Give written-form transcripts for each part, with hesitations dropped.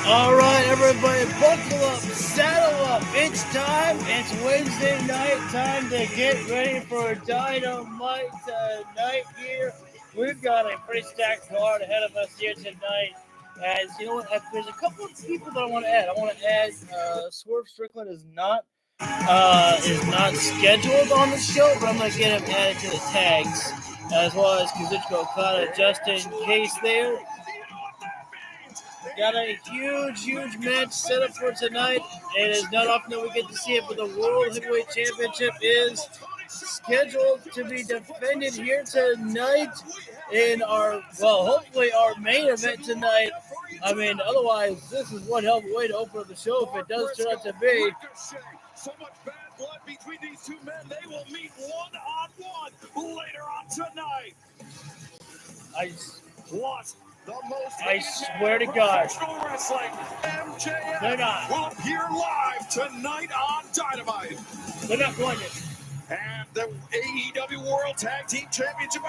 All right, everybody, buckle up, saddle up. It's time. It's Wednesday night. Time to get ready for Dynamite tonight here. We've got a pretty stacked card ahead of us here tonight. As you know what, there's a couple of people that I want to add. I want to add Swerve Strickland is not scheduled on the show, but I'm going to get him added to the tags, as well as Kazuchika Okada, just in case there. Got a huge match set up for tonight. It is not often that we get to see it, but the World Heavyweight Championship is scheduled to be defended here tonight in hopefully our main event tonight. I mean, otherwise, this is one hell of a way to open up the show if it does turn out to be. So much bad blood between these two men. They will meet one-on-one later on tonight. I swear to God. Wrestling, MJF They're not. will appear live tonight on Dynamite. They're not going to. And the AEW World Tag Team Championship.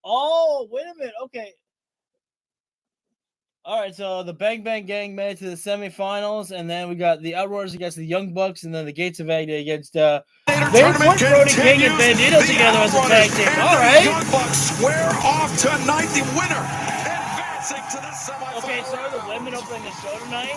Oh, wait a minute. Okay. All right, so the Bang Bang Gang made it to the semifinals, and then we got the Outriders against the Young Bucks, and then the Gates of Agony against Brody King and Bandito together as a tag team. All right. The Young Bucks square off tonight. The winner advancing to the semifinals. Okay, so are the women opening the show tonight?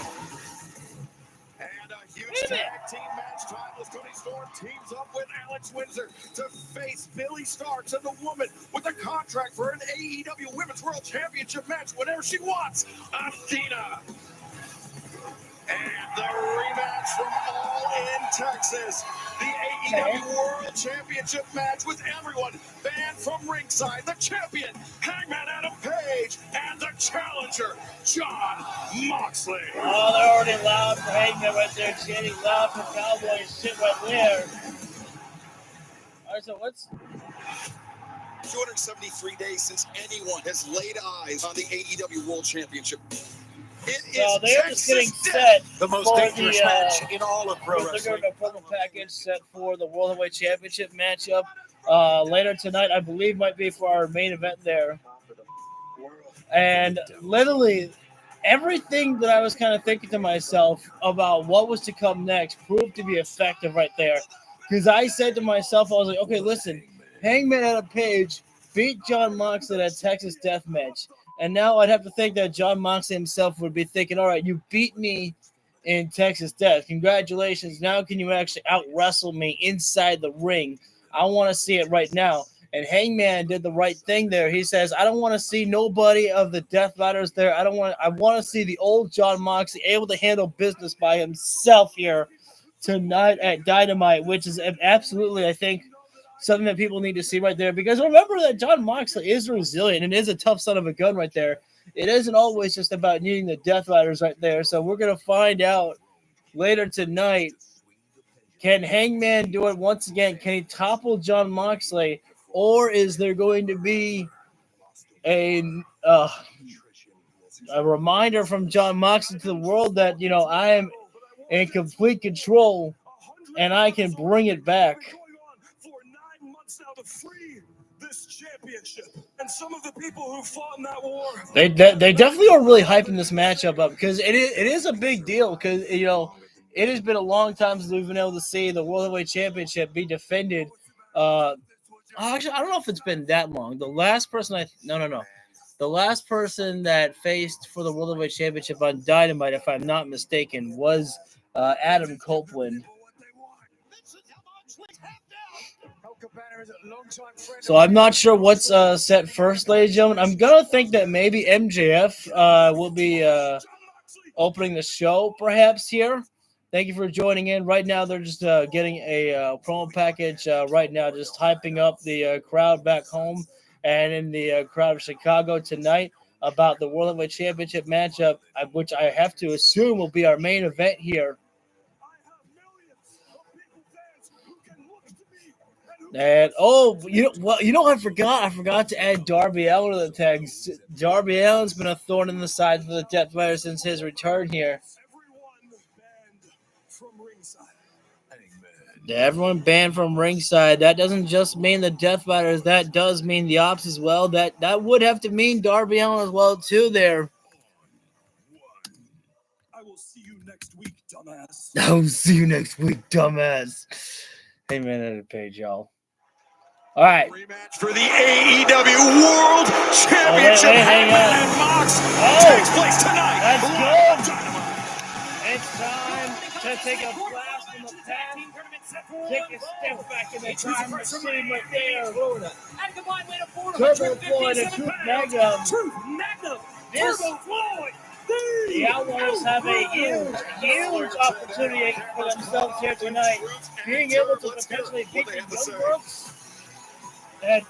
And a huge tag team match. Timeless Tony Storm teams up with Alex Windsor to face Billy Starks and the woman with a contract for an AEW Women's World Championship match whenever she wants, Athena. And the rematch from All In Texas, the AEW World Championship match with everyone banned from ringside, the champion, Hangman Adam Page, and the challenger, Jon Moxley. Oh, they're already loud for Hangman right there, chanting loud for Cowboy shit right there. All right, so what's... 273 days since anyone has laid eyes on the AEW World Championship. So they're just getting set the most dangerous match in all of pro wrestling. They're going to put a package set for the World Heavyweight Championship matchup later tonight. I believe might be for our main event there. And literally everything that I was kind of thinking to myself about what was to come next proved to be effective right there. Because I said to myself, I was like, okay, listen, Hangman Adam Page beat Jon Moxley at Texas Death Match. And now I'd have to think that Jon Moxley himself would be thinking, all right, you beat me in Texas Death. Congratulations. Now can you actually out-wrestle me inside the ring? I want to see it right now. And Hangman did the right thing there. He says, I don't want to see nobody of the Death Riders there. I want to see the old Jon Moxley able to handle business by himself here tonight at Dynamite, which is absolutely, I think, something that people need to see right there, because remember that Jon Moxley is resilient and is a tough son of a gun right there. It isn't always just about needing the Death Riders right there. So we're going to find out later tonight. Can Hangman do it once again? Can he topple Jon Moxley, or is there going to be a reminder from Jon Moxley to the world that, you know, I am in complete control and I can bring it back? Now to free this championship, and some of the people who fought in that war, they definitely are really hyping this matchup up, because it is a big deal, because, you know, it has been a long time since we've been able to see the World Heavyweight Championship be defended. Actually, I don't know if it's been that long. The last person the last person that faced for the World Heavyweight Championship on Dynamite, if I'm not mistaken, was Adam Copeland. So I'm not sure what's set first, ladies and gentlemen. I'm going to think that maybe MJF will be opening the show perhaps here. Thank you for joining in. Right now, they're just getting a promo package right now, just hyping up the crowd back home and in the crowd of Chicago tonight about the World Heavyweight Championship matchup, which I have to assume will be our main event here. And I forgot to add Darby Allin to the tags. Darby Allin's been a thorn in the side for the Death Rider since his return here. Everyone banned from ringside. That doesn't just mean the Death Riders. That does mean the Ops as well. That would have to mean Darby Allin as well too. There. I will see you next week, dumbass. I will see you next week, dumbass. Hey man, at a page, y'all. All right. Rematch for the AEW World Championship. Hangman and Mox takes place tonight. Let's Live go. on Dynamite. It's time to take a blast from the past. Take a step back in the time machine right there. Turbo Floyd and Truth Magnum. The Outlaws have a huge opportunity for themselves here tonight. Being able to potentially beat the Young Bucks. And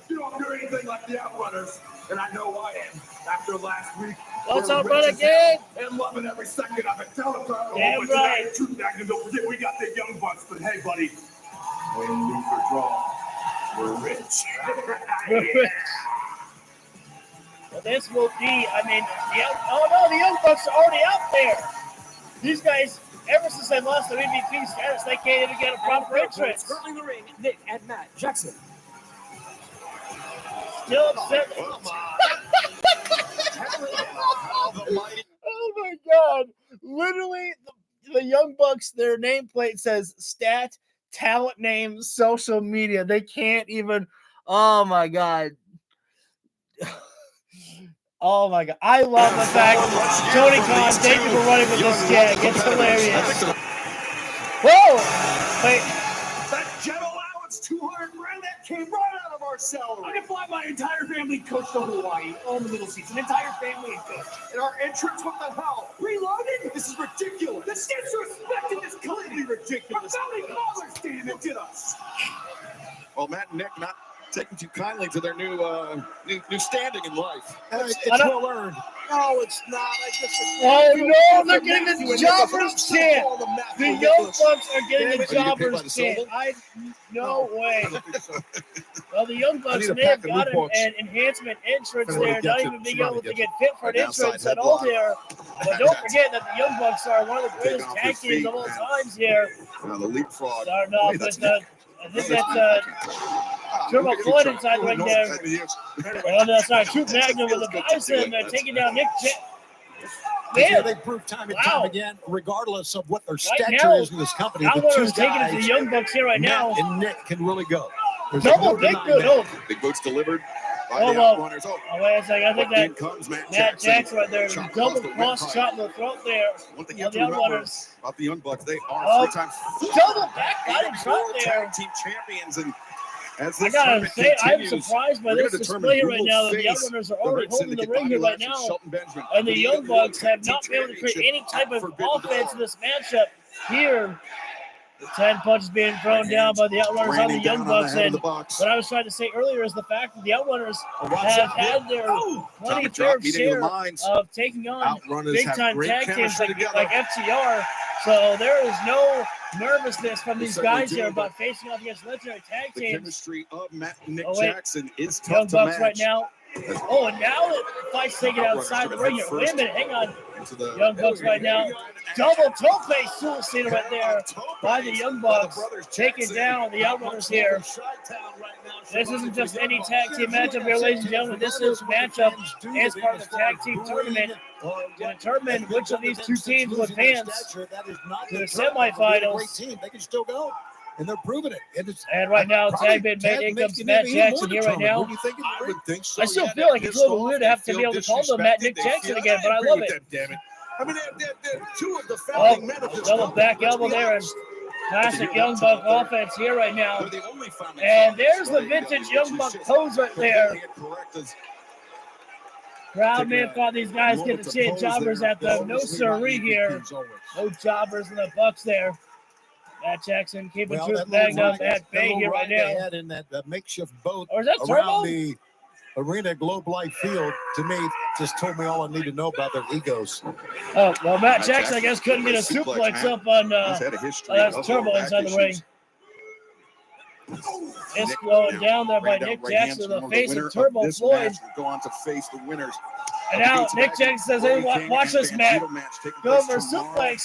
You don't do anything like the Outrunners, and I know I am. After last week, what's we're up, rich brother as hell kid? and loving every second of it. Tell them, Damn right. Truth Magnum, don't forget we got the Young Bucks, but hey, buddy, win, lose, or draw, we're rich. Well, this will be, the Young Bucks are already out there. These guys, ever since they lost their MVP status, they can't even get a proper entrance. Currently in the ring, Nick and Matt Jackson. Still upset. Oh my God. Literally, the Young Bucks, their nameplate says stat, talent name, social media. They can't even, oh my God. Oh my God. I love the fact, Tony Khan, thank you for running with this gag. It's hilarious. Whoa! Wait. That jet allowance, $200,000, that came right out of our salary. I can fly my entire family coach to Hawaii all in the middle seats. An entire family and coach. And our entrance, what the hell? Reloaded? This is ridiculous. The disrespect in this completely ridiculous. Our founding fathers, damn it, did us. Well, Matt and Nick not taking too kindly to their new standing in life. It's well earned. No, it's not. I just. Oh no, they're getting the Jobbers chant. The Young Bucks are getting the Jobbers chant. No way. Well, the Young Bucks may have got an enhancement entrance there, not even being able to get fit for an entrance at all there. But don't forget that the Young Bucks are one of the greatest tag teams of all times here. The leapfrog. Starting off with I think that's Turbo Floyd inside the ring there. Oh, no, sorry, Truth Magnum with the bison taking down Nick. They prove time and time again, regardless of what their stature is in this company, the two taking it to the Young Bucks here right now. Matt and Nick can really go. Double big boot. Big boots delivered by the Outrunners. Wait a second. I think that comes Matt Jackson right there. Double cross chop in the throat there. One thing you have to remember about the Young Bucks, they are three-time double back body drop there. tag team champions, and as I this gotta say, I'm continues, surprised by this display here right now. That the Outrunners are already holding the ring here right now, and the Young Bucks have not been able to create any type of offense in this matchup here. The 10 punches being thrown down by the Outrunners on the Young Bucks. And what I was trying to say earlier is the fact that the Outrunners have had their plenty fair share of taking on big-time tag teams like FTR. So there is no nervousness from these guys here about facing off against legendary tag teams. The chemistry of Matt and Nick Jackson is tough Young to Bucks match. right now. Oh, and now the fight's taken outside the ring here. Wait a minute, hang on. Young Bucks right now. Double tope suicide right there by the Young Bucks. Taking down the Outrunners here. This isn't just any tag team matchup here, ladies and gentlemen. This is matchup as part of the tag team tournament to determine which of these two teams will advance to the semifinals. They can still go. And they're proving it. And right now, tag been made. In comes Matt Jackson here right now. I would think so. I still feel like it's a little weird to have to be able to call them Matt Nick Jackson again, but I love it. Damn it. I mean, they're two of the founding men of this double company. back elbow there, and classic Young Buck offense here right now. And there's the vintage Young Buck pose right there. Crowd may have thought these guys get to chant jobbers at them. No sirree here. No jobbers in the Bucks there. Matt Jackson keeping Truth Magnum at bay here right now. They had in that makeshift boat or is that around the Arena Globe Life Field, to me, just told me all I need to know about their egos. Oh, well, Matt Jackson, I guess, couldn't get a suplex up on that's Turbo inside the ring. It's going down there by Nick Jackson, the face of Turbo Floyd. Go on to face the winners. And now Nick Jackson says, hey, watch this match. Go for suplex.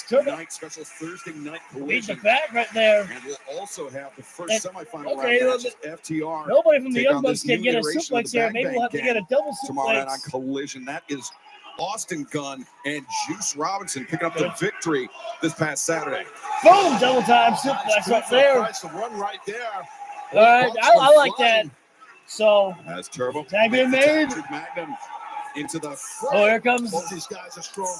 Special Thursday night collision. Beat the back right there. And we'll also have the first semifinal okay, round match as FTR. Nobody from the Young Bucks can get a suplex here. Maybe we'll have to get a double suplex. Tomorrow night on Collision. That is Austin Gunn and Juice Robinson picking up the victory this past Saturday. Boom! Double time suplex right there. The run right there. All right, I like that. So, as Turbo tag being made. Magnum into the front. Oh, here comes both these guys are strong.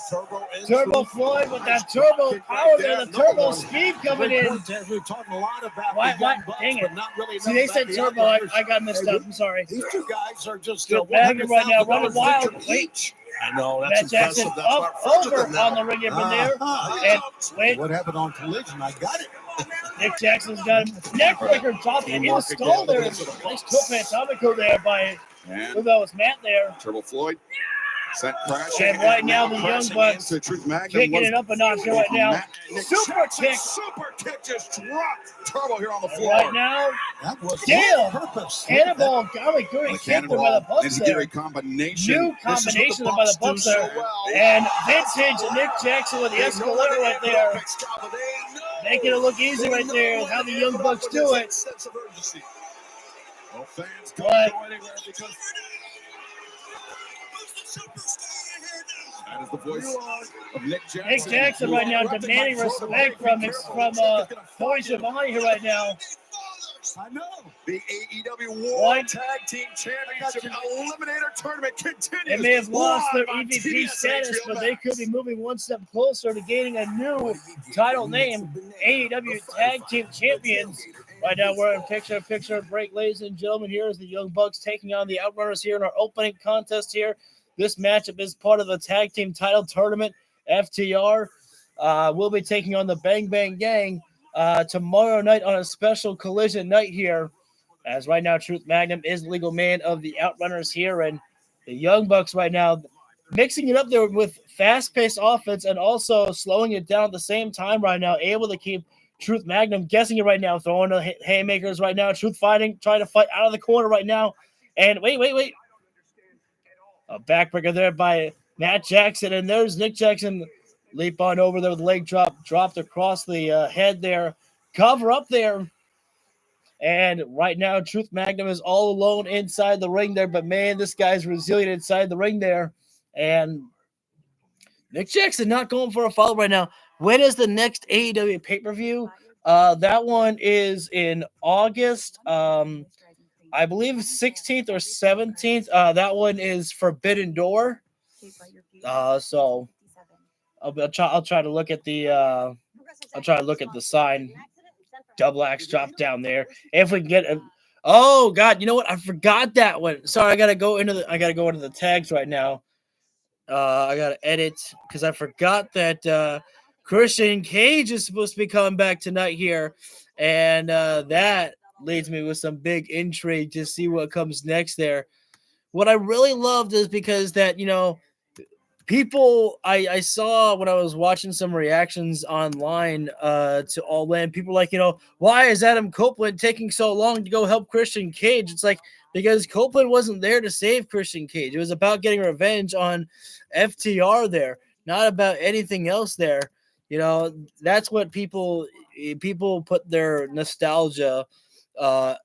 Turbo Floyd with that turbo power there, the turbo speed coming in. We're talking a lot about what? Dang it. not really. See, they said turbo. I got missed up. I'm sorry. These two guys are just Magnum right now running wild. Wait. I know, Matt that's Jackson impressive. That's up over on the ring from there. And wait. What happened on Collision? I got it. Nick Jackson's got a neck breaker dropping in the skull there. Nice toe Atomico there by who that was Matt there. Turbo Floyd sent crashing. And right now the Young Bucks kicking it up a notch here right now. Super kick just dropped Turbo here on the floor. Right now, that was damn. Purpose. Cannonball, golly, good kick there by the Bucks there. A combination. New combination by the Bucks there. And vintage Nick Jackson with the escalator right there. Making it look easy right there, how the Young Bucks do it. But that is the voice of Nick Jackson. Nick Jackson right now demanding respect from Tony Schiavone here right now. I know. The AEW World Tag Team Championship Eliminator Tournament continues. They may have lost their EVP status, but they could be moving one step closer to gaining a new title name, AEW Tag Team Champions. Right now, we're in picture break, ladies and gentlemen. Here is the Young Bucks taking on the Outrunners here in our opening contest here. This matchup is part of the Tag Team Title Tournament. FTR will be taking on the Bang Bang Gang tomorrow night on a special Collision night here. As right now, Truth Magnum is legal man of the Outrunners here, and the Young Bucks right now mixing it up there with fast-paced offense and also slowing it down at the same time right now, able to keep Truth Magnum guessing it right now, throwing the haymakers right now. Truth fighting, trying to fight out of the corner right now. And wait. A backbreaker there by Matt Jackson. And there's Nick Jackson leap on over there with the leg drop, dropped across the head there. Cover up there. And right now, Truth Magnum is all alone inside the ring there. But, man, this guy's resilient inside the ring there. And Nick Jackson not going for a follow right now. When is the next AEW pay-per-view? That one is in August. I believe 16th or 17th. That one is Forbidden Door. So I'll try to look at the sign. Double axe drop down there. If we can get a, oh God, you know what? I forgot that one. Sorry, I gotta go into the tags right now. I gotta edit because I forgot that Christian Cage is supposed to be coming back tonight here, and that leads me with some big intrigue to see what comes next there. What I really loved is because that, you know, people I saw when I was watching some reactions online to All In, people like, you know, why is Adam Copeland taking so long to go help Christian Cage? It's like, because Copeland wasn't there to save Christian Cage. It was about getting revenge on FTR there, not about anything else there. You know, that's what people put their nostalgia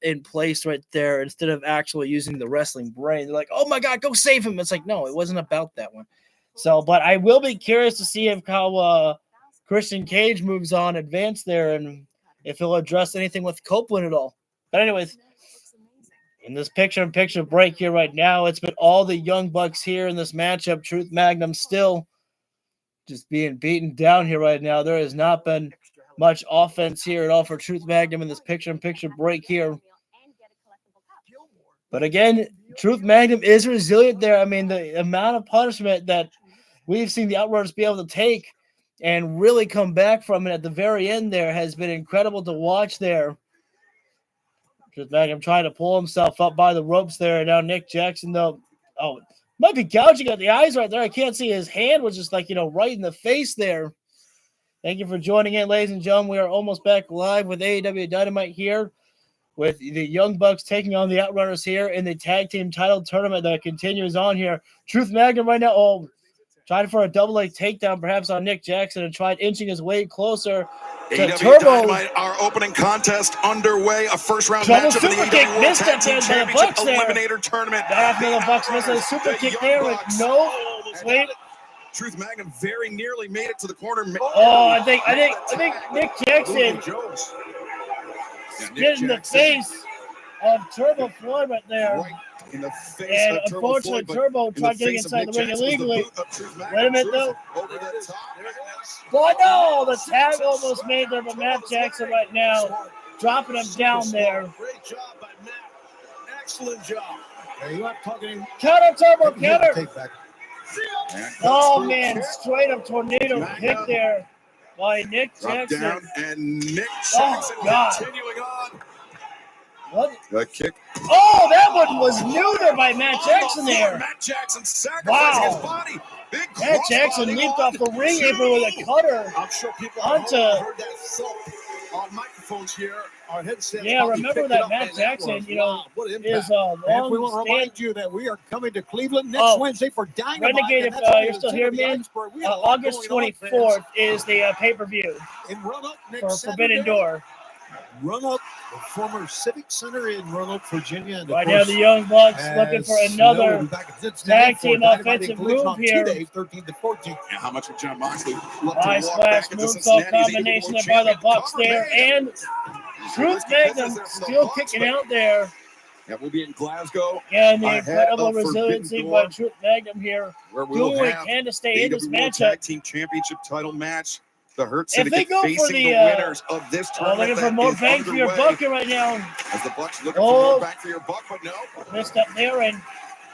in place right there instead of actually using the wrestling brain. They're like, oh my God, go save him. It's like, no, it wasn't about that one. So, but I will be curious to see how Christian Cage moves on, advance there, and if he'll address anything with Copeland at all. But anyways, in this picture-in-picture break here right now, it's been all the Young Bucks here in this matchup. Truth Magnum still just being beaten down here right now. There has not been much offense here at all for Truth Magnum in this picture-in-picture break here. But again, Truth Magnum is resilient there. I mean, the amount of punishment that we've seen the Outrunners be able to take and really come back from it at the very end there has been incredible to watch there. Truth Magnum trying to pull himself up by the ropes there. And now Nick Jackson, though, might be gouging at the eyes right there. I can't see. His hand was just like, right in the face there. Thank you for joining in, ladies and gentlemen. We are almost back live with AEW Dynamite here. with the Young Bucks taking on the Outrunners here in the tag team title tournament that continues on here. Truth Magnum right now, trying for a double leg takedown perhaps on Nick Jackson and tried inching his way closer to AEW Turbo. Dynamite, our opening contest underway. A first-round matchup in the AEW World Tag Team Championship Eliminator Tournament. The Bucks missed a super kick there with no wait. Truth Magnum very nearly made it to the corner. Oh, I think Nick Jackson spit in the face of Turbo Floyd right there. Right in the face And of Turbo unfortunately, Floyd, Turbo tried getting inside the ring illegally. Wait a minute, though. Over the top. But no, the tag almost made there, but Matt Jackson right now dropping him down there. Great job by Matt. Excellent job. There you are talking. Counter, Turbo, counter. Take back. Oh, man, straight up tornado kick there by Nick Jackson. Down, and Nick Jackson continuing on. What? The kick. Oh, that one was neutered by Matt Jackson there. Matt Jackson sacrificing his body. Big Matt Jackson leaped off the ring apron with a cutter. I'm sure people onto. heard that thump on microphones here. Our headsets. Yeah, remember that Matt Jackson, you know, is long we want to remind you that we are coming to Cleveland next Wednesday for Dynamite. Renegade, if you're still here, man, August 24th is the pay-per-view for Forbidden Door. Roanoke, the former Civic Center in Roanoke, Virginia. And right now, the Young Bucks looking for another tag team offensive move here. 13 to 14. And how much would John Moxley high splash moonsault combination there by the Bucks there, and Truth Magnum still kicking out there. Yeah, we'll be in Glasgow. And the incredible resiliency by Truth Magnum here, where we will doing what he can to stay in this matchup. Tag Team Championship title match. The Hurt If they Syndicate go for facing the winners of this tournament. looking for more bang for your buck here right now. As the Bucks looking for more bang for your buck, but no. Missed up there, and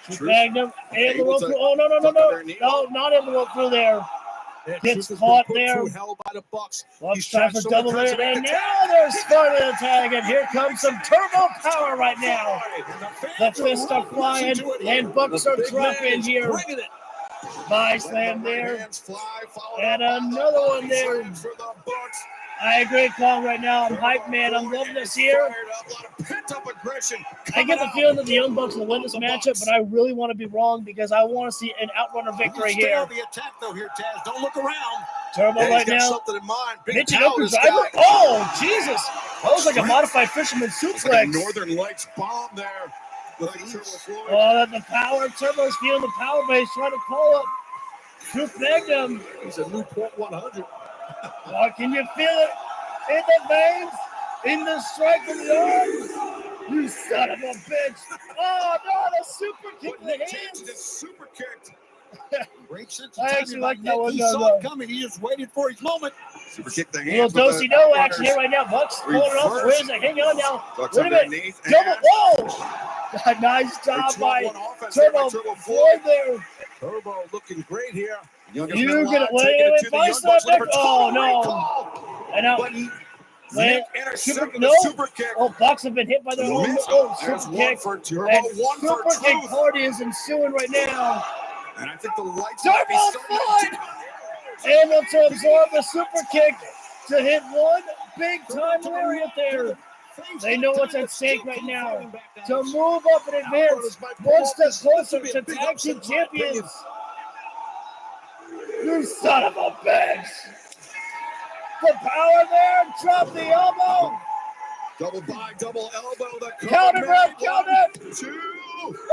Truth Magnum able to roll through. Oh, no, not able to roll through there. Gets caught there. Bucks trying for double there, and now they're starting the tag, and here comes some turbo power right now. The fists are flying, and Bucks are dropping here. By slam there, and another one there. I agree, Kong, right now. I'm hyped, man. I'm loving this here. I get the feeling that the Young Bucks will win this matchup, but I really want to be wrong because I want to see an outrunner victory here. Don't look around. Turbo right now. Pitching up his driver. Oh, Jesus. That was like a modified fisherman suplex. Like a Northern Lights bomb there. Oh, the power. Turbo's feeling the power base, trying to call up Truth Magnum. He's a Newport 100. Oh, can you feel it in the veins, in the strike of the arms? You son of a bitch. Oh, no, the super kick in the hands. Super kicked. Great sense I actually like that one. He saw it coming. He just waited for his moment. Super kick the hands. Little do-si-do action here right now. Bucks pulling it off. Where's it? Hang on now. Wait a minute. Double. Whoa. Nice job by Turbo Floyd there. Turbo looking great here. You get it. Wait. Five step back. Oh, no. And now. Super kick. Oh, Bucks have been hit by their own super kick. And super kick party is ensuing right now. And I think the lights Turbo Floyd able to absorb the super kick to hit one big time lariat there. They know what's at stake right now. To move up and advance one step closer to tag team champions. You son of a bitch. The power there. Drop the elbow. Double by, double elbow. The counter ref, counter. 2.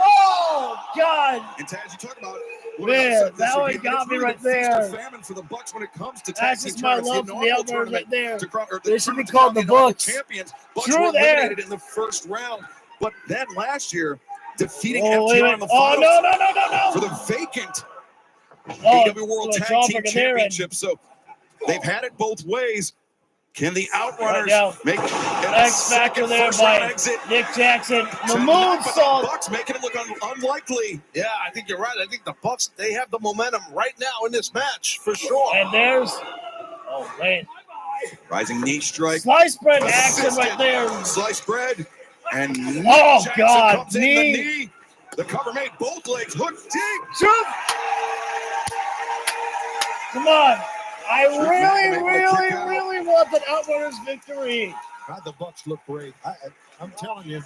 Oh, God. And Taz, you talk about man, that one got me right there. For the Bucks when it comes to that's just my love for the Outdoors right there. They should be called the Bucks. Champions. Bucks True were there. eliminated in the first round, but then last year, defeating FTR in the finals no. for the vacant AEW World Tag Team Championship. So they've had it both ways. Can the Outrunners make an X factor there by Nick Jackson? The moonsault. Bucks making it look unlikely. Yeah, I think you're right. I think the Bucks, they have the momentum right now in this match for sure. And there's, oh man, rising knee strike. Slice bread action right there. Slice bread and oh God, knee. The cover made both legs hook deep. Truth. Come on. I really want the Outrunners victory. God, the Bucks look great. I'm telling you,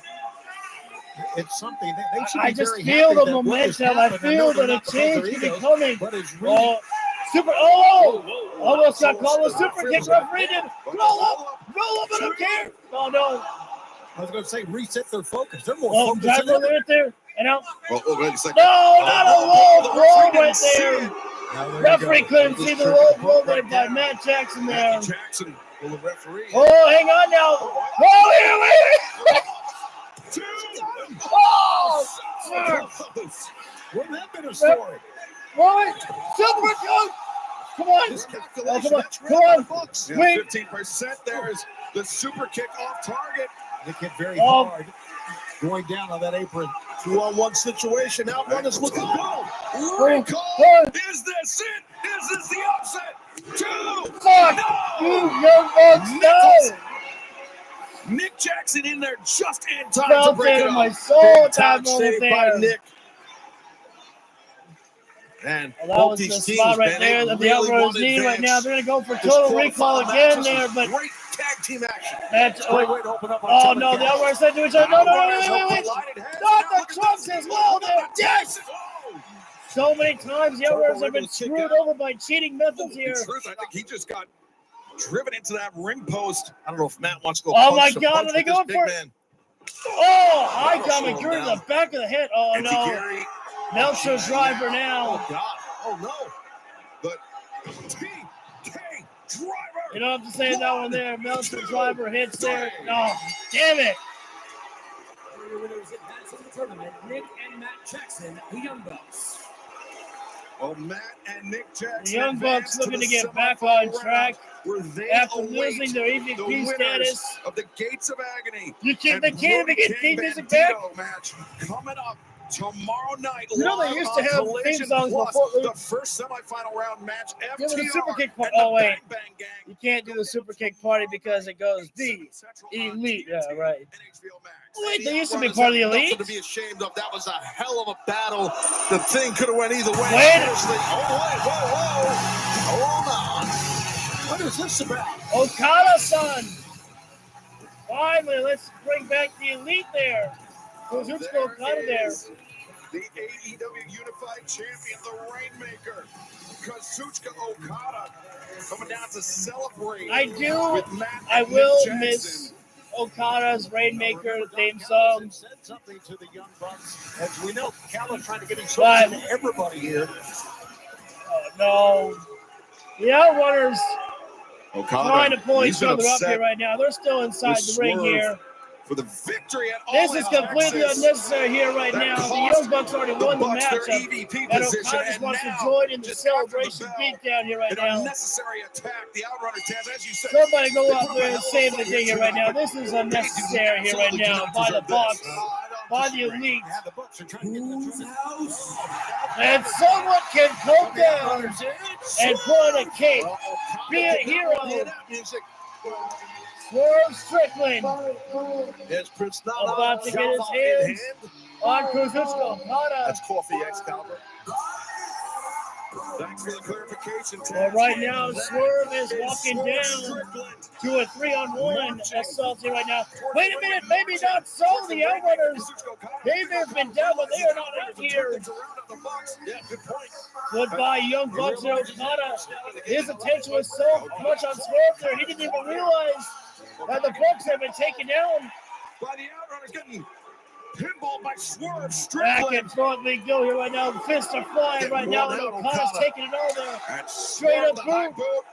it's something. They should be I just very feel happy the that what has momentum. I happened, feel they're that a not because of change could be egos, coming. but it's really Almost got called a super kick. Referee did. Roll up, I don't care. Oh no. I was going to say reset their focus. They're more Oh, focused than driver ever. right there. And out. Wait a second. No, not a low blow right there. Now, there you Referee go. couldn't They see just the triggered low the blow book there right by now. Matt Jackson there. Matthew Jackson, the referee. Oh, hang on now. Oh, wait. Oh, Wouldn't that been a story? what? Super coach. Come on. This Oh, calculation, come on. that's Come right on. books. Yeah, Wait. 15%. There's the super kick off target. They hit very hard. Going down on that apron. 2-on-1 situation. Outrun us with the goal. Recall. Is this it? Is this the upset? 2. Fuck. No. You young bucks, no. Nick Jackson in there just in time Felt to break it it in my up. soul Big time that moment save by there. Nick. And Well, that both was the these teams, spot right man, there that the really Outlaws want to need right advance now. They're going to go for this total recall quarterfinal again match. there, Some but great tag team action. that's Great way to open up on oh top no, of the gas. Outlaws said to each other, no, wait. Collided heads. Not Now the look at trunks this. as well there. Yes! Oh, So many times the Turbo Outlaws have been able to kick screwed out. over by cheating methods in here. truth, I think he just got driven into that ring post. I don't know if Matt wants to go. Oh punch my some God, punch are they with this going big for it? man. Oh, high That'll slow him coming to down. the back of the head. Oh no. Enziguri. Meltzer driver Oh now. God. Oh no. The TK driver. You don't have to say that one there. Meltzer driver hits there. No, damn it. Your winners advancing the tournament, Nick and Matt Jackson, the Young Bucks. Well, Matt and Nick Jackson. The Young Bucks advance looking the to get back semifinal on track round where they after await losing their the EVP winners status. of the Gates of Agony. They can't and even Brody get theme King music back. Bandito match coming up tomorrow night. You know they live used to on have Collision theme songs Plus, before. the first semifinal round match. Give it a FTR super kick and part. the Oh wait, Bang Bang Gang. you can't do the super kick party because it goes the elite. Yeah, right. Wait, they used to be part of the elite. Nothing to be ashamed of. That was a hell of a battle. The thing could have went either way. Wait. Whoa. Hold on. What is this about? Okada-san. Finally, let's bring back the elite there. Kazuchika Okada there. The AEW Unified Champion, the Rainmaker, Kazuchika Okada, coming down to celebrate. With Matt I and will Nick miss Jackson. Okada's Rainmaker theme song. Said something to the Young Bucks. As we know, Cal's trying to get himself But- to everybody here. Oh no. The Outrunners Okada, trying to pull he's each been other up upset here right now. They're still inside with the ring Swerve here. for the victory at This All is Out completely Access. unnecessary here right That now. The cost Young Bucks already the won the Bucks their matchup. EVP And position, Okada just and wants to now, join in the just after celebration bell, beatdown here right an now. unnecessary attack. The Outrunner Taz, as you said. Somebody go they out put up there a and hell of a save the fight thing here right now. This is unnecessary here right absolutely do now not by the deserve this. Bucks, No, I don't by the disagree. elite. Yeah, the Bucks are trying to get in the house. And someone can come down and put on a cape. Well, Okada Be a did not hero. want to hear that music. Swerve Strickland There's Prince Nana. about to get his Java in hands hand. on Kazuchika Okada. That's Coffee Excalibur. Thanks for the clarification, Taz. Well, right now, Swerve is walking Swerve down Strickland. to a 3-on-1 assault here right now. Wait a minute, maybe not so. The Outrunners, they may have been down, but they are not out here. Yeah, good point. Goodbye, Young Bucks and Okada. His attention was so much on Swerve there, he didn't even realize that the Bucks have been taken down. By the Outrunners getting pinballed by Swerve Back Strickland. and forth we go here right now. The fists are flying right now, and Okada's taking it all there. And Straight Swerve up the high boot. boot.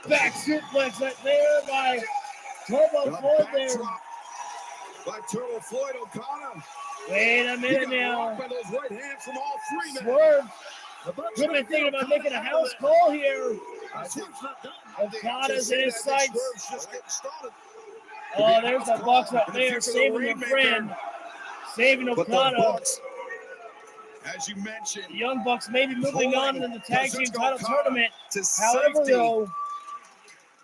Back suplex right there by Turbo The Floyd there. backdrop by Turbo Floyd. Okada. Wait a He minute got now. rocked by those right hands from all three men. Swerve The Bucks could be thinking about making a house call here. Swerve's not done. Okada's in his sights. Swerve's just getting started. Oh, there's the Bucks up there saving their friend. Saving But the Okada. Bucks, as you mentioned, The Young Bucks may be moving on in the tag team title Okada tournament. to However, safety. though,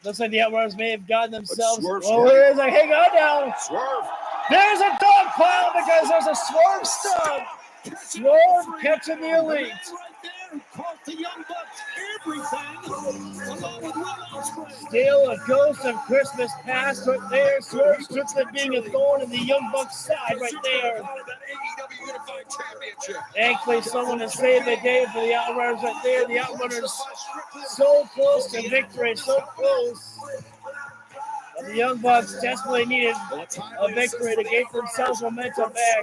looks like the Outrunners may have gotten themselves. Swerve's Oh, right. there's like, hang on now. Swerve. There's a dog pile because there's a Swerve stop. Swerve catching the elite. Right there, cost the Young Bucks everything, along with Will Ospreay. Still a ghost of Christmas past right there. Swerve Strickland being a thorn in the Young Bucks' side right there. Thankfully, someone has saved the day for the Outrunners right there. The Outrunners so close to victory, so close. But the Young Bucks desperately needed a victory to get themselves momentum back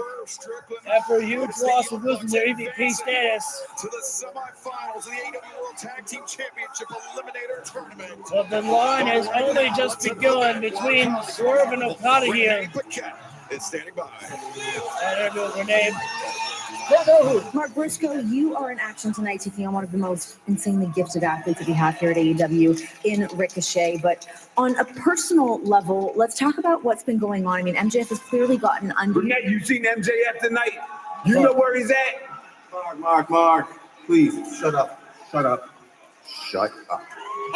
after a huge loss of losing their EVP status. To the semifinals of the AEW World Tag Team Championship Eliminator Tournament. But the line has only just begun between Swerve and Okada here. Is standing by. And there's Renee. Mark Briscoe, you are in action tonight taking on one of the most insanely gifted athletes that we have here at AEW in Ricochet. But on a personal level, let's talk about what's been going on. I mean, MJF has clearly gotten under. Brunette, you seen MJF tonight? You know where he's at? Mark, please, shut up.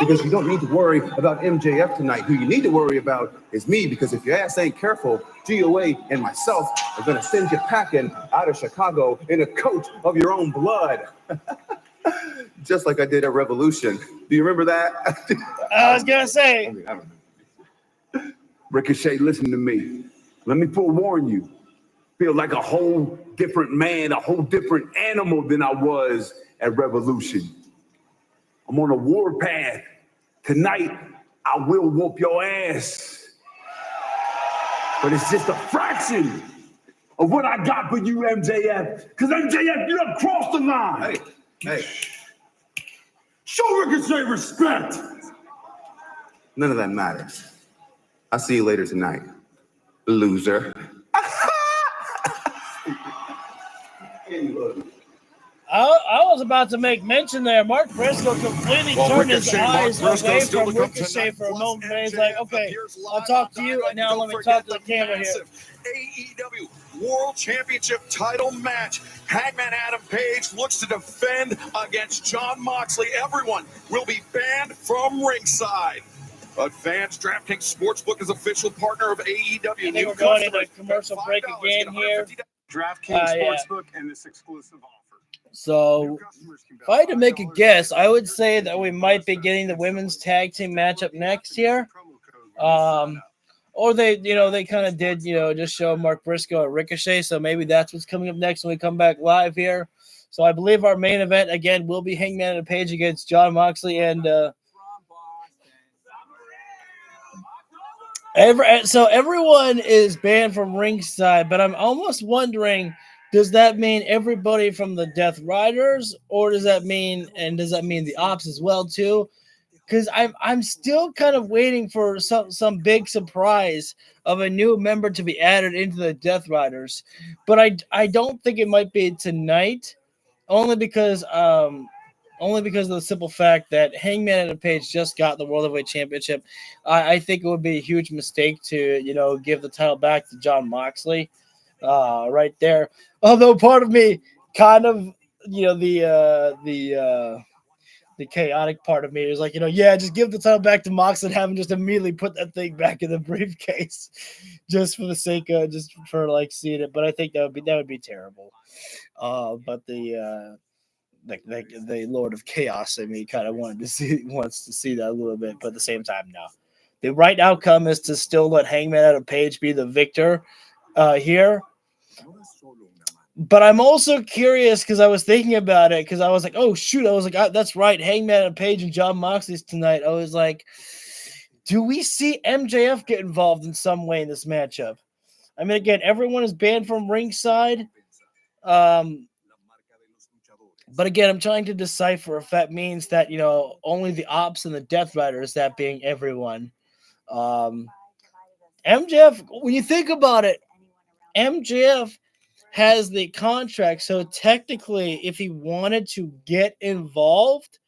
Because you don't need to worry about MJF tonight. Who you need to worry about is me, because if your ass ain't careful, GOA and myself are going to send you packing out of Chicago in a coat of your own blood. Just like I did at Revolution. Do you remember that? I was going to say. I don't know. Ricochet, listen to me. Let me forewarn you. Feel like a whole different man, a whole different animal than I was at Revolution. I'm on a war path. Tonight, I will whoop your ass. But it's just a fraction of what I got for you, MJF. Because MJF, you done crossed the line. Hey. Show Ricochet respect. None of that matters. I'll see you later tonight, loser. I was about to make mention there. Mark Briscoe completely turned his eyes away from Ricochet for a moment. And he's like, okay, I'll talk to you, and now let me talk to the camera here. AEW World Championship title match. Hangman Adam Page looks to defend against Jon Moxley. Everyone will be banned from ringside. Advanced DraftKings Sportsbook is official partner of AEW. I think we're going into a commercial break again here. DraftKings Sportsbook and this exclusive offer. So, if I had to make a guess, I would say that we might be getting the women's tag team matchup next year. Or they kind of did, just show Mark Briscoe and Ricochet. So maybe that's what's coming up next when we come back live here. So I believe our main event again will be Hangman and Page against Jon Moxley and so everyone is banned from ringside, but I'm almost wondering, does that mean everybody from the Death Riders, or does that mean the Ops as well too? Because I'm still kind of waiting for some big surprise of a new member to be added into the Death Riders, but I don't think it might be tonight, only because of the simple fact that Hangman and Page just got the World Heavyweight Championship. I think it would be a huge mistake to give the title back to Jon Moxley. Right there. Although part of me kind of, the chaotic part of me is like, just give the title back to Mox and have him just immediately put that thing back in the briefcase just for the sake of, just for like seeing it. But I think that would be terrible. But the Lord of Chaos in me kind of wants to see that a little bit, but at the same time, no. The right outcome is to still let Hangman Adam Page be the victor here. But I'm also curious because I was thinking about it because I was like, oh, shoot. I was like, that's right. Hangman and Page and Jon Moxley's tonight. I was like, do we see MJF get involved in some way in this matchup? I mean, again, everyone is banned from ringside. But again, I'm trying to decipher if that means that, only the Ops and the Death Riders, that being everyone. MJF, when you think about it, MJF has the contract, so technically if he wanted to get involved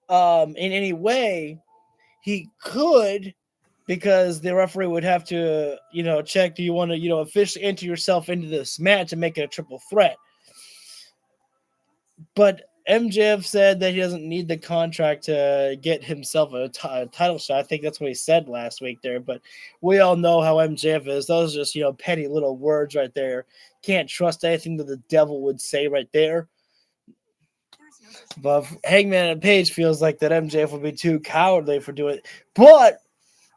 in any way, he could, because the referee would have to check, do you want to officially enter yourself into this match and make it a triple threat. But MJF said that he doesn't need the contract to get himself a title shot. I think that's what he said last week there. But we all know how MJF is. Those are just, petty little words right there. Can't trust anything that the devil would say right there. But Hangman and Page feels like that MJF would be too cowardly for doing it. But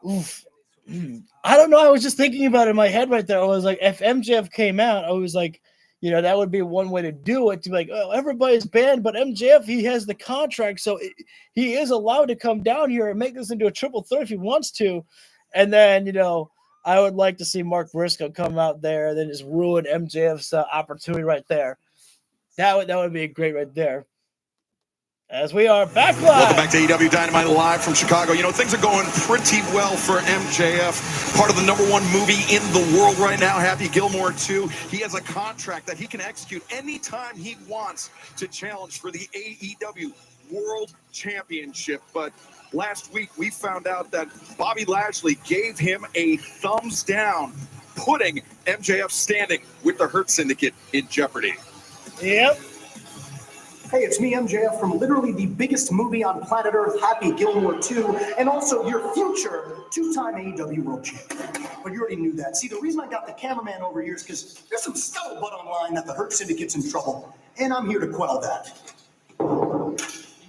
oof, I don't know. I was just thinking about it in my head right there. I was like, if MJF came out, I was like, that would be one way to do it. To be like, oh, everybody's banned, but MJF, he has the contract, so he is allowed to come down here and make this into a triple threat if he wants to. And then, I would like to see Mark Briscoe come out there and then just ruin MJF's opportunity right there. That would be great right there. As we are back live. Welcome back to AEW Dynamite live from Chicago. Things are going pretty well for MJF. Part of the #1 movie in the world right now, Happy Gilmore 2. He has a contract that he can execute anytime he wants to challenge for the AEW World Championship. But last week, we found out that Bobby Lashley gave him a thumbs down, putting MJF standing with the Hurt Syndicate in jeopardy. Yep. Hey, it's me, MJF, from literally the biggest movie on planet Earth, Happy Gilmore 2, and also your future two-time AEW World Champion. But you already knew that. See, the reason I got the cameraman over here is because there's some scuttlebutt online that the Hurt Syndicate's in trouble, and I'm here to quell that. You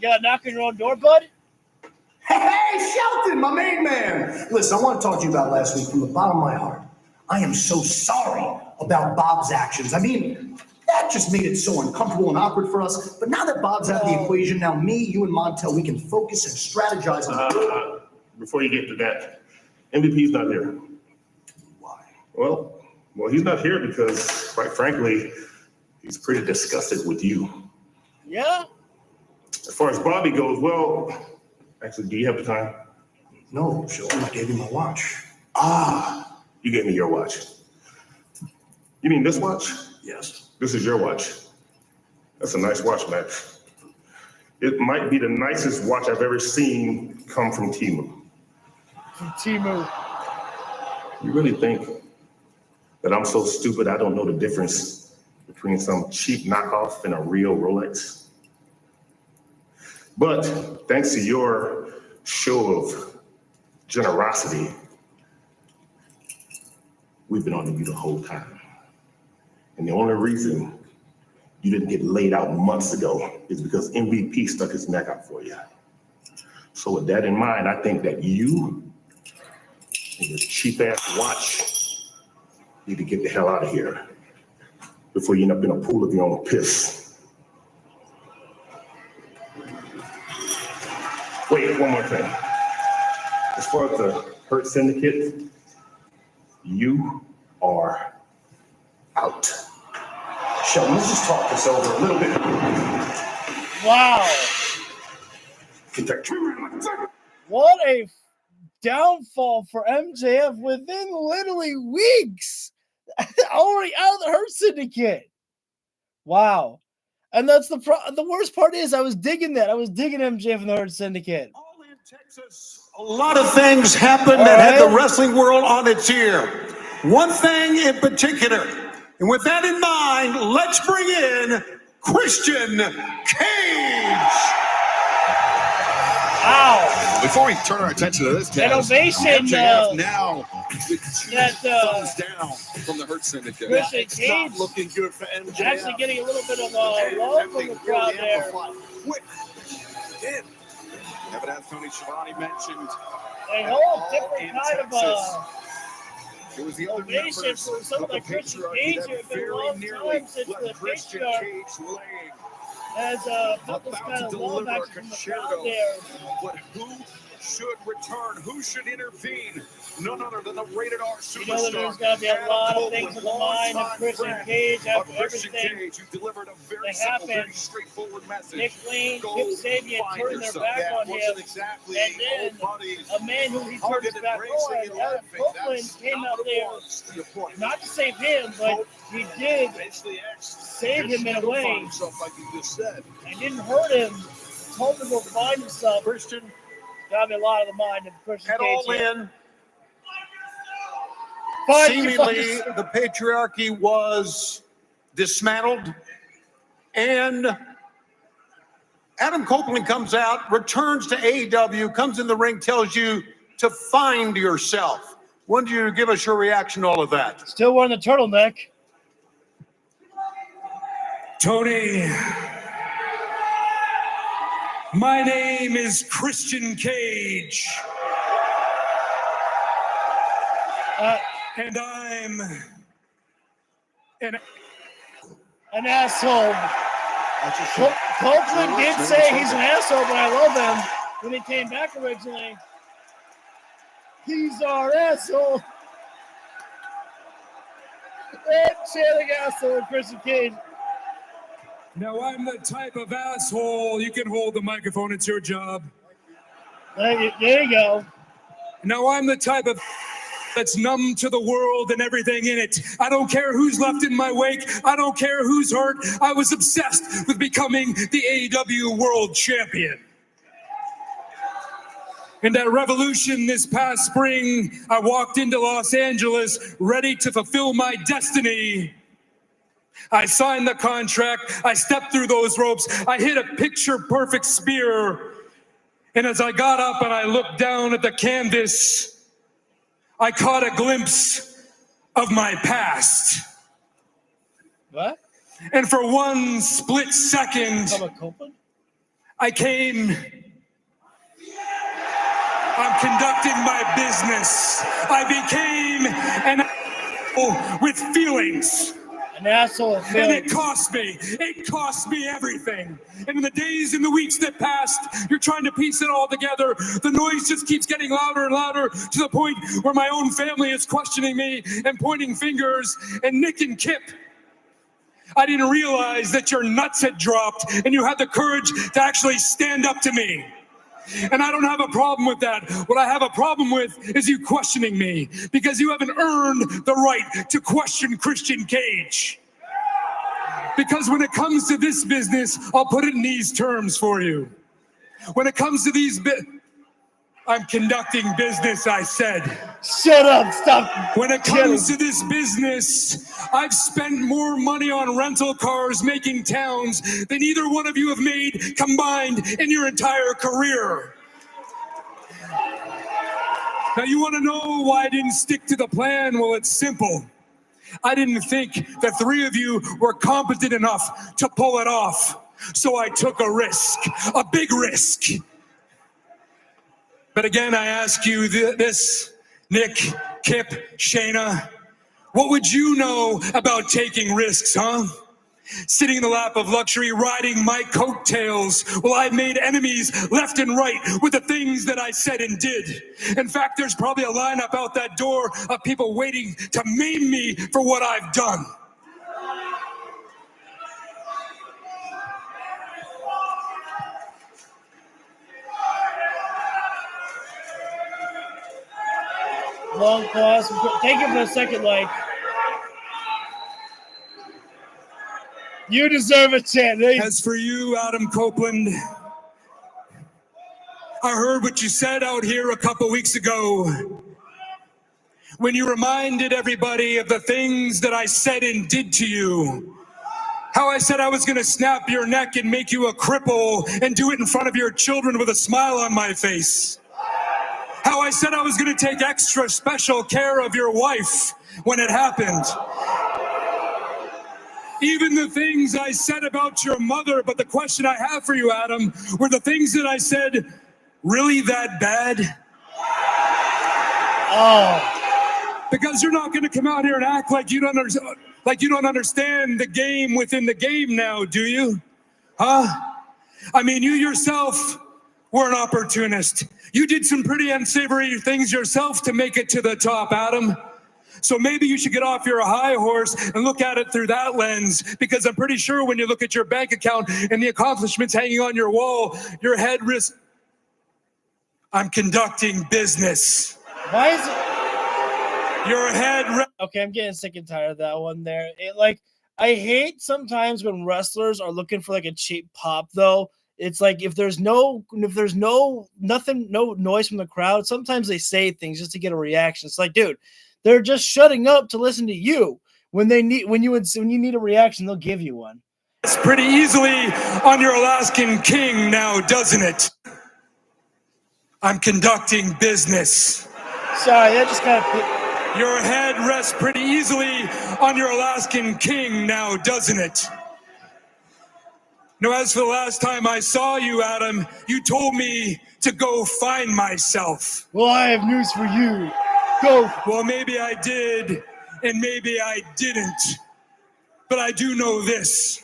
got a knock on your own door, bud? Hey, Shelton, my main man! Listen, I want to talk to you about last week from the bottom of my heart. I am so sorry about Bob's actions. I mean, that just made it so uncomfortable and awkward for us. But now that Bob's out of the equation, now me, you, and Montel, we can focus and strategize on Before you get to that, MVP's not here. Why? Well, he's not here because, quite frankly, he's pretty disgusted with you. Yeah? As far as Bobby goes, well, actually, do you have the time? No, Shelton, I gave you my watch. You gave me your watch. You mean this watch? Yes. This is your watch. That's a nice watch, Max. It might be the nicest watch I've ever seen come from Temu. From Temu. You really think that I'm so stupid I don't know the difference between some cheap knockoff and a real Rolex? But thanks to your show of generosity, we've been on you the whole time. And the only reason you didn't get laid out months ago is because MVP stuck his neck out for you. So with that in mind, I think that you and your cheap-ass watch need to get the hell out of here before you end up in a pool of your own piss. Wait, one more thing. As far as the Hurt Syndicate, you are out. Shelton, let's just talk this over a little bit. Wow. What a downfall for MJF within literally weeks. Already out of the Hurt Syndicate. Wow. And that's the worst part is I was digging that. I was digging MJF in the Hurt Syndicate. All in Texas, a lot of things happened that had the wrestling world on its ear. One thing in particular. And with that in mind, let's bring in Christian Cage. Wow. Before we turn our attention to this, guys, Innovation, MJF now with two that, thumbs down from the Hurt Syndicate. Christian It's Cage not looking good for MJF. actually getting a little bit of love from the crowd there. Quick. Did. But as Tony Schiavone mentioned, A whole different kind of it was the old innovation members for something of the like Christian patriarchy Cage. that It's been a very long nearly time since left the Christian patriarch Cage laying. has felt this About kind to of love deliver a action from the crowd concerto. there. But who should return? Who should intervene? None other than the rated R superstar. You know that there's going to be a lot of things in the mind of Christian Cage after Christian everything Cage, who delivered a very that simple, very happened. straightforward message. Nick Lane, Go Kip Sabian find turned their yourself. back That on wasn't him. exactly And then old buddies. a man who he turned his back on, Eric Copeland, came out there not to save him, but he did save him in a way Like you just said. and didn't hurt him. Told him to go find himself. Christian, Got me a lot of the mind of Christian at Cage all here. in, Seemingly, the patriarchy was dismantled, and Adam Copeland comes out, returns to AEW, comes in the ring, tells you to find yourself. When do you give us your reaction to all of that? Still wearing the turtleneck. Tony, My name is Christian Cage. And I'm an asshole. Copeland did say he's an asshole, but I love him when he came back originally. He's our asshole. And chanting asshole, Christian Cage. Now I'm the type of asshole. You can hold the microphone. It's your job. There you go. Now I'm the type of that's numb to the world and everything in it. I don't care who's left in my wake. I don't care who's hurt. I was obsessed with becoming the AEW World Champion. In that revolution this past spring, I walked into Los Angeles ready to fulfill my destiny. I signed the contract. I stepped through those ropes. I hit a picture-perfect spear. And as I got up and I looked down at the canvas, I caught a glimpse of my past. What? And for one split second, I came. I'm conducting my business. I became an asshole with feelings. An asshole with feelings. And it cost me. It cost me everything. And in the days and the weeks that passed, you're trying to piece it all together. The noise just keeps getting louder and louder to the point where my own family is questioning me and pointing fingers. And Nick and Kip, I didn't realize that your nuts had dropped and you had the courage to actually stand up to me. And I don't have a problem with that. What I have a problem with is you questioning me because you haven't earned the right to question Christian Cage. Because when it comes to this business, I'll put it in these terms for you. When it comes to these I'm conducting business, I said. Shut up, stop. When it comes to this business, I've spent more money on rental cars making towns than either one of you have made combined in your entire career. Now you want to know why I didn't stick to the plan? Well, it's simple. I didn't think the three of you were competent enough to pull it off. So I took a risk, a big risk. But again, I ask you this, Nick, Kip, Shayna, what would you know about taking risks, huh? Sitting in the lap of luxury, riding my coattails while I've made enemies left and right with the things that I said and did. In fact, there's probably a lineup out that door of people waiting to maim me for what I've done. Long pause. Take it for a second, like. You deserve a chance. As for you, Adam Copeland, I heard what you said out here a couple weeks ago when you reminded everybody of the things that I said and did to you. How I said I was going to snap your neck and make you a cripple and do it in front of your children with a smile on my face. How I said I was going to take extra special care of your wife when it happened. Even the things I said about your mother, but the question I have for you, Adam, were the things that I said really that bad? Oh. Because you're not going to come out here and act like you don't understand the game within the game now, do you? Huh? I mean, you yourself were an opportunist. You did some pretty unsavory things yourself to make it to the top, Adam. So maybe you should get off your high horse and look at it through that lens, because I'm pretty sure when you look at your bank account and the accomplishments hanging on your wall, your head risks. I'm conducting business. Why is it? Your head. Okay, I'm getting sick and tired of that one there. I hate sometimes when wrestlers are looking for like a cheap pop, though. It's like if there's no noise from the crowd, sometimes they say things just to get a reaction. It's like, dude, they're just shutting up to listen to you. When you need a reaction, they'll give you one. It's pretty easily on your Alaskan king now, doesn't it? I'm conducting business. Sorry, that just kind of. Your head rests pretty easily on your Alaskan king now, doesn't it? Now, as for the last time I saw you, Adam, you told me to go find myself. Well, I have news for you. Go. Well, maybe I did, and maybe I didn't. But I do know this.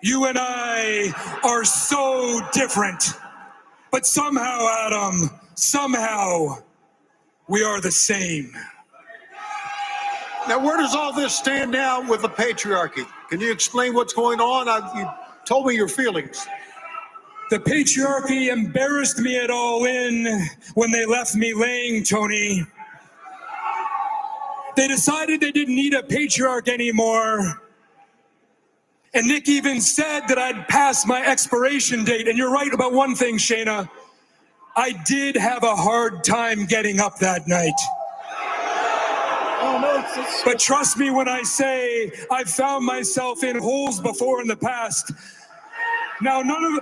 You and I are so different. But somehow, Adam, somehow, we are the same. Now, where does all this stand now with the patriarchy? Can you explain what's going on? You told me your feelings. The patriarchy embarrassed me at All In when they left me laying, Tony. They decided they didn't need a patriarch anymore. And Nick even said that I'd passed my expiration date. And you're right about one thing, Shayna. I did have a hard time getting up that night. Oh, no, But trust me when I say I've found myself in holes before in the past. Now, none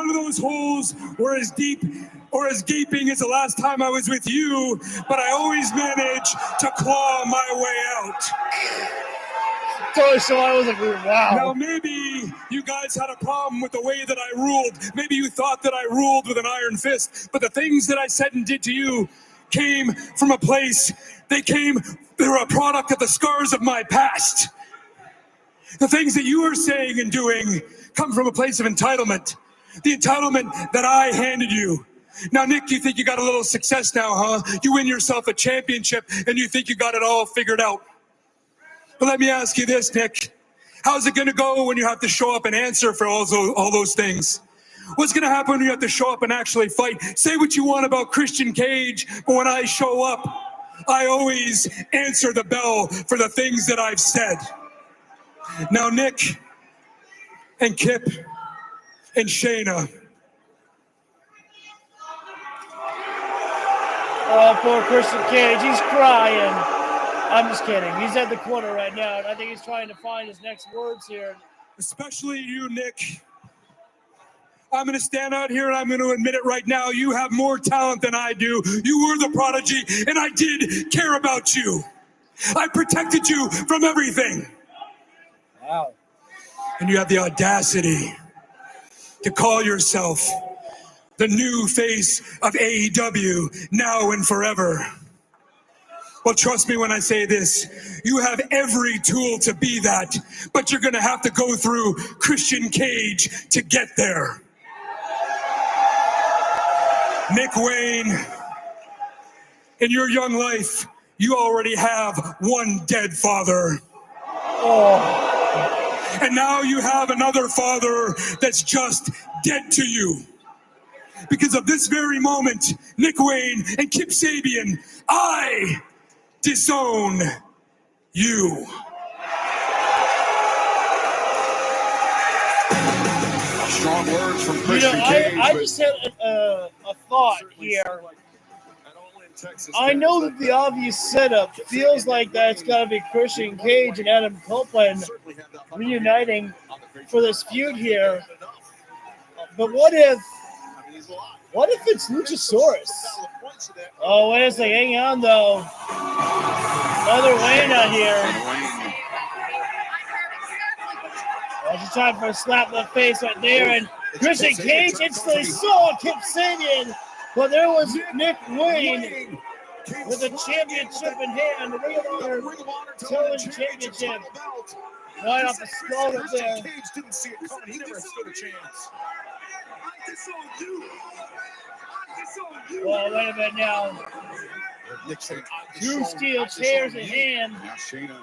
of those holes were as deep or as gaping as the last time I was with you, but I always managed to claw my way out. So I was like, wow. Now, maybe you guys had a problem with the way that I ruled. Maybe you thought that I ruled with an iron fist, but the things that I said and did to you came from a place, they were a product of the scars of my past. The things that you are saying and doing come from a place of entitlement. The entitlement that I handed you. Now, Nick, you think you got a little success now, huh? You win yourself a championship and you think you got it all figured out. But let me ask you this, Nick. How's it going to go when you have to show up and answer for all those things? What's going to happen when you have to show up and actually fight? Say what you want about Christian Cage, but when I show up, I always answer the bell for the things that I've said. Now, Nick and Kip and Shayna. Oh, poor Christian Cage. He's crying. I'm just kidding. He's at the corner right now, and I think he's trying to find his next words here. Especially you, Nick. I'm going to stand out here and I'm going to admit it right now. You have more talent than I do. You were the prodigy, and I did care about you. I protected you from everything. Wow. And you have the audacity to call yourself the new face of AEW now and forever. Well, trust me when I say this. You have every tool to be that, but you're going to have to go through Christian Cage to get there. Nick Wayne, in your young life, you already have one dead father. Oh. And now you have another father that's just dead to you. Because of this very moment, Nick Wayne and Kip Sabian, I disown you. Strong words from Christian Cage. I just had a thought here. I know that the obvious setup feels like that's got to be Christian Cage and Adam Copeland reuniting for this feud here. But what if it's Luchasaurus? Oh, wait a second. Hang on, though. Another Wayne out here. Just trying for a slap in the face right there. And Christian Cage instantly saw Kip Sabian. But there was Nick Wayne with a championship in hand. The Ring of Honor Television Championship. Right off the skull up there. Cage didn't see it coming. He never stood a chance. I disown you. Well, wait a minute now. Two steel chairs in hand. Now Shayna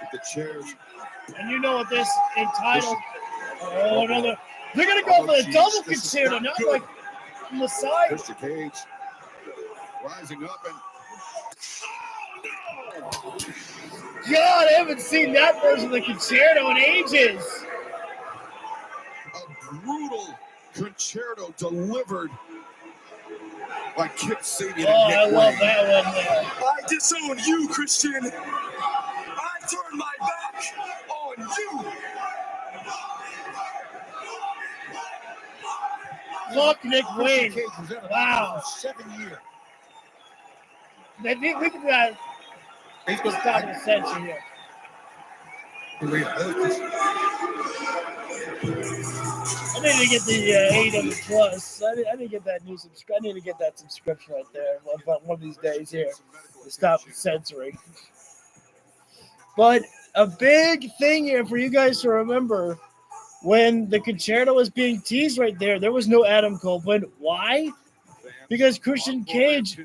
with the chairs. And you know what this entitled. Oh, another. They're going to go for the double consider, not like from the side. Christian Cage rising up and. Oh, no! God, I haven't seen that version of the concerto in ages. A brutal concerto delivered by Kip Sabian. Oh, I love that one there. I disown you, Christian. I turn my back on you. Fuck Nick Wayne. Wow. 7 years. We could do that. He's going to stop the century here. I need to get the AEW Plus. I need to get that new subscription. I need to get that subscription right there one of these days here to stop censoring. But a big thing here for you guys to remember, when the concerto was being teased right there was no Adam Copeland. Why? Because Christian Cage,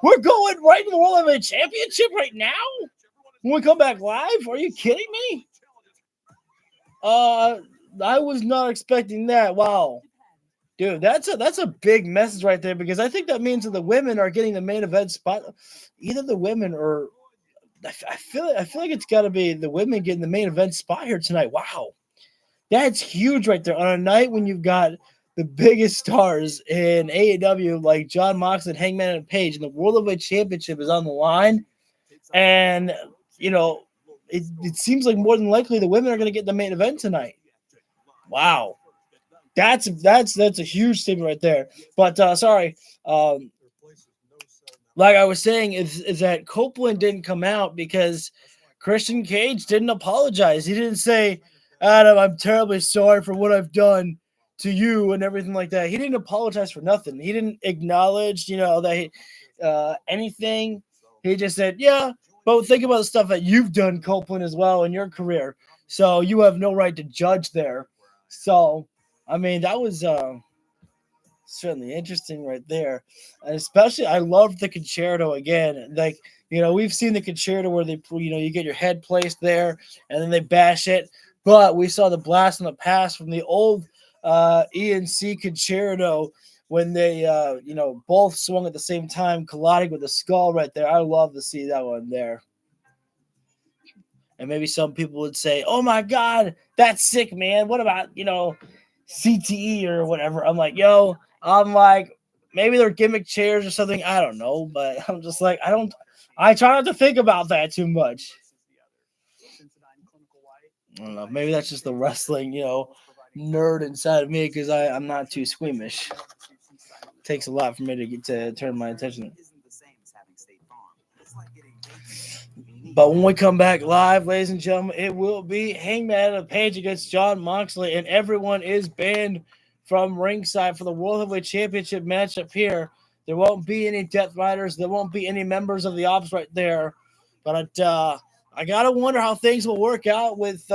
we're going right to the World Heavyweight Championship right now? When we come back live? Are you kidding me? I was not expecting that. Wow. Dude, that's a big message right there, because I think that means that the women are getting the main event spot. Either the women or I feel like it's got to be the women getting the main event spot here tonight. Wow. That's huge right there on a night when you've got the biggest stars in AEW like John Moxley and Hangman and Page, and the World Heavyweight Championship is on the line. And, you know, it seems like more than likely the women are going to get the main event tonight. Wow. That's a huge statement right there. But sorry. Like I was saying, is that Copeland didn't come out because Christian Cage didn't apologize. He didn't say, Adam, I'm terribly sorry for what I've done to you and everything like that. He didn't apologize for nothing. He didn't acknowledge, that anything. He just said, yeah, but think about the stuff that you've done, Copeland, as well in your career. So you have no right to judge there. So, I mean, that was certainly interesting right there. And especially, I loved the concerto again. Like, we've seen the concerto where they, you get your head placed there and then they bash it. But we saw the blast from the past from the old ENC concerto when they, both swung at the same time, colliding with the skull right there. I love to see that one there. And maybe some people would say, oh, my God, that's sick, man. What about, CTE or whatever? I'm like, maybe they're gimmick chairs or something. I don't know. But I'm just like, I try not to think about that too much. I don't know. Maybe that's just the wrestling, nerd inside of me, because I'm not too squeamish. It takes a lot for me to get to turn my attention. But when we come back live, ladies and gentlemen, it will be Hangman and Page against John Moxley, and everyone is banned from ringside for the World Heavyweight Championship matchup here. There won't be any Death Riders. There won't be any members of the Ops right there. But I gotta wonder how things will work out with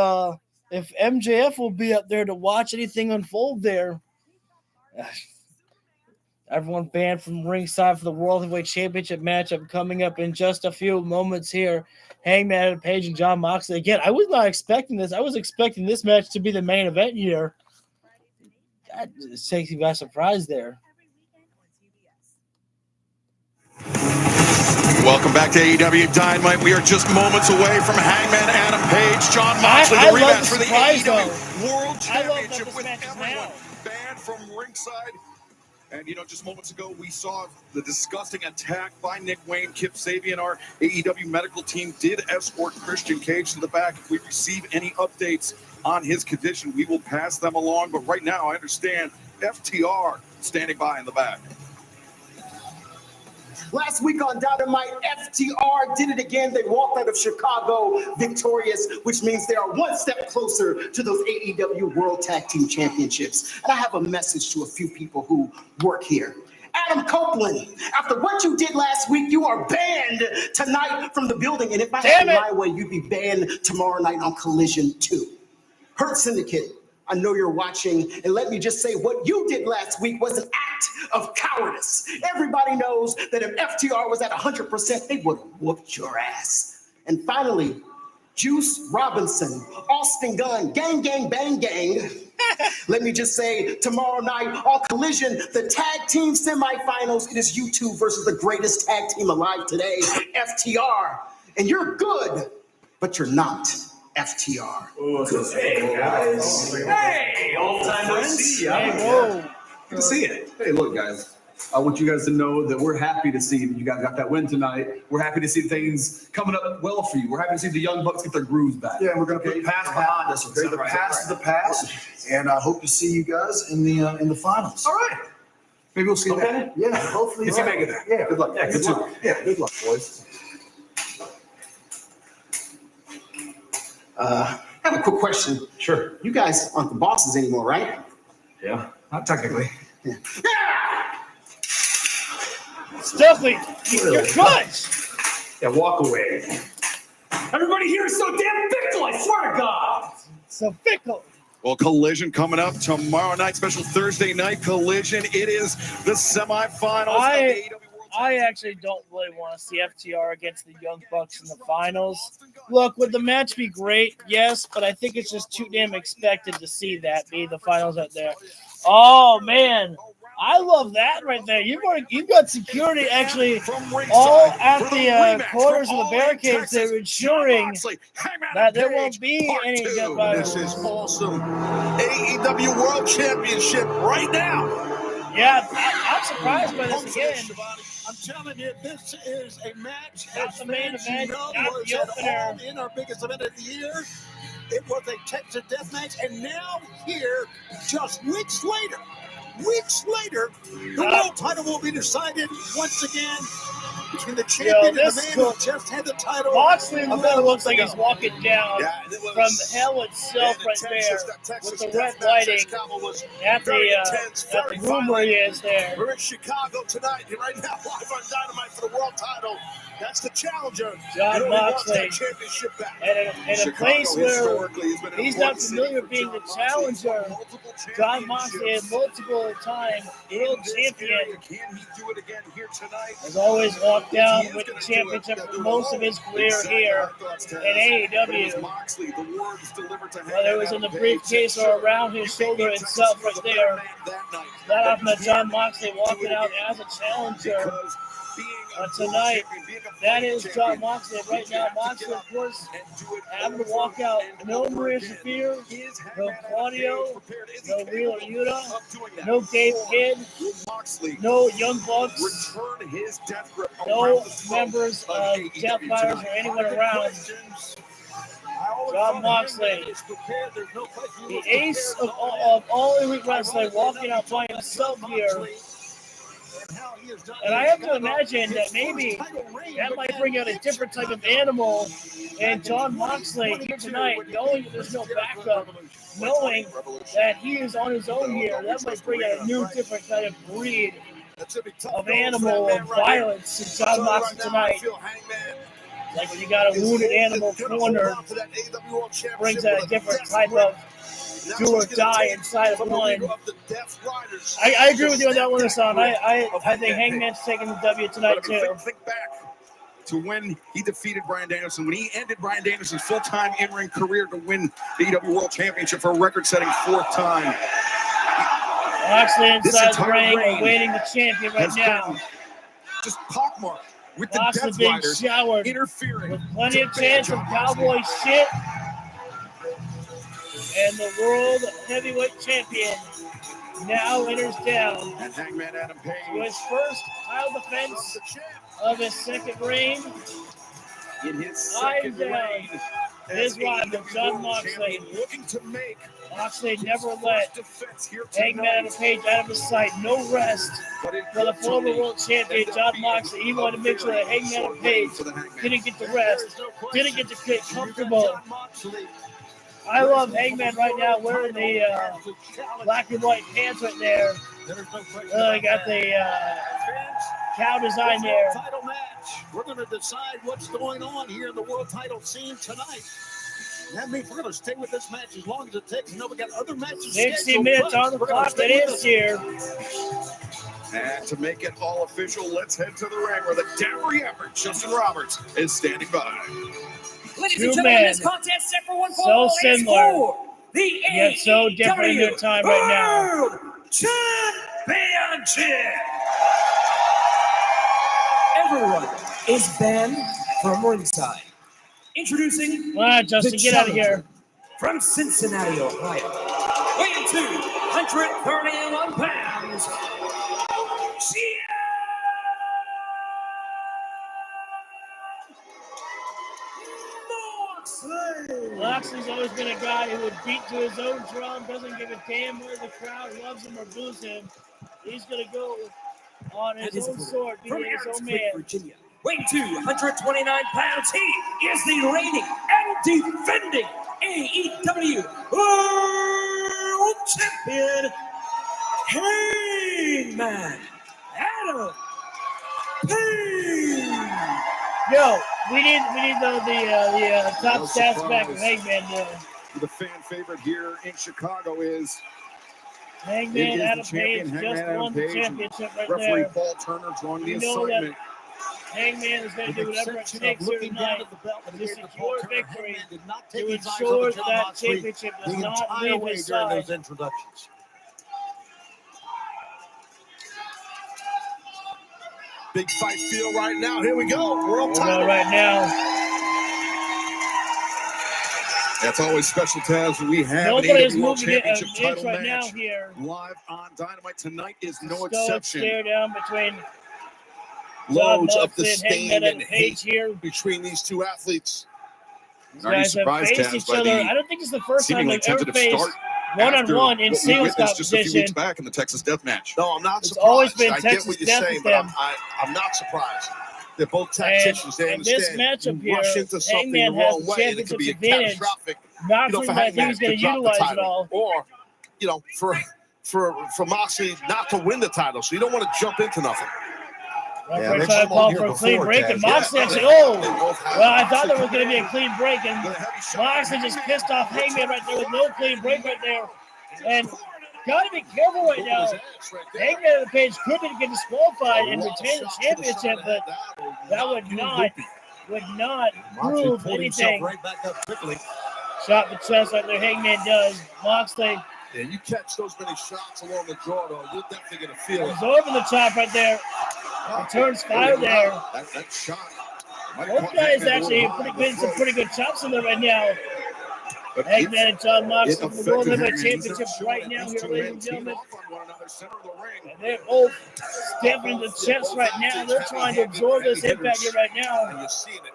if MJF will be up there to watch anything unfold there. Everyone banned from ringside for the World Heavyweight Championship matchup coming up in just a few moments here. Hangman Page and John Moxley. Again, I was not expecting this. I was expecting this match to be the main event here. That just takes me by surprise there. Welcome back to AEW Dynamite. We are just moments away from Hangman Adam Page, John Moxley, the rematch for the AEW World Championship with everyone banned from ringside. And, just moments ago, we saw the disgusting attack by Nick Wayne. Kip Sabian, our AEW medical team, did escort Christian Cage to the back. If we receive any updates on his condition, we will pass them along. But right now, I understand FTR standing by in the back. Last week on Dynamite, FTR did it again. They walked out of Chicago victorious, which means they are one step closer to those AEW World Tag Team Championships. And I have a message to a few people who work here. Adam Copeland, after what you did last week, you are banned tonight from the building. And if I had my way, you'd be banned tomorrow night on Collision 2. Hurt Syndicate, I know you're watching, and let me just say what you did last week was an act of cowardice. Everybody knows that if FTR was at 100%, they would have whooped your ass. And finally, Juice Robinson, Austin Gunn, gang, gang, bang, gang. Let me just say, tomorrow night on Collision, the tag team semifinals, it is you two versus the greatest tag team alive today, FTR. And you're good, but you're not FTR. Hey, guys. Hey, old-time friends. Hey, good to see you. Hey, look, guys. I want you guys to know that we're happy to see that you guys got that win tonight. We're happy to see things coming up well for you. We're happy to see the Young Bucks get their grooves back. Yeah, and we're going to put the past behind us. Okay, the past is the past, and I hope to see you guys in the finals. All right. Maybe we'll see you there. Yeah, hopefully. If you make it there. Yeah, good luck. Yeah, good luck. Yeah, good luck, boys. I have a quick question. Sure. You guys aren't the bosses anymore, right? Yeah. Not technically. Yeah. Stokely, you're good. Yeah, walk away. Everybody here is so damn fickle, I swear to God. So fickle. Well, Collision coming up tomorrow night, special Thursday night Collision. It is the semifinals of the AEW World I actually don't really want to see FTR against the Young Bucks in the finals. Look, would the match be great? Yes, but I think it's just too damn expected to see that be the finals right there. Oh, man. I love that right there. You've got security actually all at the corners of the barricades. They're ensuring that there won't be any death This is awesome. AEW World Championship right now. Yeah, I'm surprised by this again. I'm telling you, this is a match. Not the main event, not was the opener. all in our biggest event of the year. It was a Texas death match, and now here, just weeks later, the world title will be decided once again between the champion and the man who just had the title. Moxley looks like he's walking down from hell itself right there with the red lighting at the room where he is there. We're in Chicago tonight, and right now live on Dynamite for the world title. That's the challenger. John Moxley. Championship back. And in a place where he's not familiar with being the challenger, John Moxley, a multiple time world champion, Can he do it again here tonight? has always walked down with the championship for most of his career here in AEW. Whether it was in the briefcase or around his shoulder itself right there, that often that John Moxley walking out as a challenger. Tonight, that is John Moxley. Right now, Moxley, of course, having to walk out. No Maria Shafir, no Claudio, no Wheeler Yuta, no Gabe Kidd, no Young Bucks, no members of Death Fighters or anyone around. John Moxley, the ace of all elite wrestling, walking out by himself here. And I have to imagine that maybe that might bring out a different type of animal in John Moxley here tonight, knowing that there's no backup, knowing that he is on his own here. That might bring out a new, different kind of breed of animal, of violence in John Moxley tonight. Like when you got a wounded animal cornered, brings out a different type of do or die inside of one. I agree with you on that one, Hassan. I think Hangman's taking the W tonight too. Think back to when he defeated Bryan Danielson, when he ended Bryan Danielson's full-time in-ring career to win the AEW World Championship for a record-setting fourth time. Moxley inside the ring, awaiting the champion right now. Just pockmarked with the Moxley Death being Riders showered interfering with plenty of chance of cowboy shit. And the world heavyweight champion now enters down and Hangman Adam Page to his first title defense of his second reign. in his second reign. His rival, John Moxley. Looking to make Moxley never let Hangman Adam Page out of his sight. No rest for the former world champion, John Moxley. He wanted to make sure that Hangman Adam Page didn't get to rest, didn't get to get comfortable. I love Hangman right now wearing the black and white pants right there. Got the cow design there. Title match. We're going to decide what's going on here in the world title scene tonight. That means we're going to stay with this match as long as it takes. We got other matches 60 minutes on the clock. It is here. And to make it all official, let's head to the ring where the dapper effort, Justin Roberts, is standing by. Ladies and gentlemen, this contest set for one so similar, for the yet so different in their time right now. Championship. Everyone is banned from ringside. Introducing Justin, get out of here. From Cincinnati, Ohio, weighing 231 pounds. Moxley's always been a guy who would beat to his own drum, doesn't give a damn whether the crowd loves him or boos him. He's going to go on his own sword, being his own man. Virginia, weighing 229 pounds, he is the reigning and defending AEW World Champion, Hangman Adam Page. Yo, we need the top stats back from Hangman there. The fan favorite here in Chicago is Hangman Adam Page just won the championship right Referee there. Paul Turner drawing the You know that assignment. Hangman is going to do whatever it takes here tonight to secure victory to his eyes ensure off of John that Moxley championship does the not entire leave way his during side. those introductions. Big fight feel right now. Here we go. World We'll title go right now. That's always special to us. We have Nobody's an AEW World moving it Championship an inch title right now match here. live on Dynamite tonight is no Stoic exception. stare down between Loads of Moxley and disdain Hangman and and Page hate here. between these two athletes. These Are you guys have surprised, faced Taz, each by other. the I don't think it's the first time seemingly they've ever tentative faced start one-on-one in what we singles witnessed just a few weeks competition. back in the Texas Death Match? No, I'm not It's surprised. always been I get Texas what you're Death saying, with but them. I'm not surprised. They're both tacticians. They And in this understand. matchup You rush here, into something the Hangman has wrong the way, and it could be a championship advantage. catastrophic. Moxley for might think Hangman he's going to to drop the utilize it title. all. Or, for Moxley not to win the title. So you don't want to jump into nothing. Referee they've tried to come on call here for a clean before, break, and Taz. Moxley Yeah. actually, well, I thought there was going to be a clean break, and Moxley just pissed off Hangman right there with no clean break right there. And got to be careful right now. Hangman and Page could get disqualified and retain the championship, but that would not Moxley prove pulled himself anything. right back up quickly. Shot the chest like their Hangman does. Moxley Yeah, you catch those many shots along the draw, though, you're definitely going to feel it. absorbing the chop right there. Returns fire there. That shot. Both guys actually getting some pretty good chops in there right now. Hangman and John Moxley for the World Heavyweight Championship right now here, ladies and gentlemen. And they're both stepping the chest right now. They're trying to absorb this impact here right now. And you're seeing it.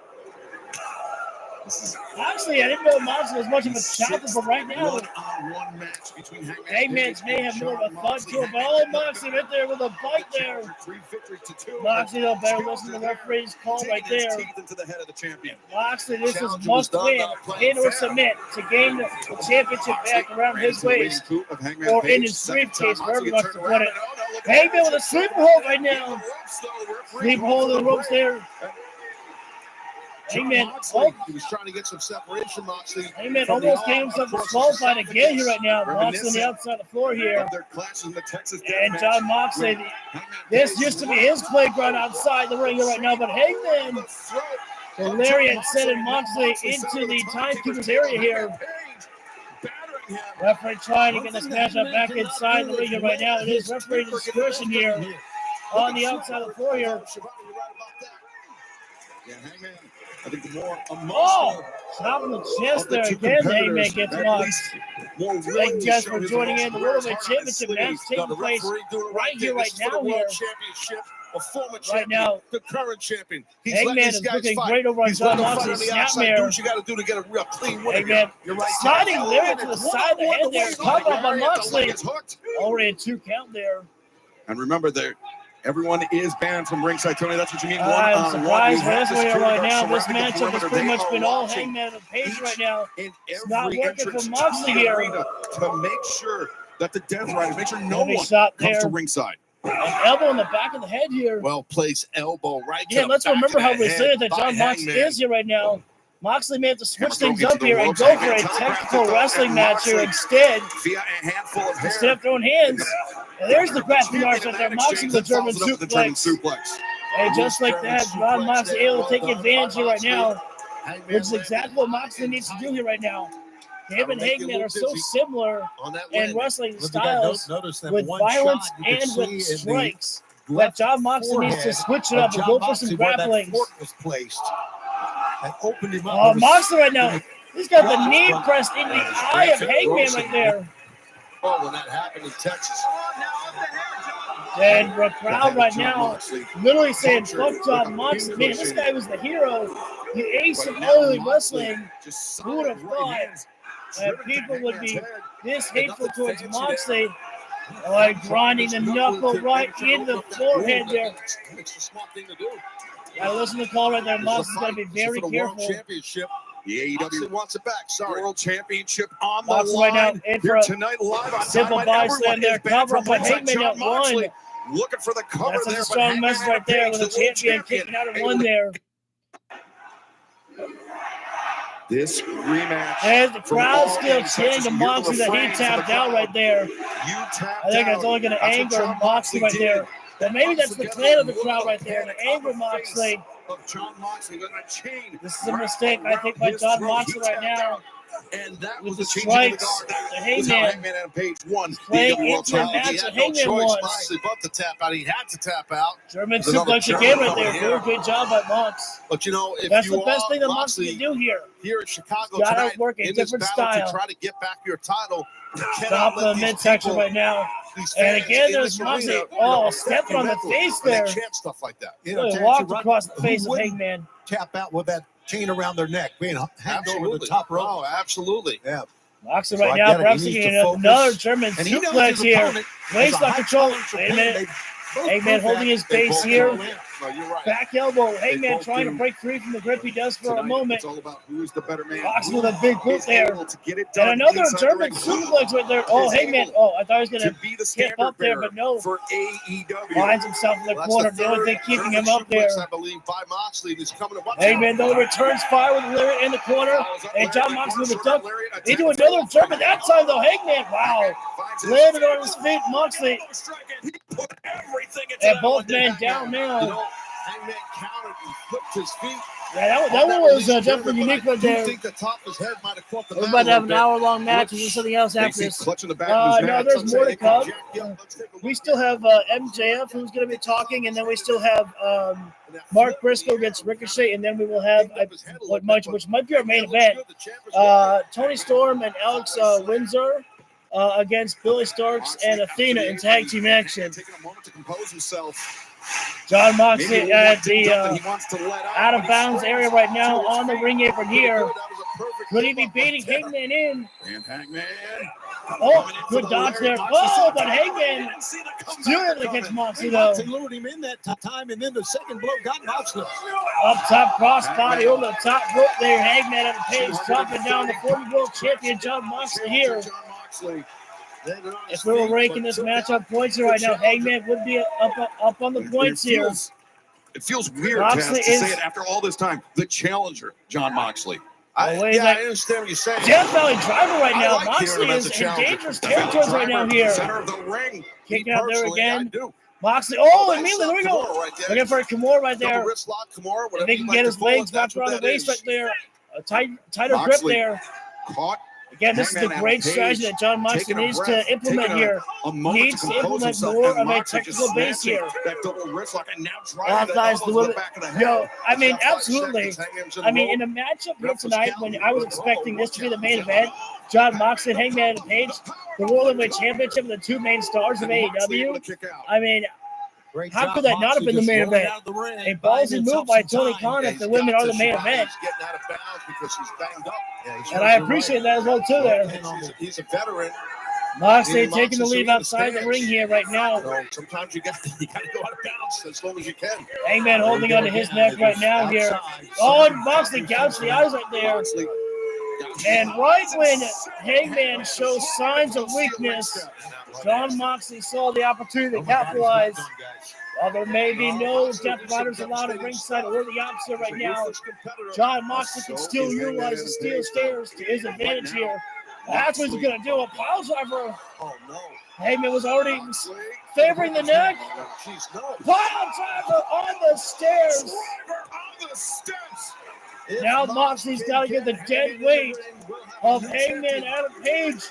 Actually, I didn't know Moxley was much of a chopper, but right now, One-on-one match between Hangman may have more of a thud to it. But oh, Moxley right there with a bite there. Moxley, though, better listen to the referee's call right there. Into the head of the champion. Moxley, this is must win, win or submit to gain the championship back around his waist or in his briefcase, wherever he wants to put it. Hangman with a sleeper hold right now. Sleeper hold in the ropes there. Hangman, He was trying to get some separation, Moxley. Hangman almost getting himself disqualified again here right now. Moxley on the outside of the floor here. And John Moxley, this used to be his playground outside the ring here right now, but Hangman, the lariat sending Moxley into the timekeeper's area here. Referee trying to get this matchup back inside the ring here right now. It is referee discretion here on the outside of the floor here. Yeah, Hangman, I think the more Oh, top of the chest there again. Hangman gets mocked. Thank you guys for joining in. The World Heavyweight Championship match taking place right here, right now. Here, right now. The current champion. Hangman is looking great over on John Moxley's snapmare. You got to do to get a real clean win. Hangman sliding lariat to the side of the head there. Cover up on Moxley. Already a 2 count there. And remember, everyone is banned from ringside. Tony, that's what you mean. I'm surprised for this one right now. This matchup has pretty much been all Hangman and Page right now. It's not working for Moxley here. To make sure that the Death Riders, make sure no one comes to ringside. An elbow in the back of the head here. Well placed elbow right. Yeah, let's remember how resilient that John Moxley is here right now. Moxley may have to switch things up here and go for a technical wrestling match here instead. Instead of throwing hands. And there's the grappling arch right there. Moxley the German suplex. And just like that, John Moxley able to take advantage here right now, which is exactly what Moxley needs to do here right now. Him and Hangman are so similar in wrestling styles with violence and with strikes that John Moxley needs to switch it up and go for some grapplings. Oh, Moxley right now, he's got the knee pressed in the eye of Hangman right there. Oh, when that happened in Texas. And the crowd right now literally saying, fuck John Moxley. Man, this guy was the hero. The ace of early wrestling. Who would have thought that people would be this hateful towards Moxley? Like grinding the knuckle right into the forehead there. It's a smart thing to do. Gotta listen to the call right there. Moxley's got to be very for the careful. World Championship. The AEW wants it back. Sorry. World Championship on the Moxley line. right now in for Here a tonight live on simple Dynamite. body slam there. Cover up by Hangman at one. Looking for the cover That's there. a strong message right there with a champion kicking out at one there. This rematch. And the crowd still chanting to Moxley that he tapped out right there. I think that's only going to anger Moxley right there. But maybe that's the plan of the crowd right there, to anger Moxley. This is a mistake, I think, by John Moxley right now. And that with was the the change of the strikes, guard. the That was how Hangman Hangman on page one. playing He into a match that Hangman won. Moxley but to tap out. He had to tap out. German There's another suplex again right German there. over Very here. good job by Mox. But you know, if That's you the best are thing that Moxley can do here. Here at Chicago Gotta tonight, work a in this different battle style. to try to get back your title, you cannot Stop let the these midsection people- right now. these And fans again, in there's this Moxley. arena, Oh, stepping on the face when they there. chant stuff like that. Really walked across the face of Hangman. Tap out with that chain around their neck, being hanged over Absolutely. the top rope. Oh, absolutely. Yeah. Moxley So right I now, get it. perhaps He needs getting to focus. another German And he knows suplex his here. opponent Waist has a lock high control. tolerance for Wait a pain. minute. They both Hangman prove holding that. his They base both here. go in. No, you're right. Back elbow. Hangman both trying to do. break free from the grip he does for a Tonight, moment. It's all about who is the better man. Moxley Who with a big boot is there. able to get it And done another inside the German ring. suplex right there. Oh, Is Hangman. able Oh, I thought he was going to to be the tip standard up there, bearer but no. for AEW. Finds himself in the That's corner. The only third thing keeping German him up there. suplex, I believe, by Moxley. He's coming to watch Hangman though returns fire with Lariat in the corner. And John Moxley with a dump into another German. That time though, Hangman, wow. Landed on his feet, Moxley. And both men down now. Hangman countered and flipped his feet. Yeah, that one was definitely unique right there. I think the top of his head might have caught the We're mat about to a have an little hour-long match. Is there something else bit. after Thinks this? he's clutching the back of his No, neck. there's more to come. Yeah, let's take a look. We still have MJF who's going to be talking, and then we still have Mark Briscoe against Ricochet, and then we will have which might be our main event. Tony Storm and Alex Windsor against Billy Starks and Athena in tag team action. Taking a moment to compose himself. John Moxley Maybe at he the wants to let out of but he bounds strains area right now to his on the feet. ring apron here. That was a perfect Could he be flip-up beating right there. Hangman in? And Hangman. Oh, good dodge there. Oh, but Hangman still able to catch Moxley though. Moxley lured him in that time, and then the second blow got Moxley. Up top, crossbody over the top rope there. Hangman at the pace, dropping down the 40 world champion John Moxley here. John Moxley. If we were ranking this matchup points here right now, Hangman would be up on the points here. It feels weird Moxley to say is- it after all this time. The challenger, John Moxley. Oh, wait a I minute. understand what you're saying. Death Valley Driver right I now. like Moxley hearing him as is a in challenger. dangerous territory right now here. Center of the ring. Kicking Me out there personally, again. I do. Moxley. Oh, Nice immediately. There we Kimura go. right there. Looking for a Kimura right there. Double wrist lock, Kimura, If whatever he you can like get to his call it, legs that's wrapped around what the that waist is. right there. A tighter grip Moxley there. Caught. Again, this is the Hangman great out of strategy cage, that John Moxley taking a needs breath, to implement taking here. a moment Needs to compose implement himself, more and of a Moxley just technical base snatching here. That double wrist lock and now driving Guys, the elbows to the back of the head. yo, I mean, That's 5 absolutely. seconds. Hangman's in I mean, the in rope. a matchup here Ref was tonight, when I was expecting this to be the main event, John Moxley and Hangman and Page, the World Heavyweight Championship, the two main stars of AEW. I mean, how could that not have been the main event? A ballsy move by Tony Khan if the women are the main event. He's getting out of bounds because he's banged up. And I appreciate that as well, too, there. He's a veteran. Moxley taking the lead outside the ring here right now. So sometimes you got to go out of bounds as long as you can. Hangman holding onto his neck right now here. Oh, and Moxley gouged the eyes right there. And right when Hangman shows signs of weakness, John Moxley saw the opportunity to capitalize. While there may be no Death Riders allowed at ringside or the opposite right now, John Moxley can still utilize the steel stairs to his advantage here. That's what he's going to do. A pile driver. Oh, no. Hangman was already favoring the neck. Pile driver on the stairs. Now Moxley's got to get the dead weight of Hangman Adam Page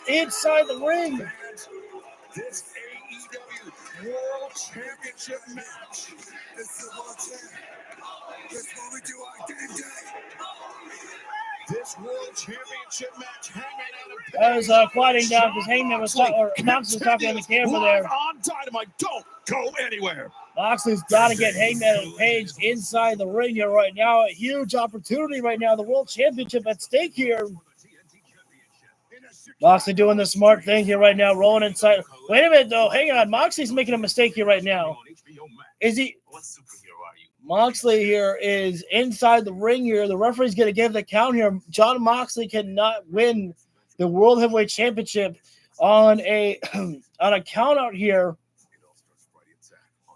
inside the ring. This AEW World Championship match. This is what we do our game day. This World Championship match, Hangman Adam Page. That was quieting down because Hangman was talking, or Moxley was talking on the camera there. Live on Dynamite, don't go anywhere. Moxley's got to get Hangman and Page inside the ring here right now. A huge opportunity right now. The World Championship at stake here. Moxley doing the smart thing here right now, rolling inside. Wait a minute, though. Hang on. Moxley's making a mistake here right now. Is he? Moxley here is inside the ring here. The referee's going to give the count here. John Moxley cannot win the World Heavyweight Championship on a on a count out here.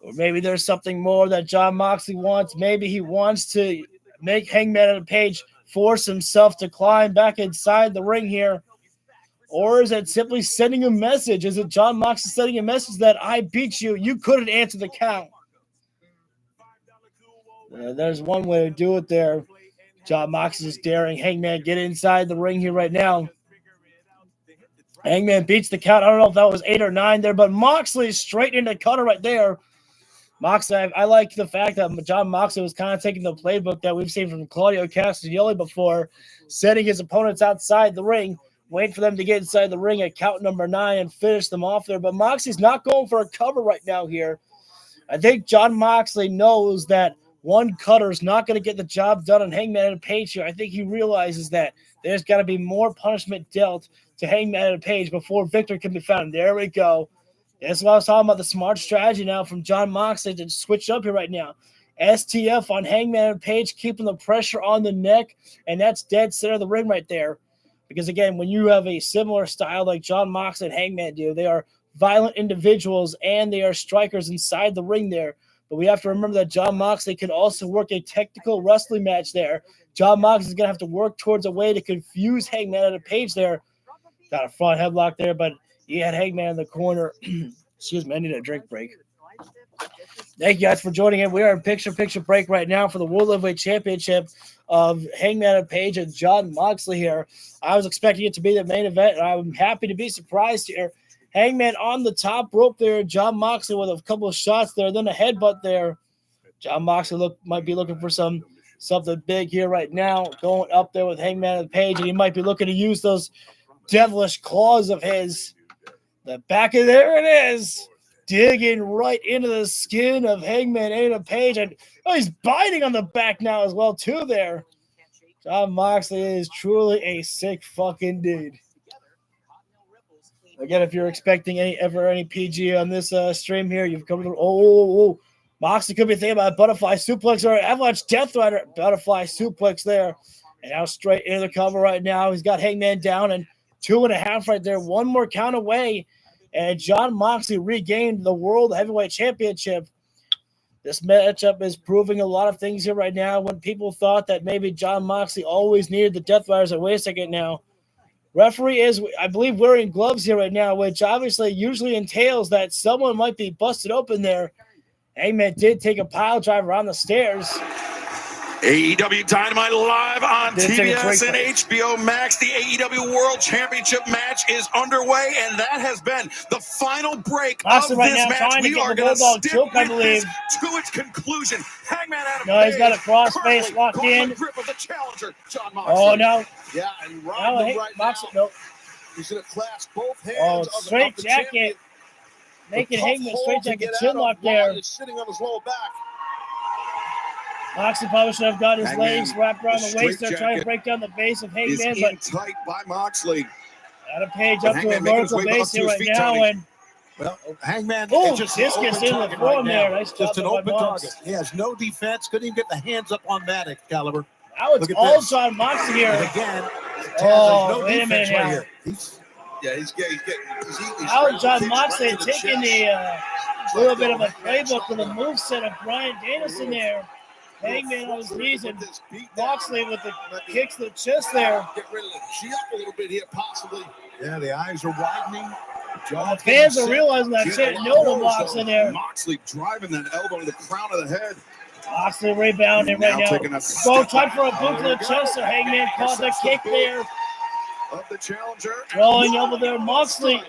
Or maybe there's something more that John Moxley wants. Maybe he wants to make Hangman Adam Page force himself to climb back inside the ring here. Or is it simply sending a message? Is it John Moxley sending a message that I beat you? You couldn't answer the count. There's one way to do it there. John Moxley is daring Hangman get inside the ring here right now. Hangman beats the count. I don't know if that was 8 or 9 there, but Moxley straight into cutter right there. Moxley, I like the fact that John Moxley was kind of taking the playbook that we've seen from Claudio Castagnoli before, setting his opponents outside the ring, waiting for them to get inside the ring at count number 9 and finish them off there. But Moxley's not going for a cover right now here. I think John Moxley knows that one cutter is not going to get the job done on Hangman Adam Page here. I think he realizes that there's got to be more punishment dealt to Hangman Adam Page before victory can be found. There we go. That's what I was talking about, the smart strategy now from John Moxley to switch up here right now. STF on Hangman Adam Page, keeping the pressure on the neck, and that's dead center of the ring right there. Because, again, when you have a similar style like John Moxley and Hangman do, they are violent individuals and they are strikers inside the ring there. But we have to remember that John Moxley can also work a technical wrestling match there. John Moxley is going to have to work towards a way to confuse Hangman Adam Page there. Got a front headlock there, but he had Hangman in the corner. Excuse me, I need a drink break. Thank you guys for joining in. We are in picture break right now for the World Heavyweight Championship of Hangman Adam Page and John Moxley here. I was expecting it to be the main event, and I'm happy to be surprised here. Hangman on the top rope there. John Moxley with a couple of shots there, then a headbutt there. John Moxley might be looking for something big here right now, going up there with Hangman Adam Page, and he might be looking to use those devilish claws of his. The back of there it is, digging right into the skin of Hangman Adam Page, and he's biting on the back now as well too there. John Moxley is truly a sick fucking dude. Again, if you're expecting any PG on this stream here, you've come to Moxley could be thinking about a butterfly suplex or an avalanche death rider. Butterfly suplex there. And now straight into the cover right now. He's got Hangman down and 2.5 right there. One more count away. And John Moxley regained the World Heavyweight Championship. This matchup is proving a lot of things here right now. When people thought that maybe John Moxley always needed the Death Riders, wait a second now. Referee is, I believe, wearing gloves here right now, which obviously usually entails that someone might be busted open there. Hangman did take a pile driver on the stairs. AEW Dynamite live on TBS and HBO Max. The AEW World Championship match is underway, and that has been the final break of this match. We are going to stick with this to its conclusion. Hangman Adam Page. He's got a crossface locked in. Grip of the challenger, John Moxley. Oh, no. Yeah, and right Moxley, now, nope. He's going to clasp both hands. Oh, straight jacket. Making Hangman straight jacket chin lock there. He's sitting on his lower back. Moxley probably should have got his legs wrapped around the waist there, trying to break down the base of Hangman, but tight by Moxley. Adam Page up to a vertical base here right now, and well, Hangman. Just discus into the floor there. Nice just an job open by target. He has no defense. Couldn't even get the hands up on that Excalibur. Now it's all John Moxley here. And again, no wait a minute now. Right here. He's getting. Now John Moxley taking the little bit of a playbook with a moveset of Bryan Danielson there. Hangman on his knees and Moxley with the kicks to the chest there. Get rid of the G up a little bit here, possibly. Yeah, the eyes are widening. The fans are realizing that shit. No one walks in there. Moxley driving that elbow to the crown of the head. Moxley rebounding right now. Go try for a boot to the chest. So Hangman caught the kick there. Of the challenger. Rolling elbow there. Moxley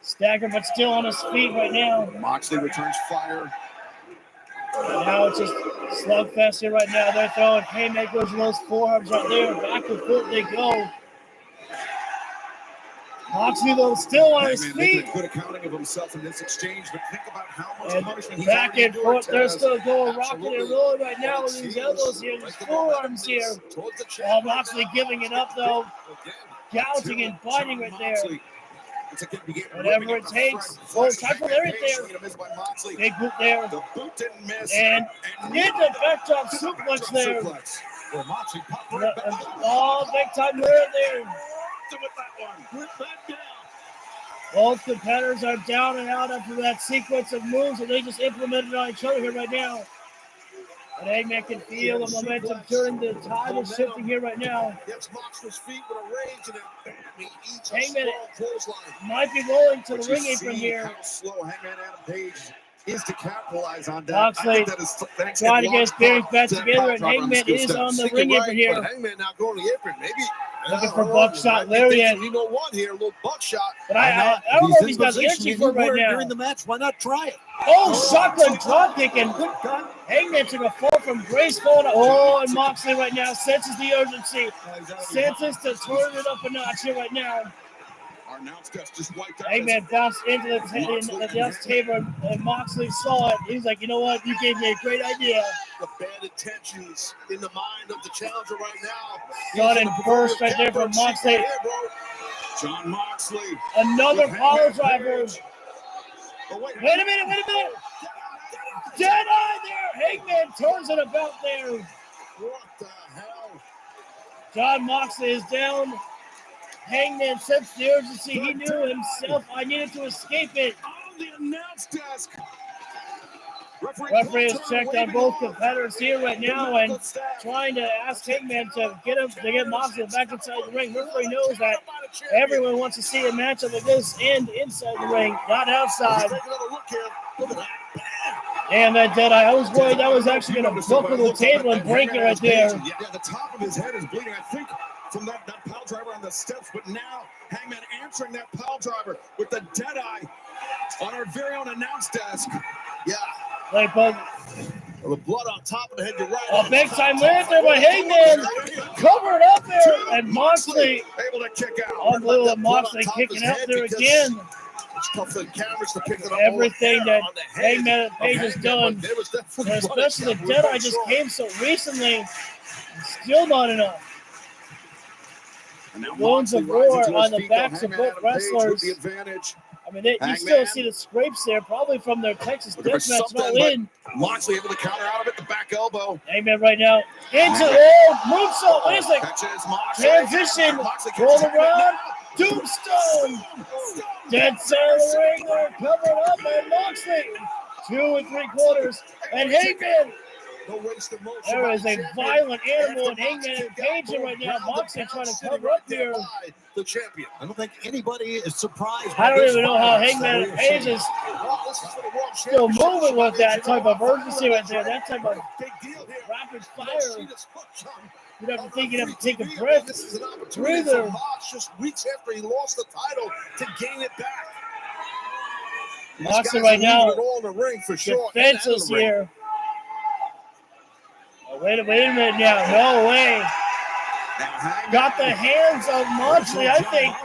staggered but still on his feet right now. Moxley returns fire. And now it's just slugfest here right now. They're throwing haymakers in those forearms right there. Back and forth they go. Moxley, though, still on his feet. Good accounting of himself in this exchange, but think about how much punishment he's back and forth. They're still going rocking and rolling right now with these elbows here, these forearms here. Moxley giving it up, though. Gouging and biting right there. Whatever it takes. Oh, try for there, there. Big boot there. The boot didn't miss. And did the backdrop suplex there. Oh, big time mirror there. Both competitors are down and out after that sequence of moves that they just implemented on each other here right now. And Hangman can feel the momentum turning. The tide is shifting here right now. Hangman might be rolling to the ring apron here. How slow Hangman Adam Page is to capitalize on that. Moxley trying to get his bearings back together, and Hangman is on the ring apron here. Hangman now going to the apron, maybe. Looking for buckshot lariat. You know what here, a little buckshot. But I don't know if he's got the energy for it right now. During the match, why not try it? Oh, shotgun drop kick, and Hangman took a fall from Grace falling. Oh, and Moxley right now senses the urgency. Senses to turn it up a notch here right now. Our announce desk just wiped out. Hangman bounced into the announce table, and Moxley saw it. He was like, you know what? You gave me a great idea. The bad intentions in the mind of the challenger right now. Got in first right there from Moxley. John Moxley. Another power driver. Wait a minute. Dead eye there. Hangman turns it about there. What the hell? John Moxley is down. Hangman sensed the urgency. He knew himself. I needed to escape it. On the announce desk. Referee has checked on both competitors here right now and trying to ask Hangman to get Moxley back inside the ring. Referee knows that everyone wants to see a matchup like this end inside the ring, not outside. And that Deadeye, I was worried that was actually going to buckle the table and break it right there. Yeah, the top of his head is bleeding, I think, from that pile driver on the steps. But now, Hangman answering that pile driver with the Deadeye on our very own announce desk. Yeah. Like, but the blood on top of the head, you're right. A big time land there by Hangman. Covered up there. And Moxley able to kick out. Unbelievable. Moxley kicking out there again. It's tough for the cameras to pick it up. Everything that Hangman Page has done, and especially the Deadeye just came so recently, still not enough. Wounds of war on the backs of both wrestlers. I mean, you still see the scrapes there, probably from their Texas Deathmatch all in. Moxley able to counter out of it, the back elbow. Hangman right now into moonsault. What is it? Transition, roll around, tombstone. Dead center of the ring there, covered up by Moxley. 2 3/4. And Hangman. There is a violent animal in Hangman and Page right now. Moxley trying to cover up here. The champion. I don't think anybody is surprised. I don't even know how Hangman and Page is still moving with that type of urgency right there. That type of rapid fire. You'd have to think you'd have to take a breath. This is an opportunity for Mox just weeks after he lost the title to gain it back. Moxley right now, in the ring for sure. Defenseless here. Oh, wait a minute now. No way. Got the hands of Moxley, I think.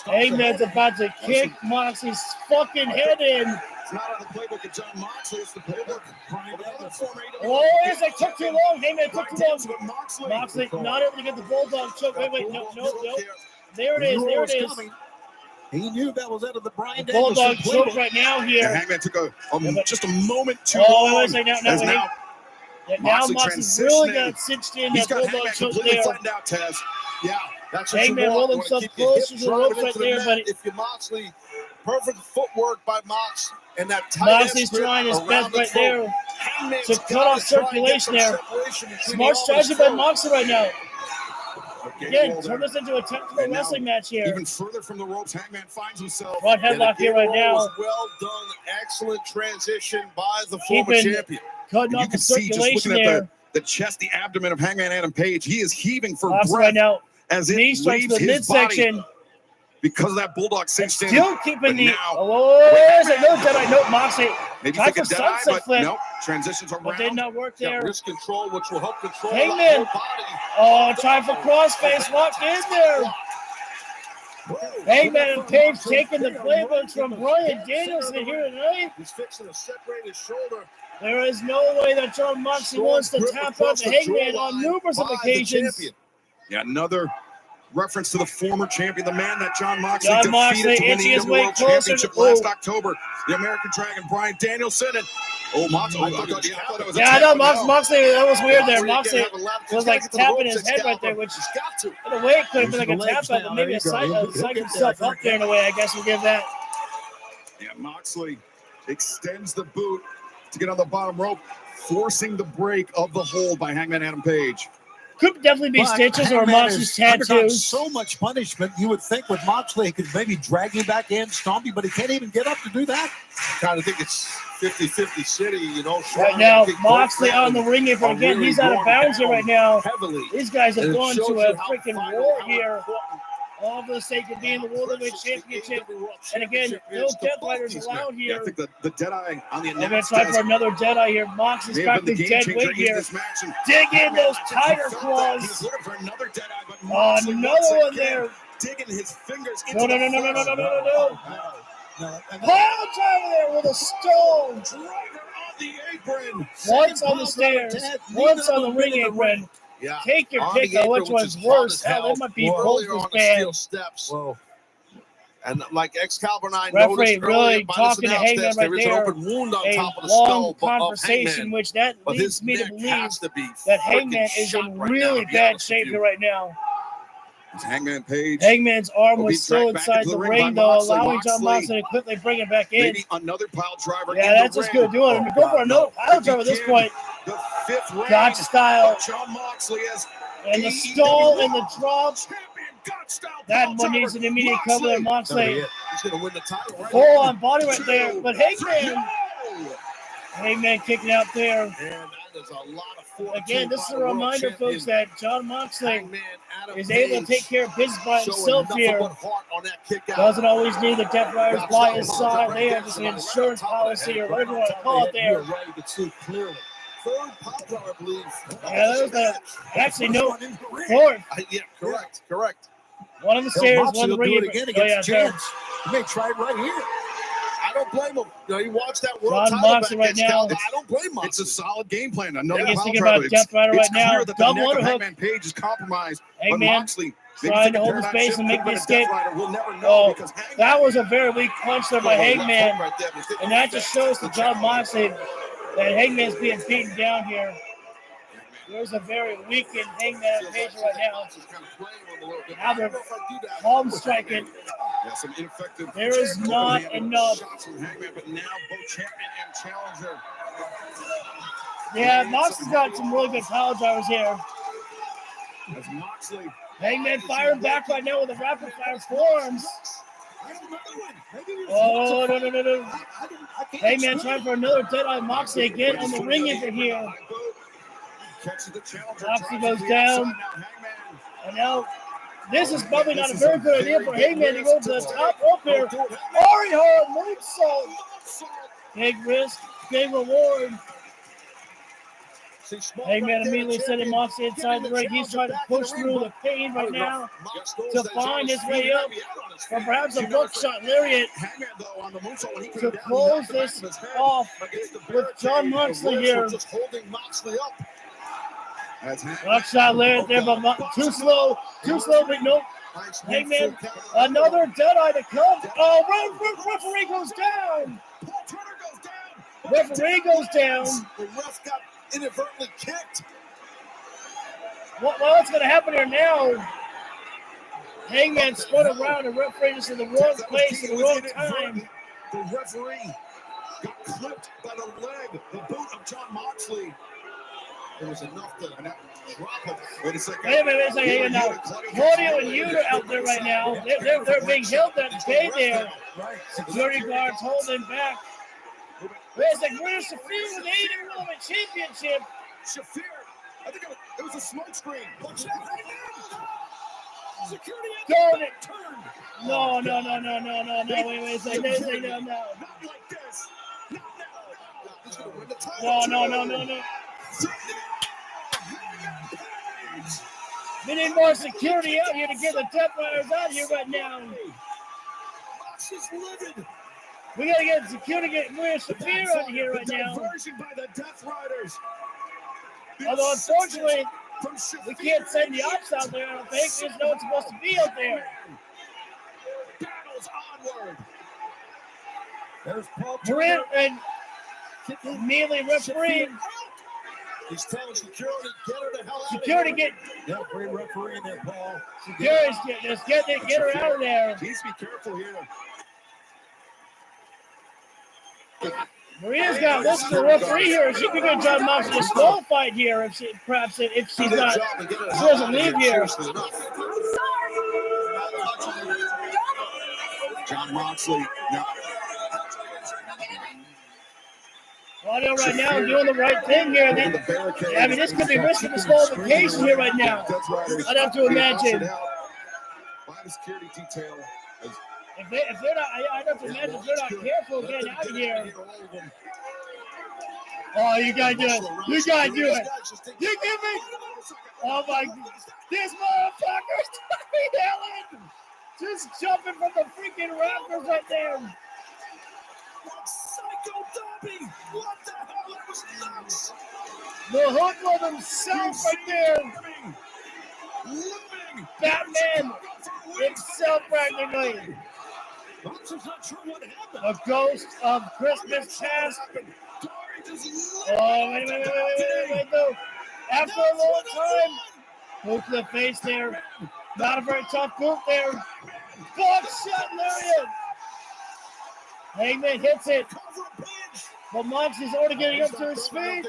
Hangman's about to kick Moxley's fucking head in. It's not on the playbook of John Moxley, it's the playbook. Oh, it's like took too long. Hangman took too long. Moxley not able to get the Bulldog choke. Wait, no. There it is. He knew that was out of the Brian Bulldog choke right now here. Hangman took just a moment too long. Now Moxley's really got cinched in. He's that got Bulldog Hangman choke completely there. flattened out, Taz. Yeah, that's what Hangman you want. rolled himself closer to the ropes right there, but if you Moxley, perfect footwork by Mox, and that tight Moxley's trying his best right there to cut off circulation there. Smart strategy by Moxley right now. Again, turn this into a technical wrestling match here. Even further from the ropes, Hangman finds himself. Front headlock here right now. Well done, excellent transition by the former champion. Cutting off the circulation there. The chest, the abdomen of Hangman Adam Page. He is heaving for Moxley breath right now. as it knee strikes leaves the his body midsection. Because of that Bulldog cinched in. Still keeping the. Now, there's a no Deadeye. No, Moxley. maybe Try think for a Deadeye, sunset but flip. nope. Transitions around. But did not work there. Wrist control, which will help control Hangman. the body. Oh, trying for crossface. Locked in there. Hangman and Page taking the playbooks from Brian Danielson here tonight. He's fixing to separate his shoulder. There is no way that John Moxley wants to tap out to Hangman on numerous of occasions. Yeah, another reference to the former champion, the man that John Moxley John Moxley defeated to win the inching his AEW way World closer Championship to- last oh. October. The American Dragon, Bryan Danielson, and Moxley. I thought it was a Yeah, I tap, know but no. Moxley. That was weird there. Referee again Moxley have a lot- he's was gotta like get to the tapping ropes, his head right there, Excalibur. which He's got to. in a way it could have been Use like the a tap legs out, now. but maybe There you go. He'll psych get himself there. up there in a way. I guess we'll give that. Yeah, Moxley extends the boot to get on the bottom rope, forcing the break of the hold by Hangman Adam Page. Could definitely be But stitches or Hangman Moxley's has undergone tattoos. so much punishment. You would think with Moxley, he could maybe drag him back in, stomp him, but he can't even get up to do that. Kind of think it's 50-50 city, you know. Right now, Moxley on the ring apron again. He's out of bounds here right now. Heavily. These guys have And it gone shows to you a how freaking vital, war how here. important All for the sake of being the World Heavyweight Championship. And again, Championship no is to Death both Riders these allowed men. Yeah, I here. think the Deadeye on the They're going to announce try desk for another Deadeye here. Moxley's may have back been to the game dead changer weight in here. this match. And Dig in Hangman, those I think he tiger felt that. claws. He was looking for another Deadeye, but Oh, Moxley another once one again there. digging his fingers No, into no, no, no, no, the no, no, flesh. no, no, no. Pile driver there with a stone. Driver on the apron. Once on the stairs, once on the ring apron. Yeah. Take your On pick the on apron, which which one's is worse. hot as Hell, hell. they might be Whoa. both Earlier as on the bad. steel steps. Whoa. And like Excalibur and I Referee noticed really earlier by this talking to announce Hangman desk, right there is an there. open wound on A top of the long skull of conversation, Hangman. which that But leads his me to neck believe has to be that freaking Hangman is shot in right now, really to be bad honest with shape you. here right now. It's Hangman Page. Hangman's arm Will be was still dragged back inside into the the ring ring, by though, Moxley. allowing John Moxley. Moxley to quickly bring it back in. Maybe another pile driver. Yeah, in that's the just ring. good doing. Go for another pile driver at this Begin point. The fifth reign Gotch style. of John Moxley as And the AEW stall and the drop. Champion Gotch style That pile one needs an driver. immediate cover there, Moxley. He's going to win the title right Full here. on body right there. But Hangman. No! Hangman kicking out there. And that is a lot of fortitude Again, this is by a the world reminder, champion. folks, that John Moxley Hangman Adam is able to Page take care of business by showing himself nothing here. but heart on that kick out. Doesn't always need the Death Riders by his side. They are just an insurance policy or whatever you want to call it there. You're right. You can see clearly. Third pile driver, I believe. Yeah, there's the, actually, no, fourth. Yeah, correct. One on the Hell, stairs, Moxley one on the will do ring. it again Oh, against yeah, Chance. He may try it right here. I don't blame him. You know, he watched that world John title Moxley back right against now. Calvin. I don't blame Moxley. It's a solid game plan. Another He's pile thinking driver. about Death Rider right It's now. clear that the Double neck of underhook. Hangman Page is compromised. But Hangman Moxley maybe trying take to a hold his paradigm space shift, and make could the win a escape. Death Rider. We'll never know Oh, because Hangman that was a very weak punch there by Hangman. Right there, but And that just shows to John Moxley that Hangman's being beaten down here. There's a very weakened Hangman Page right now. Now they're palm striking. Yeah, some ineffective. There is not enough. Shots from Hangman, but now both champion and challenger. Yeah, Moxley's got some really good pile drivers here. As Moxley. Hangman firing back right now with the rapid fire forearms. Oh, no. Hangman trying for another Deadeye. Moxley again on the ring apron here. Catches the challenger. Moxley drives goes to the down. outside. Now Hangman. And now, this is probably not a very good idea for Hangman to go to the top rope here. Ariho moonsault. Big risk, big reward. Hangman immediately sending Moxley inside the ring. He's trying to push through the pain right now to find his way up for perhaps a buckshot lariat to close this off with John Moxley here. Buckshot lariat there, but too slow, but nope. Hangman, another Deadeye to come. Oh, referee goes down. Referee goes down. The ref got inadvertently kicked. What's going to happen here now? Hangman spun around and referee is in the wrong place at the wrong time. The referee got clipped by the leg, the boot of John Moxley. It was enough to drop him. Wait a second. Wait a minute now. Claudio and Yuta out there right now. They're being held at bay there. Security guards holding back. Where's the greatest Shafir with the AEW World Championship? Shafir, I think it was a smoke screen. Watch out right now. Security Darn it. turned. No. Wait a second. No. Not like this. He's going to win the title. No. We need more security out here to get the Death Riders out here right now. Moxley's livid. We gotta get security, get Maria Shafir out here right now. Diversion by the Death Riders. Although unfortunately, We can't send the ops out there. I don't think. There's no one's supposed to be out there. Battles onward. There's Paul Maria and immediately referee. He's telling security, get her the hell out Security, of here. Yeah, great referee in there, Paul. Security's just get her out of there. Please be careful here. Maria's got to listen to the referee here. She could get John Moxley a small fight here if she doesn't leave here. John Moxley. Now. Audio right now doing the right thing here. I mean, this could be risking disqualification here right now. I'd have to imagine. By the security detail. If they're not, I'd have to imagine if they're not careful getting out of here. Oh, you gotta do it. You gotta do it. You give me. Oh my, this motherfucker's Darby Allin just jumping from the freaking rafters right there. Psycho Darby! What the hell? That was nuts! The hoodlum himself right there. Living! Batman himself practically. A ghost of Christmas past. Oh, wait, though. After a long time, boot to the face there. Not a very tough boot there. Buckshot lariat. Hangman hits it. But Moxley's already getting up to his feet.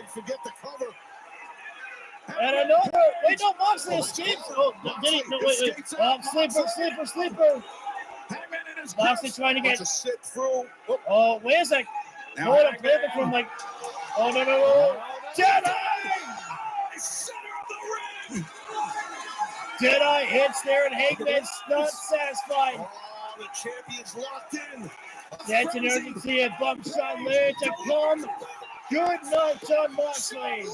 And another. Wait, no, Moxley escapes. Oh, did he? No, wait. Sleeper. Moxley trying to get. Oh, wait a sec. Hold up, flip from like. Oh, no. Deadeye! Deadeye hits there, and Hangman's not satisfied. Oh, the champion's locked in. That's an urgency at Buckshot Lariat to come. Good night, John Moxley.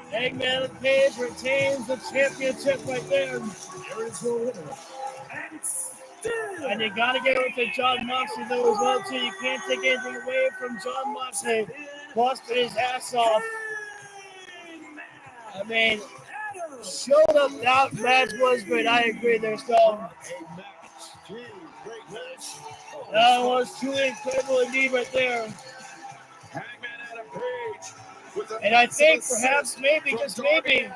Hangman and Page retains the championship right there. There is your winner. And you got to get it to John Moxley, though, as well, too. You can't take anything away from John Moxley. Busted his ass off. I mean, showed up out match was great. I agree there, so. That was truly incredible indeed right there. And I think perhaps, maybe, just maybe,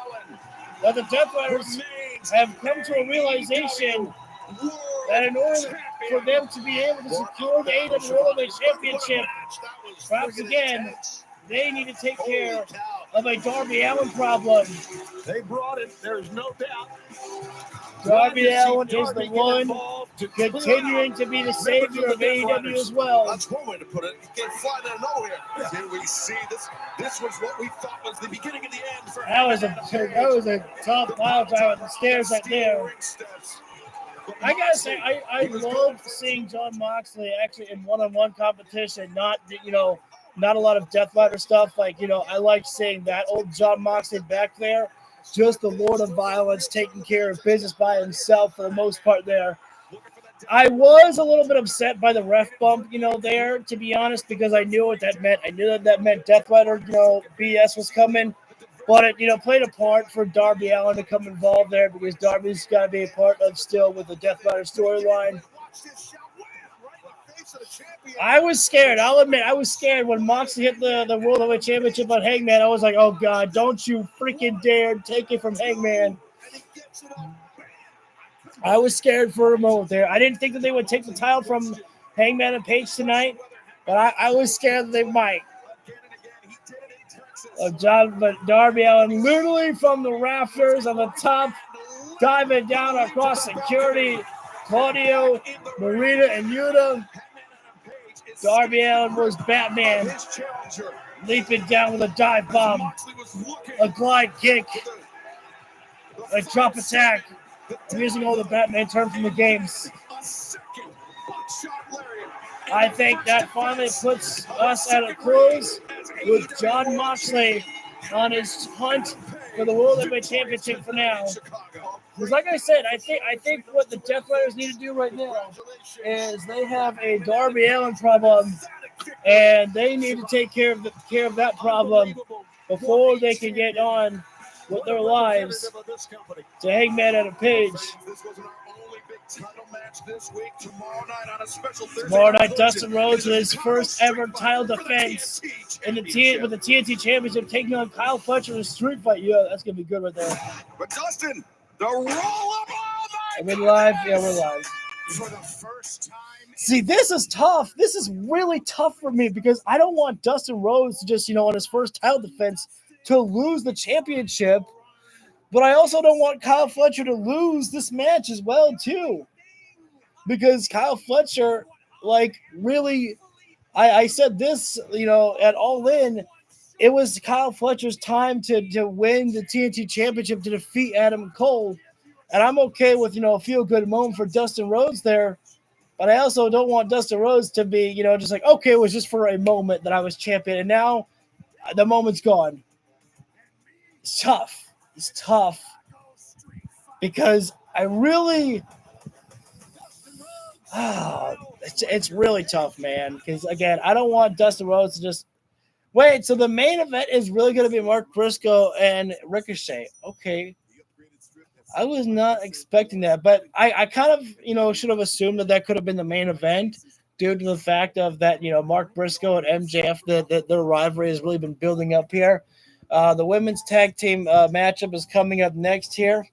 that the Death Riders have come to a realization that in order for them to be able to secure the AEW World Championship, perhaps again, they need to take care of a Darby Allin problem. They brought it, there's no doubt. Darby Allin is the one continuing to be the savior of AEW as well. That's one way to put it. He came flying out of nowhere. Here we see this. This was what we thought was the beginning of the end for That was a tough pile drive at the stairs right there. I gotta say, I love seeing John Moxley actually in one-on-one competition. Not a lot of Death Rider stuff. Like, I like seeing that old John Moxley back there. Just the Lord of Violence, taking care of business by himself for the most part there. I was a little bit upset by the ref bump, there, to be honest, because I knew what that meant. I knew that meant Death Rider, BS was coming. But it, played a part for Darby Allin to come involved there because Darby's got to be a part of still with the Death Rider storyline. I was scared. I'll admit, I was scared when Moxley hit the World Heavyweight Championship on Hangman. I was like, oh, God, don't you freaking dare take it from Hangman. I was scared for a moment there. I didn't think that they would take the title from Hangman and Page tonight, but I was scared that they might. But Darby Allin literally from the rafters on the top, diving down across security. Claudio, Marita, and Yuta. Darby Allin was Batman, leaping down with a dive bomb, a glide kick, a drop attack. I'm using all the Batman terms from the games. I think that finally puts us at a close with John Moxley on his hunt for the World Heavyweight Championship for now. Because like I said, I think what the Death Riders need to do right now is they have a Darby Allin problem and they need to take care of that problem before they can get on with their lives. To Hangman Adam Page. Tomorrow night, Dustin Rhodes with his first ever title defense with the TNT Championship, taking on Kyle Fletcher in a street fight. Yeah, that's gonna be good right there. But Dustin, the roll up. Are we live? Yeah, we're live. For the first time. See, this is tough. This is really tough for me because I don't want Dustin Rhodes to just, on his first title defense to lose the championship. But I also don't want Kyle Fletcher to lose this match as well, too. Because Kyle Fletcher, really, I said this, at All In, it was Kyle Fletcher's time to win the TNT Championship to defeat Adam Cole. And I'm okay with, a feel-good moment for Dustin Rhodes there. But I also don't want Dustin Rhodes to be, just like, okay, it was just for a moment that I was champion. And now the moment's gone. It's tough. It's tough because I really, it's really tough, man. Because again, I don't want Dustin Rhodes to just wait. So the main event is really going to be Mark Briscoe and Ricochet. Okay, I was not expecting that, but I kind of should have assumed that could have been the main event due to the fact of that Mark Briscoe and MJF that their rivalry has really been building up here. The women's tag team matchup is coming up next here.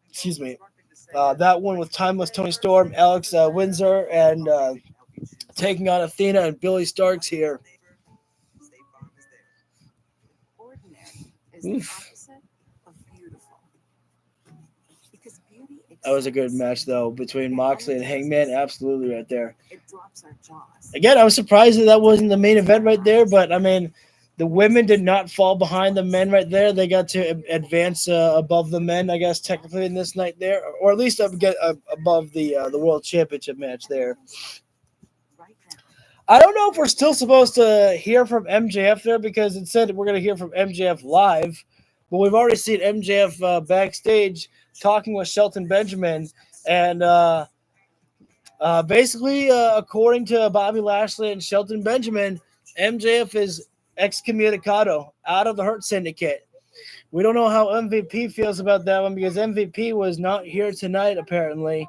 Excuse me. That one with Timeless Tony Storm, Alex Windsor, and taking on Athena and Billy Starks here. Oof. That was a good match, though, between Moxley and Hangman. Absolutely right there. Again, I was surprised that wasn't the main event right there, but, I mean, the women did not fall behind the men right there. They got to advance above the men, I guess, technically in this night there, or at least get above the World Championship match there. I don't know if we're still supposed to hear from MJF there because it said we're going to hear from MJF live, but we've already seen MJF backstage talking with Shelton Benjamin, and basically, according to Bobby Lashley and Shelton Benjamin, MJF is excommunicado out of the Hurt Syndicate. We don't know how MVP feels about that one because MVP was not here tonight apparently.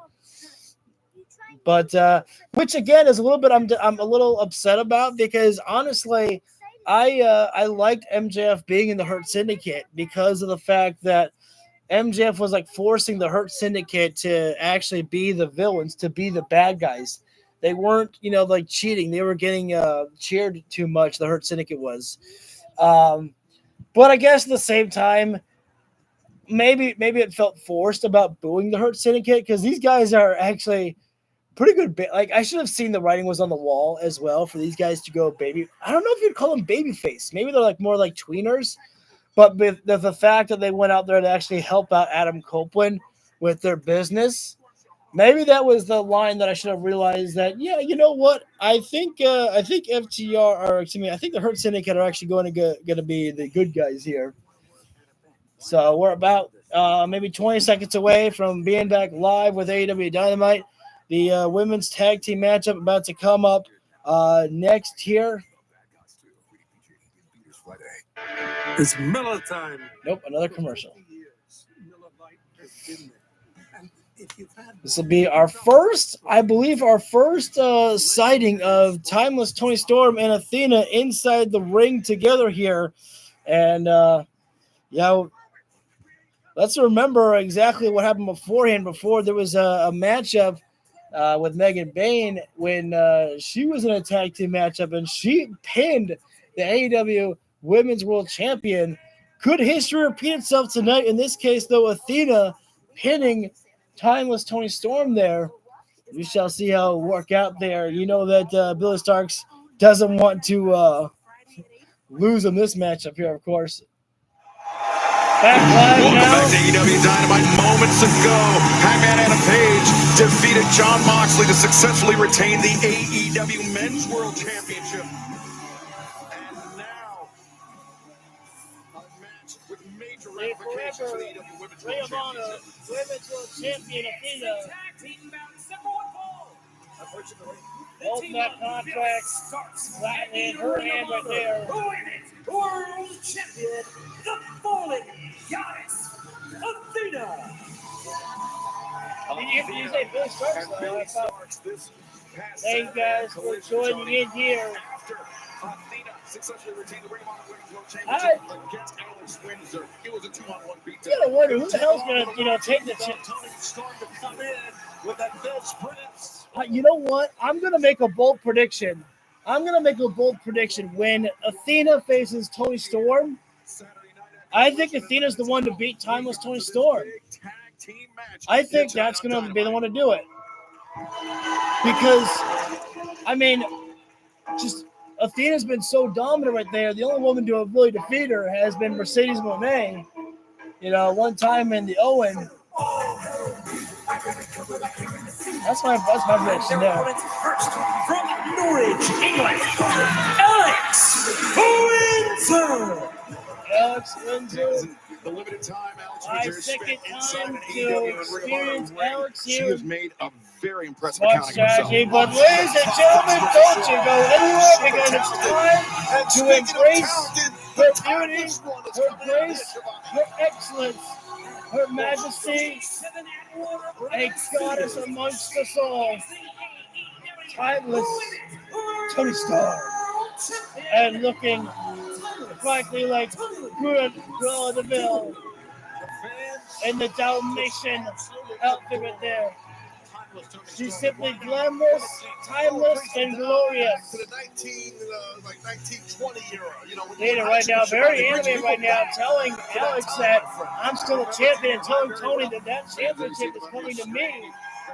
But which again is a little bit I'm a little upset about because honestly, I liked MJF being in the Hurt Syndicate because of the fact that MJF was forcing the Hurt Syndicate to actually be the villains, to be the bad guys. They weren't, cheating. They were getting cheered too much. The Hurt Syndicate was. But I guess at the same time, maybe it felt forced about booing the Hurt Syndicate because these guys are actually pretty good. I should have seen the writing was on the wall as well for these guys to go baby. I don't know if you'd call them babyface. Maybe they're more like tweeners. But with the fact that they went out there to actually help out Adam Copeland with their business, maybe that was the line that I should have realized that, yeah, you know what? I think FTR or excuse me, I think the Hurt Syndicate are actually going to be the good guys here. So we're about maybe 20 seconds away from being back live with AEW Dynamite. The women's tag team matchup about to come up next here. It's Miller time. Nope, another commercial. This will be our first, I believe, sighting of Timeless Tony Storm and Athena inside the ring together here. And, let's remember exactly what happened beforehand. Before there was a matchup with Megan Bayne when she was in a tag team matchup and she pinned the AEW Women's World Champion. Could history repeat itself tonight? In this case, though, Athena pinning Timeless Tony Storm there. We shall see how it work out there. You know that Billy Starks doesn't want to lose in this matchup here, of course. Welcome back to AEW Dynamite. Moments ago, Hangman Adam Page defeated Jon Moxley to successfully retain the AEW Men's World Championship. And now, a match with major ramifications for the AEW Women's World Championship. Women's World Champion Athena. Tag team bout number 1 fall. Unfortunately, Holding that contract. Right in her hand right there. World champion, the fallen goddess, Athena. You say Billy Starks, though. Thank you guys for joining in here. Athena successfully retained the Ring of Honor Women's World Championship against Alex Windsor. It was a 2-on-1 beatdown. You gotta wonder who the hell's gonna, take the chance. Tony Storm to come in with that Vince Prince. You know what? I'm gonna make a bold prediction. When Athena faces Tony Storm, I think Athena's the one to beat Timeless Tony Storm. I think that's gonna be the one to do it. Because, I mean, just Athena's been so dominant right there. The only woman to have really defeated her has been Mercedes Moné. You know, one time in the Owen. That's my prediction there. First, from Norwich, England, Alex Windsor. Alex Windsor. The limited time Alex My Windsor second inside time an to AEW experience ring. Alex She here. has made a very impressive Smart accounting strategy, herself. but ladies and gentlemen, don't you go anywhere because it's time to embrace her beauty, her grace, her excellence, her majesty, a goddess amongst us all. Timeless Tony Storm. And looking frankly like Cruella de Vil in the Dalmatian outfit right there. She's simply glamorous, timeless, and glorious. To the 1920 era, you know. Dana right now, very animated right now, telling Alex that I'm still a champion, and telling Tony that championship is coming to me.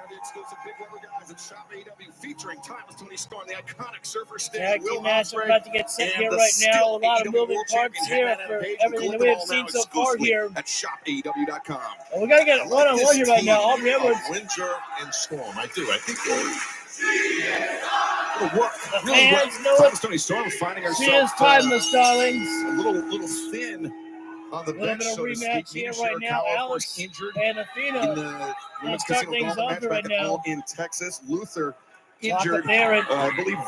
The exclusive Big Rubber Guys at Shop AEW featuring Timeless Tony Storm, the iconic Surfer Sting, Tag team match about to get set here right now. A lot of moving parts here for everything that we have seen so far here. At ShopAEW.com. And we got to get one-on-one here right now. Aubrey Edwards. Windsor and Storm. I do. I think it'll work. The Really fans well. know it. Timeless Tony Storm finding herself. She is timeless, darlings. A little thin on the A little bench, bit of so to rematch speak. here Nina right now. Shirakawa, of Alex course, injured and in Athena. the women's start casino things golf off match right back at now. home in Texas. Luther Chocolate injured. Barrett. I believe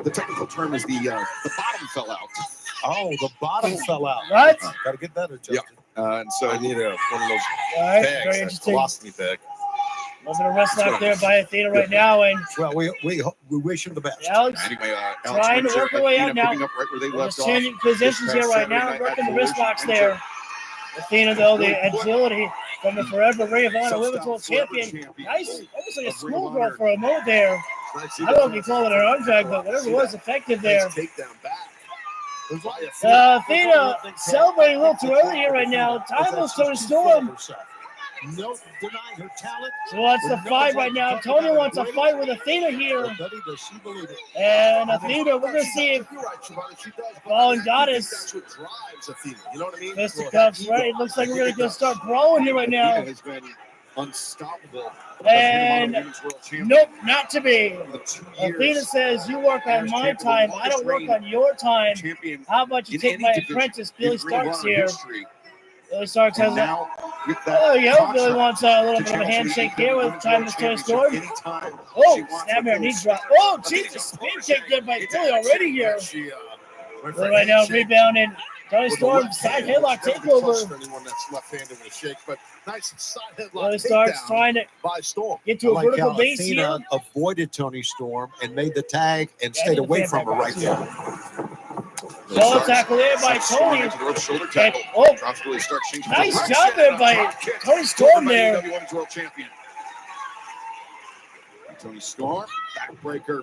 the technical term is the bottom fell out. Oh, the bottom fell out. What? Got to get that adjusted. Yeah. And so I need one of those All right, bags, very that interesting. colostomy bag. A little bit of wrestling out there by Athena right now, and Well, we wish him the best. Alex Anyway, trying to work her way out now. picking up right where they They're left just off. changing positions here right now, working the wrist box there. Athena, though, the agility from the forever Ring of Honor Women's World Champion. Nice, almost like a schoolgirl for a moment there. I don't know if you call it an arm drag, but whatever was effective there. Takedown back. Athena celebrating a little too early here right now. Timeless Tony Storm. No denying her talent. She wants to fight right now. Tony wants to fight with Athena here. Buddy, does she believe it? And Athena, we're going to see if You're right, Shivani. She does. Fallen I Goddess. think that's what drives Athena. You know what I mean? Fisticuffs, right? It looks like we're going to just start brawling here right now. Athena has been unstoppable. And nope, not to be. For the 2 Athena years. says, you work on my time. I don't work on your time. Champion How about you in take any my division apprentice, in Billy Ring of Starks Honor here. history. Billy Starks has And a... now, with that Oh, yeah, Billy contract wants a little to bit of a challenge handshake the here with Women's Timeless Tony World Storm. Championship anytime Oh, she wants snap to her go. knee drop. Oh, Jesus, spin kick there by Billy already here. Right now, rebounding. Tony Storm, side headlock takeover. Anyone that's left-handed with a shake, but nice side headlock Billy Starks takedown trying to by Storm. get to a like vertical how base Athena here. avoided Tony Storm and made the tag and stayed away from her right there. Shoulder tackle there by Tony. Shoulder And, tackle. oh, Drops Billy Starks. Changes nice direction. job there by Drop kick. Tony Storm By there. AEW Women's World Champion. Tony Storm, backbreaker.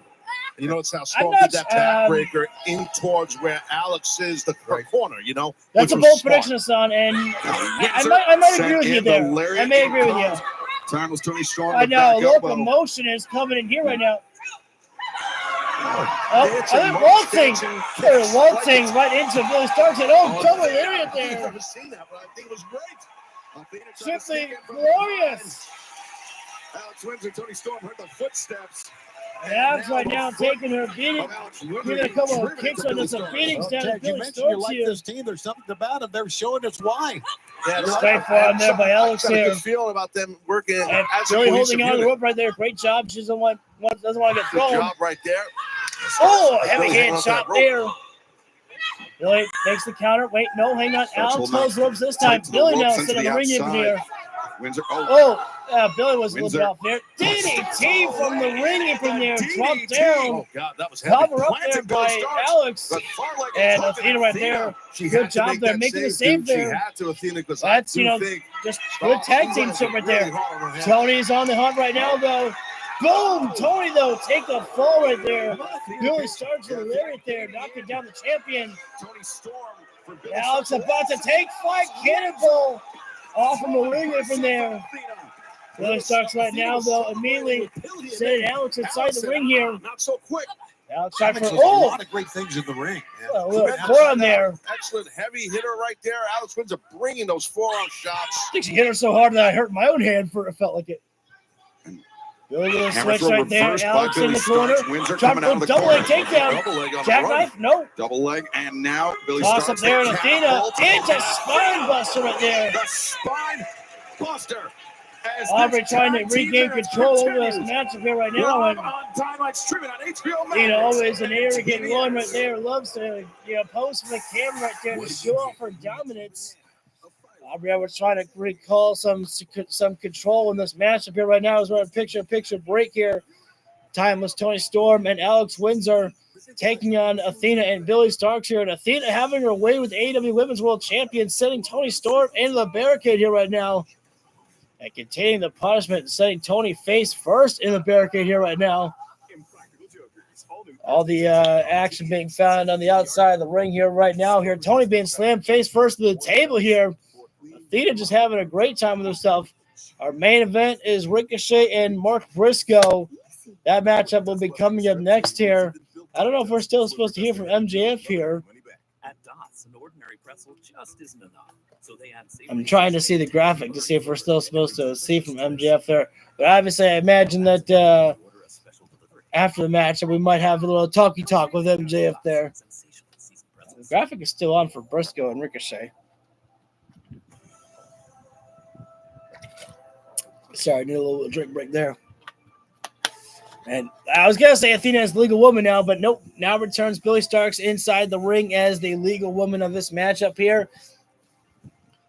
And you notice how Storm not, did that backbreaker in towards where Alex is, the corner, you know? That's a which bold was smart. prediction, son, and I might agree with you there. I may agree with you. Time was Tony Storm. I the know, back a little elbow. promotion is coming in here right now. Dancing, They're waltzing. dancing, They're kicks. waltzing right into Billy Starks. And oh, double lariat I've there. never seen that, but I think it was great. Athena tried to Simply sneak in from glorious. behind. Alex Windsor, Tony Storm heard the footsteps. Alex right now taking her beating, giving a couple of kicks on this, some beatings down to You Billy mentioned you Starks like here. this team. There's something about it. They're showing us why. Yeah, Straight forward there by Alex got a here. good feeling about them working And as a Billy cohesive holding on to the unit. rope right there. Great job. She doesn't want to get Good thrown. job right there. Oh, heavy Billy hand hanging on to that shot rope. there. Billy makes the counter. Wait, no, hang on. Alex holds the ropes this time. Billy now sitting on the ring apron here. Windsor. Billy was a little bit off there. DDT from the ring apron there. Dropped down. Oh, God, that was heavy. Cover up there Planted Billy by Starks, Alex. but far leg And was Athena right there. She Good had to job make there, that making the save, save dude. there. She had to, Athena, because That's, I do think just good tag team shit right there. Tony's on the hunt right now, though. Boom! Tony, though, take the fall right there. Billy Starks with a lariat there, knocking down the champion. Tony Storm for Billy Alex Starks. about to take flight. Cannonball off from the ring apron there. Billy Starks right now, though, immediately sending Alex inside the ring here. Not so quick. Alex tried Alex for does a lot of great things in the ring. a little forearm there. Excellent heavy hitter right there. Alex Windsor bringing those forearm shots. I think she hit her so hard that I hurt my own hand for it felt like it. Billy with a Hammer switch throw right there. reversed by Alex in Billy the corner. Starks. Windsor Trying coming out of for the double corner. leg takedown. Double leg on the Jackknife? right. No. Double leg, and now Billy Toss Starks. up there and the Athena catapult. into spine buster right there. The spine buster. As Aubrey this trying to tag team regain match control over this continues. matchup here right now. Live And on Dynamite streaming on HBO Max. always an arrogant one right there. Loves to pose for the camera right there to show off her dominance. Aubrey was trying to recall some control in this matchup here right now as we're on picture break here. Timeless Tony Storm and Alex Windsor taking on Athena and Billy Starks here. And Athena having her way with AEW Women's World Champion, sending Tony Storm into the barricade here right now. And containing the punishment and setting Tony face first in the barricade here right now. All the action being found on the outside of the ring here right now. Here, Tony being slammed face first to the table here. Athena just having a great time with herself. Our main event is Ricochet and Mark Briscoe. That matchup will be coming up next here. I don't know if we're still supposed to hear from MJF here. At Dots, an ordinary pretzel just isn't enough. So they add I'm trying to see the graphic to see if we're still supposed to see from MJF there. But obviously, I imagine that after the match, we might have a little talky talk with MJF there. The graphic is still on for Briscoe and Ricochet. Sorry, I need a little drink break there. And I was going to say Athena is the legal woman now, but nope. Now returns Billy Starks inside the ring as the legal woman of this matchup here.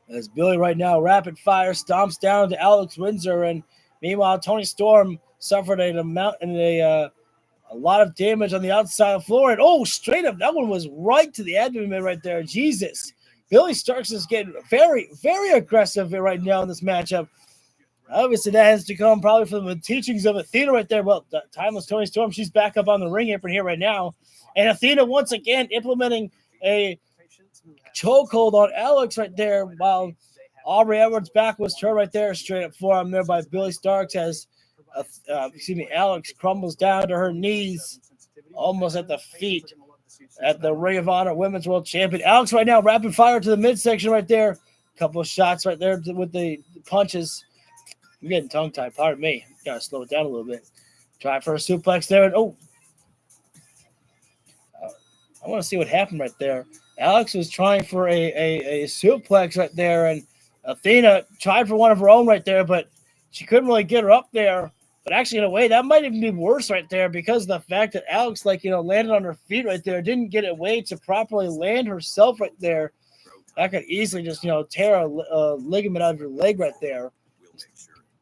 As Billy right now, rapid fire, stomps down to Alex Windsor. And meanwhile, Tony Storm suffered a lot of damage on the outside of the floor. And straight up, that one was right to the abdomen right there. Jesus. Billy Starks is getting very, very aggressive right now in this matchup. Obviously, that has to come probably from the teachings of Athena right there. Well, timeless Tony Storm, she's back up on the ring apron here right now. And Athena once again implementing a chokehold on Alex right there while Aubrey Edwards' back was turned right there. Straight up forearm there by Billy Starks as Alex crumbles down to her knees almost at the feet at the Ring of Honor Women's World Champion. Alex right now rapid fire to the midsection right there. Couple of shots right there with the punches. I'm getting tongue-tied. Pardon me. Gotta slow it down a little bit. Try for a suplex there. And I want to see what happened right there. Alex was trying for a suplex right there, and Athena tried for one of her own right there, but she couldn't really get her up there. But actually, in a way, that might even be worse right there because of the fact that Alex, landed on her feet right there, didn't get a way to properly land herself right there. That could easily just, tear a ligament out of your leg right there.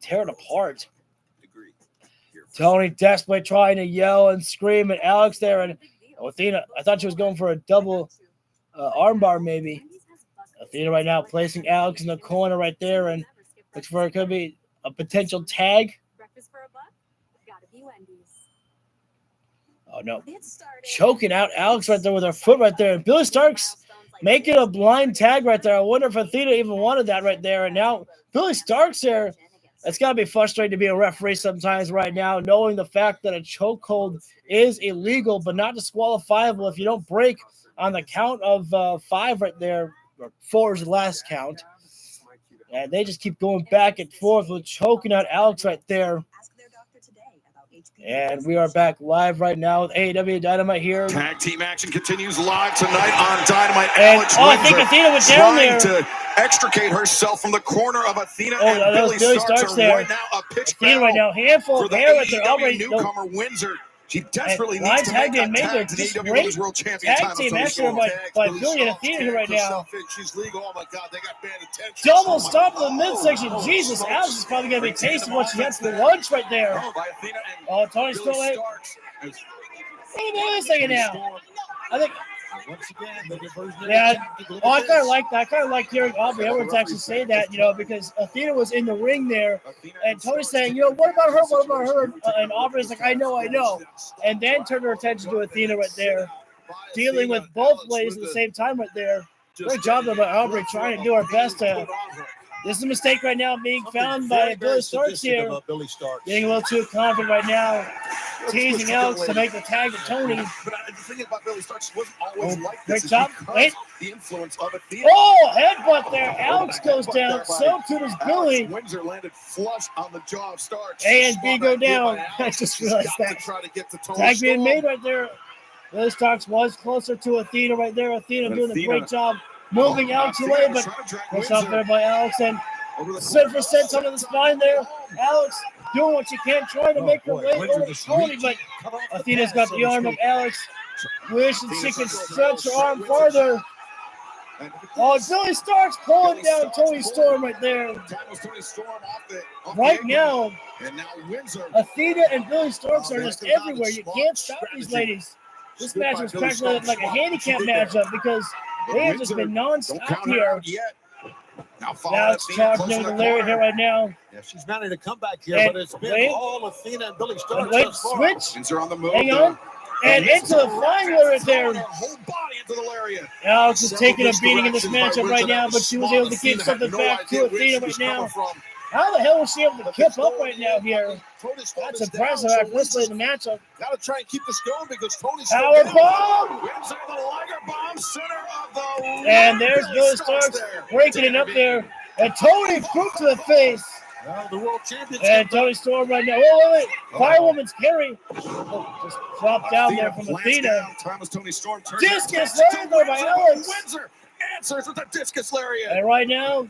Tear it apart. Tony desperately trying to yell and scream at Alex there, and Athena, I thought she was going for a double armbar maybe. Athena right now placing Alex in the corner right there, and looks for it could be a potential tag. Oh no. Choking out Alex right there with her foot right there. And Billy Starks making a blind tag right there. I wonder if Athena even wanted that right there. And now Billy Starks there. It's got to be frustrating to be a referee sometimes right now, knowing the fact that a chokehold is illegal but not disqualifiable if you don't break on the count of 5 right there. Or 4 is the last count. And they just keep going back and forth with choking out Alex right there. And we are back live right now with AEW Dynamite here. Tag team action continues live tonight on Dynamite. And, Alex I think Windsor Athena was down trying there. to extricate herself from the corner of Athena, and that was Billy Starks Starks there. right now a pitch Athena right now, handful for of the hair right there. AEW Already, newcomer Windsor. She desperately and needs to tag make a being made there. tag to the This AEW great Women's World Champion tag title. team Tony action Storm. by Billy and Athena here right now. She's legal. Oh my God, they got bad attention. Double stop in the midsection. Jesus, Alex is probably going to be tasting what she had for lunch right there. Oh, Tony Storm. Wait a second now. I think. Once again, the diversion. Yeah, I kind of like that. I kind of like hearing Aubrey Edwards actually say that, because Athena was in the ring there, and Tony's saying, what about her? What about her? And Aubrey's like, I know. And then turned her attention to Athena right there, dealing with both ladies at the same time right there. Great job though by Aubrey, trying to do our best to. This is a mistake right now being found by Billy Starks here. Getting a little too confident right now. Teasing Alex to make the tag to Tony. But the thing about Billy Starks wasn't always like Great this. job. Wait. The influence of Athena. Oh, headbutt there. Alex goes down. So too does Billy. Windsor landed flush on the jaw of Starks. A and B go down. I just realized that. Tag being made right there. Billy Starks was closer to Athena right there. Athena doing a great job moving Alex away, but push up there by Alex and set for sense under the spine there. Alex doing what she can, trying to make her way over to Tony, but Athena's got the arm of Alex, wishing she could stretch her arm farther. Oh, Billy Starks pulling down Tony Storm right there. Right now, Athena and Billy Starks are just everywhere. You can't stop these ladies. This match is practically like a handicap matchup because they have just been non-stop here. Now it's charging over the lariat here right now. Yeah, she's mounting a comeback here, but it's been all Athena and Billy Starks. Wait, switch. Windsor on the move. Hang on. And into the flying lariat there. Whole body into the lariat. Alex is taking a beating in this matchup right now, but she was able to give something back to Athena right now. How the hell was she able to keep up right now here? That's impressive after this late in the matchup. Got to try and keep this going because Tony's power bomb! Windsor the Liger bomb, center of the and there's Billy Starks breaking it up there. And Tony boot to the face. Well, the world champion. And Tony Storm right now. Wait. Firewoman's carry. Just dropped down there from Athena. Thomas Tony Storm turns. Discus lariat there by Alex. Windsor answers with the discus lariat. And right now,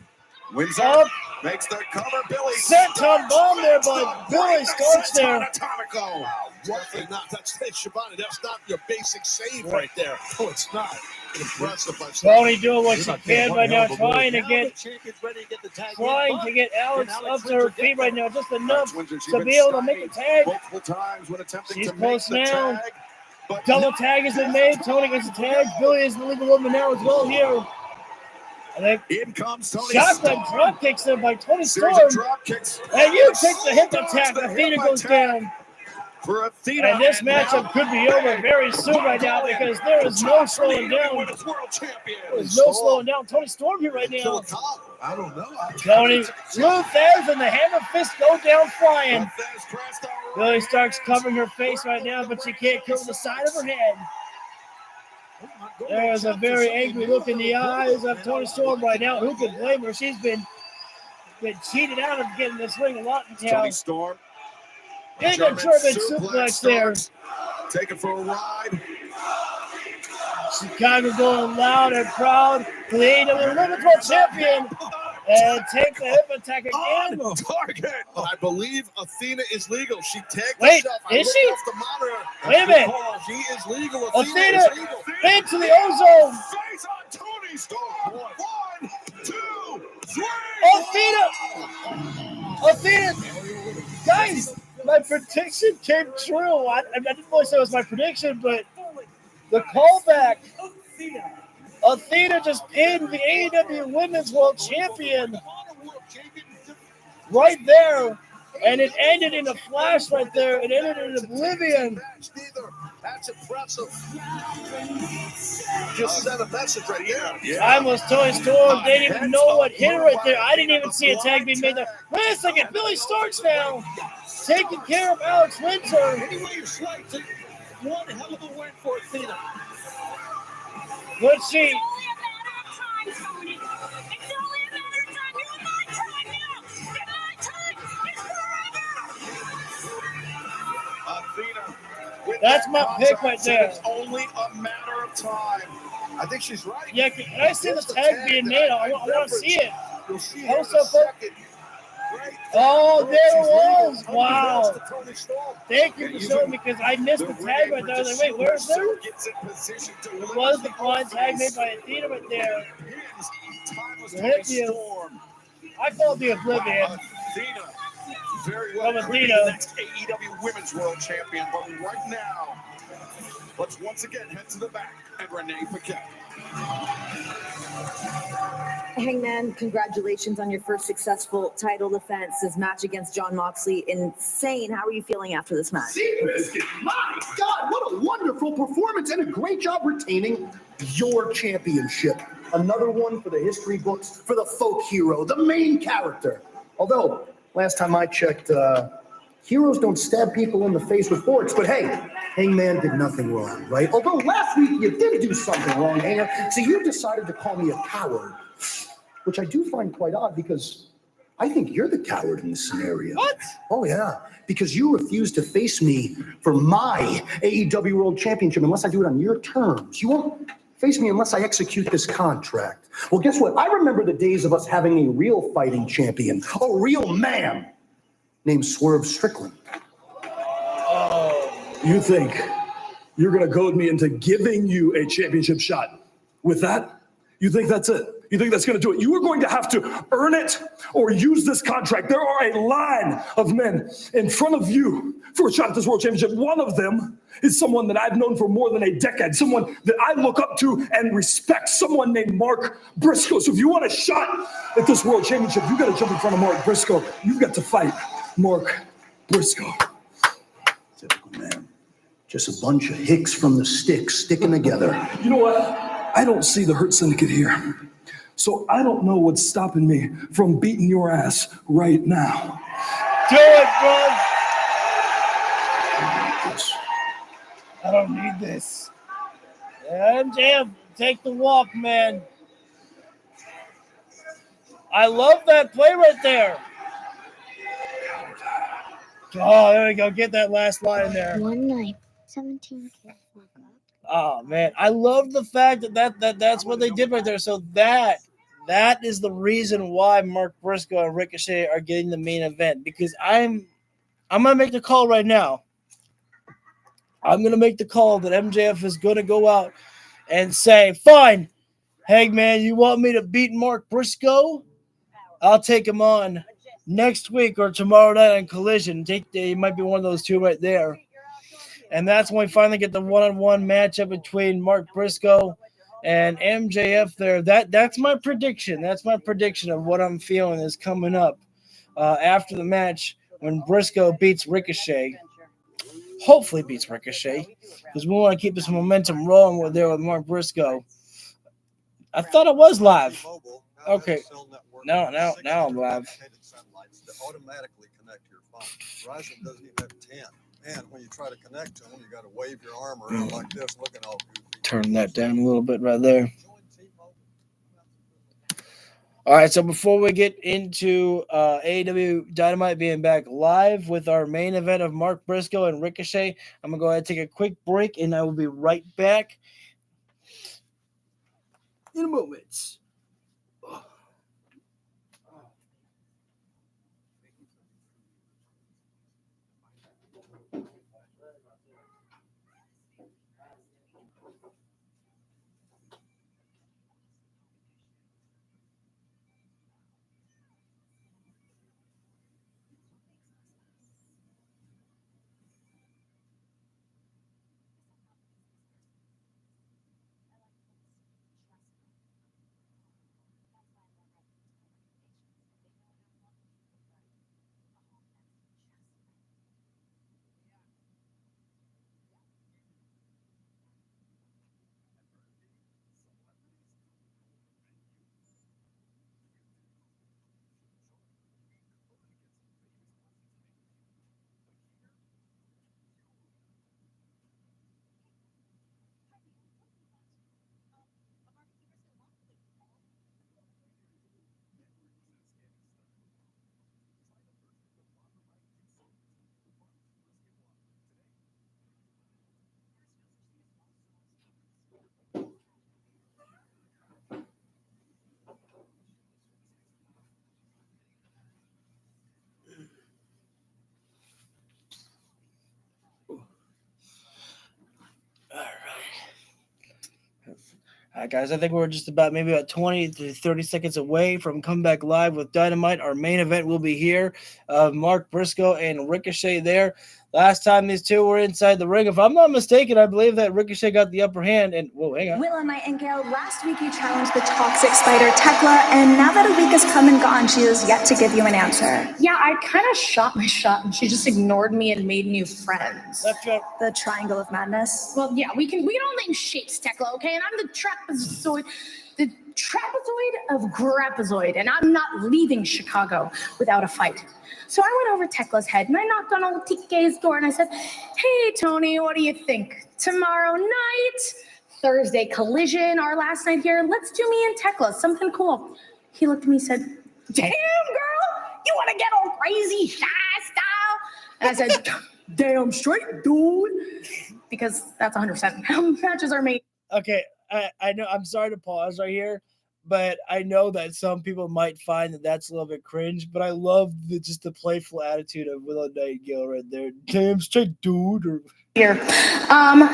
Windsor makes the cover. Billy senton bomb there by Billy Starks there. Atomico. That's Shabani. That's not your basic save right there. Oh, it's not. Impressive. Tony doing what she can right now, trying to get Alex up to her feet right now, just enough to be able to make a tag. Multiple times when attempting She's to close make the now. tag. Double tag has been made. Tony gets a tag. Billy is the legal woman now as well here. And in comes Tony shotgun drop kicks there by Tony Storm. Drop kicks. And you take the hip attack. Athena goes down. For Athena. And this matchup could be over very soon right now because there is no slowing down. There's no slowing down Tony Storm here right now. I don't know. Tony, Blue Fez and the hammer fist go down flying. Billy Starks covering her face right now, but she can't kill the side of her head. There's a very angry look in the eyes of Tony Storm right now. Who can blame her? She's been cheated out of getting this ring a lot now. Tony Storm. In a German suplex there. Taking for a ride. Chicago going loud and proud for the AEW Women's World Champion. And take the hip attack again. On target. I believe Athena is legal. She tagged Wait, herself. is she? Off the monitor. Wait a minute. She is legal. Athena is legal. into the ozone. Face on Tony Storm. 1, 2, 3. Athena. Guys, my prediction came true. I didn't really say it was my prediction, but the callback. Athena just pinned the AEW Women's World Champion right there, and it ended in a flash right there. It ended in oblivion. That's impressive. Just sent a message right there. Yeah. I was Tony Storm. They didn't even know what hit her right there. I didn't even see a tag being made there. Wait a second. Billy Starks now taking care of Alex Windsor. Anyway you slice it, one hell of a win for Athena. Let's see. That's my pick right there. It's only a matter of time. I think she's right. Yeah, can I see the tag being made? I want to see it. You'll see That it was in a so fun. second. Oh, there it was. Wow. To Tony Storm. Thank you for showing me because I missed the tag right there. I was like, wait, where's there? It was the blind tag made by Athena right there. The hit you. I called the Oblivion. Athena. Very well. From Could be Athena. the next AEW Women's World Champion, but right now, let's once again head to the back and Renee Paquette. Hangman, congratulations on your first successful title defense. This match against John Moxley, insane. How are you feeling after this match? Seabiscuit, my God, what a wonderful performance and a great job retaining your championship. Another one for the history books, for the folk hero, the main character. Although, last time I checked, heroes don't stab people in the face with forks, but hey, Hangman did nothing wrong, right? Although last week you did do something wrong, Hanger. So you decided to call me a coward, which I do find quite odd because I think you're the coward in this scenario. What? Oh, yeah, because you refuse to face me for my AEW World Championship unless I do it on your terms. You won't face me unless I execute this contract. Well, guess what? I remember the days of us having a real fighting champion, a real man named Swerve Strickland. You think you're going to goad me into giving you a championship shot with that? You think that's it? You think that's going to do it? You are going to have to earn it or use this contract. There are a line of men in front of you for a shot at this world championship. One of them is someone that I've known for more than a decade, someone that I look up to and respect, someone named Mark Briscoe. So if you want a shot at this world championship, you got to jump in front of Mark Briscoe. You've got to fight Mark Briscoe. Typical man. Just a bunch of hicks from the sticks sticking together. You know what? I don't see the Hurt Syndicate here. So I don't know what's stopping me from beating your ass right now. Do it, bro. I don't need this. MJF, take the walk, man. I love that play right there. Oh, there we go. Get that last line there. One night, 17 kids woke up. Oh man, I love the fact that's what they did right there. So that is the reason why Mark Briscoe and Ricochet are getting the main event, because I'm gonna make the call right now. I'm gonna make the call that MJF is gonna go out and say, "Fine, Hangman, you want me to beat Mark Briscoe? I'll take him on next week or tomorrow night on Collision. It might be one of those two right there." And that's when we finally get the one-on-one matchup between Mark Briscoe and MJF there. That's my prediction. That's my prediction of what I'm feeling is coming up after the match when Briscoe beats Ricochet. Hopefully beats Ricochet, because we want to keep this momentum rolling with Mark Briscoe. I thought it was live. Okay. Now I'm live. Automatically connect to your phone. Verizon doesn't even have 10. And when you try to connect to them, you got to wave your arm around like this, looking all goofy. Turn that down a little bit right there. All right, so before we get into AEW Dynamite being back live with our main event of Mark Briscoe and Ricochet, I'm going to go ahead and take a quick break, and I will be right back in a moment. All right, guys, I think we're just about 20 to 30 seconds away from Comeback Live with Dynamite. Our main event will be here. Mark Briscoe and Ricochet there. Last time these two were inside the ring, if I'm not mistaken, I believe that Ricochet got the upper hand. And whoa, hang on. Willow Nightingale, last week you challenged the toxic spider Tekla, and now that a week has come and gone, she has yet to give you an answer. Yeah, I kind of shot my shot, and she just ignored me and made new friends. That's right. The Triangle of Madness. Well, yeah, we can all name shapes, Tekla, okay? And I'm the trapezoid of Grapazoid, and I'm not leaving Chicago without a fight. So I went over Tekla's head and I knocked on old TK's door and I said, "Hey, Tony, what do you think? Tomorrow night, Thursday Collision, our last night here, let's do me and Tekla, something cool." He looked at me and said, "Damn, girl, you want to get all crazy, shy style?" And I said, "Damn straight, dude." Because that's 100% how matches are made. Okay, I know. I'm sorry to pause right here, but I know that some people might find that that's a little bit cringe, but I love just the playful attitude of Willow Nightingale right there. Damn straight, dude. Here.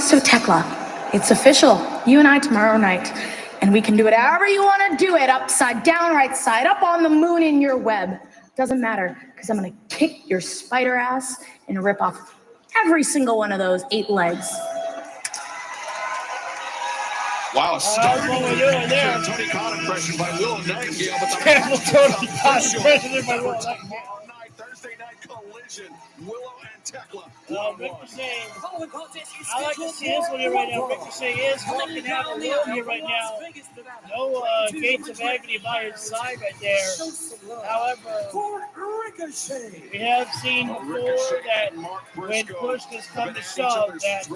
So Tekla, it's official. You and I tomorrow night. And we can do it however you want to do it. Upside down, right side, up on the moon in your web. Doesn't matter, because I'm going to kick your spider ass and rip off every single one of those 8 legs. Wow, what we're doing there. Tony Khan impression by Willow Nightingale, but Tony Khan impression by Willow Nightingale. Thursday night collision, Willow and Tekla. Ricochet. I like to see this one here right now. Ricochet is fucking having a room here right now. No Gates of Agony by his side right there. However, we have seen before that when push has come to shove, that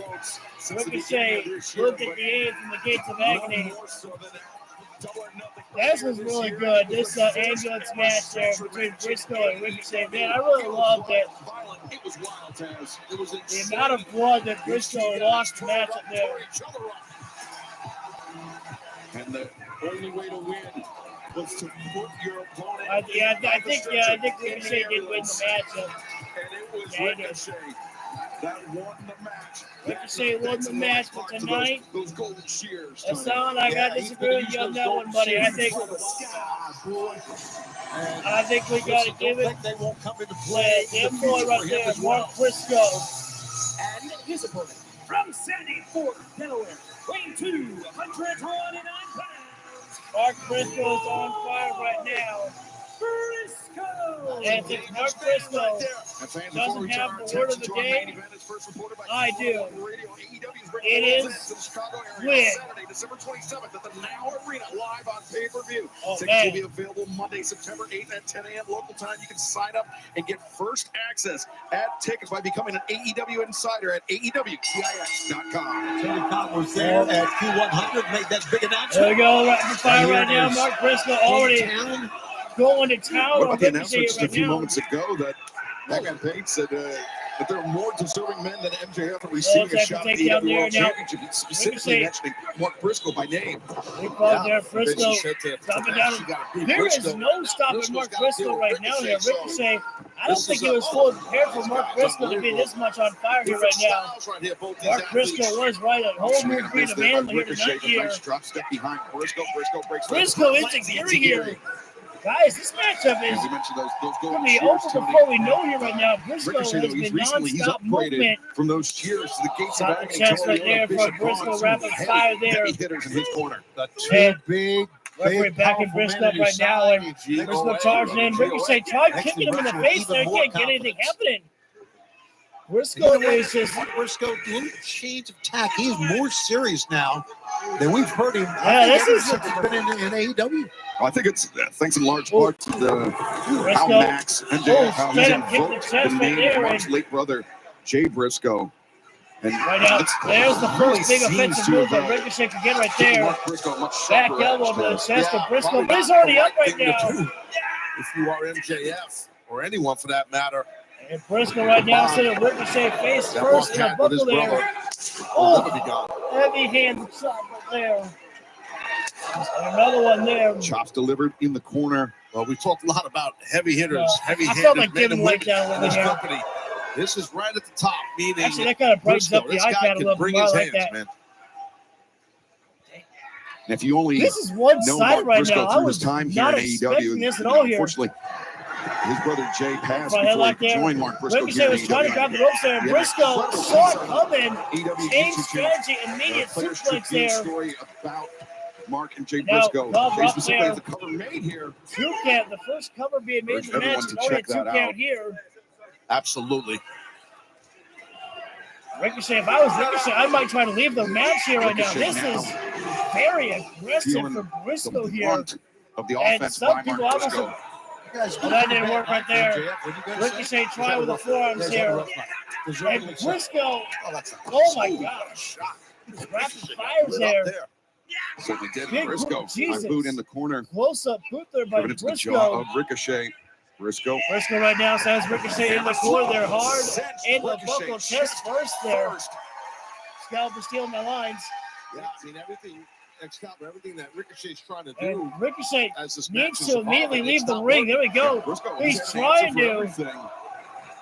Ricochet looked at the aid from the Gates of Agony. This was really good. This ambulance match there between Briscoe and Ricochet. Man, I really loved it. The amount of blood that Briscoe lost the match up there. And the only way to win was to put your opponent. I think Ricochet did win the match. And it was Ricochet that won the match. Ricochet won the match, but tonight, those golden shears. Hassan, I got to disagree with you on that one, buddy. I think we got to give it they won't come into play. That boy right there, Mark Briscoe. And his opponent from Sandy Fort, Delaware, weighing 229 pounds. Mark Briscoe is on fire right now. Briscoe! And if Mark Briscoe doesn't have the word of the day, I do. It is win. December 27th at the Now Arena, live on pay-per-view. Oh, Tickets will be available Monday, September 8th at 10 a.m. local time. You can sign up and get first access at tickets by becoming an AEW insider at AEWTIX.com. Tony Khan was there at Q100, made that big announcement. There we go, right fire right now. Mark Briscoe already going to town. What about the announcement just a few moments ago that Hangman Page said that there are more deserving men than MJF are receiving a shot at the AEW World Championship, specifically mentioning Mark Briscoe by name. There, Briscoe stopping down. There is no stopping Mark Briscoe right now here. Ricochet, I don't think he was fully prepared for Mark Briscoe to be this much on fire here right now. Mark Briscoe was right at whole new breed of animal here tonight here. Briscoe is a geary here. Guys, this matchup is going to be over before we know here right now. Briscoe has been non-stop movement. From those cheers to the Gates of Agony. Chest right there for Briscoe, rapid fire there. Hitters in his corner. The two big referee backing Briscoe up right now, and Briscoe charging in. Ricochet tried kicking him in the face there. He can't get anything happening. Briscoe is just Briscoe, little shades of tack. He's more serious now than we've heard him. Yeah, this is been in AEW. I think it's thanks in large part to how Max and how he's invoked the name of Mark's late brother, Jay Briscoe. And right now, there's the first big offensive move that Ricochet can get right there. Back elbow to the chest of Briscoe, but he's already up right now. If you are MJF, or anyone for that matter. And Briscoe right now sending Ricochet face first in a buckle there. Oh, heavy hand shot right there. And another one there. Chops delivered in the corner. Well, we talked a lot about heavy hitters, heavy-handed I felt like men giving and weight women down in this company. This is right at the top, meaning actually that kind of brightens up the iPad a little bit. I like that. Man. And if you only This is one-sided right Briscoe now. I through was his time here not in expecting AEW, this at all here. unfortunately, his brother Jay passed Right before he headlock could there. join Mark Briscoe. Ricochet was trying to grab the ropes there, and Yeah, Briscoe incredible saw it things on coming. Changed strategy, immediate Players suplex Tribune there. story about Mark and Jay Now, Briscoe. cover Jay up specifically there. has a cover made here. 2 count, the first cover being made in the match. Everyone to It's only a check 2 that count out. here. Absolutely. Ricochet, if I was Ricochet, I might try to leave the match here right now. This is very aggressive for Briscoe here. Of the And offense some by people Mark almost. Briscoe. Well, that didn't work right there. Ricochet tried with the forearms here. And Briscoe, oh my gosh. Rapid fires there. Certainly did. Big Briscoe, Jesus. boot in the corner. Close up boot there by Driven into the jaw Briscoe. of Ricochet. Briscoe. Briscoe right now says Ricochet in the corner there hard. In the Ricochet buckle chest first there. First. Scalper stealing my lines. Yeah, I mean, everything that Ricochet's trying to do. And Ricochet as this match needs is to evolving, immediately leave it's the not ring. working. There we go. Briscoe He's has an trying answer for to. everything.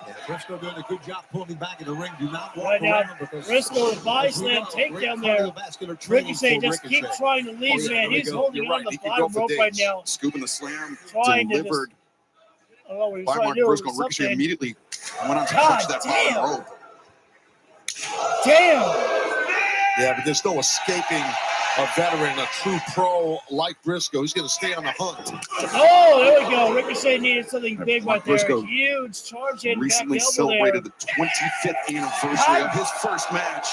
Yeah, Briscoe doing a good job pulling back in the ring. Do not walk Right now, around because Briscoe with body slam takedown there. Ricochet just keep trying to leave, Oh, yeah, man. there we He's go. holding You're on right. the He could bottom go for rope right days. now. Scooping the slam Trying to just, delivered I don't know what he was by trying Mark to do. Briscoe. Ricochet Something. immediately went on to God touch that damn. bottom rope. Damn. Yeah, but there's no escaping a veteran, a true pro like Briscoe. He's going to stay on the hunt. Oh, there we go. Ricochet needed something big Mark right there. Briscoe Huge charge in back recently elbow celebrated there. the 25th anniversary of his first match.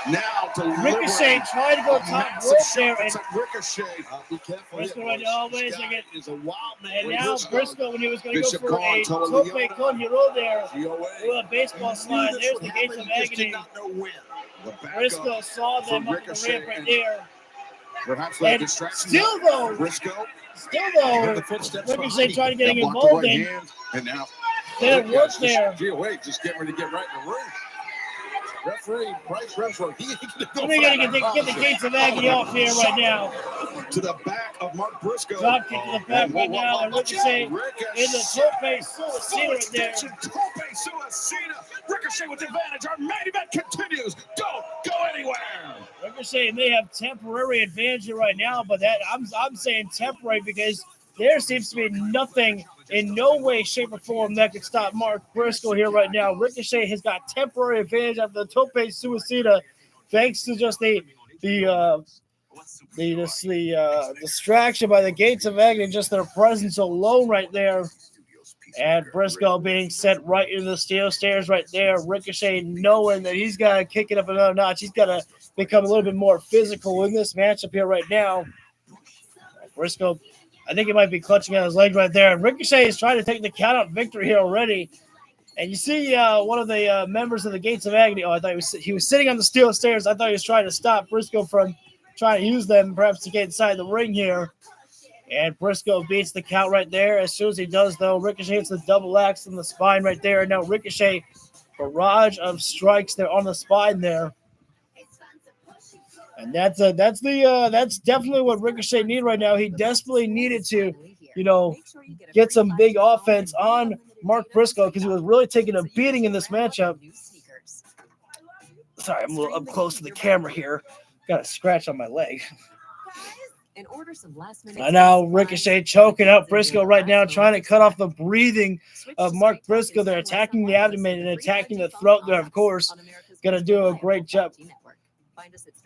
Now delivering Ricochet tried to go top massive rope there, shots and at Ricochet. Be careful. Briscoe right now, always again. Is a wild man. And now Briscoe, when he was going to go Bishop for gone, a Toa tope Leona. con hero there, GOA. with a baseball slide, there's the gates of agony. The backup Briscoe saw them for up the Ricochet ramp right and there. Perhaps that And distraction. still though, Briscoe. Ricochet tried to get Blocked the involved right in. hand, and now Didn't work there. GOA just getting ready to get right in the ring. Referee, Bryce Remsburg, he can go We're going to get the gates of agony off here right now. to the back of Mark Briscoe. Drop kick to the back right now, and Ricochet in the tope suicida right there. Tope suicida. Ricochet with advantage. Our main event continues. Don't go anywhere. Ricochet may have temporary advantage here right now, but that I'm saying temporary because there seems to be nothing in no way, shape, or form that could stop Mark Briscoe here right now. Ricochet has got temporary advantage after the tope suicida, thanks to just the distraction by the gates of agony, just their presence alone right there. And Briscoe being sent right into the steel stairs right there. Ricochet knowing that he's got to kick it up another notch. He's got to become a little bit more physical in this matchup here right now. Briscoe, I think he might be clutching at his leg right there. And Ricochet is trying to take the count-out victory here already. And you see one of the members of the Gates of Agony. Oh, I thought he was sitting on the steel stairs. I thought he was trying to stop Briscoe from trying to use them perhaps to get inside the ring here. And Briscoe beats the count right there. As soon as he does, though, Ricochet hits the double axe in the spine right there. And now Ricochet, barrage of strikes there on the spine there. And that's definitely what Ricochet needed right now. He desperately needed to, get some big offense on Mark Briscoe because he was really taking a beating in this matchup. Sorry, I'm a little up close to the camera here. Got a scratch on my leg. And now Ricochet choking up Briscoe right now, trying to cut off the breathing of Mark Briscoe. They're attacking the abdomen and attacking the throat there, of course. Going to do a great job.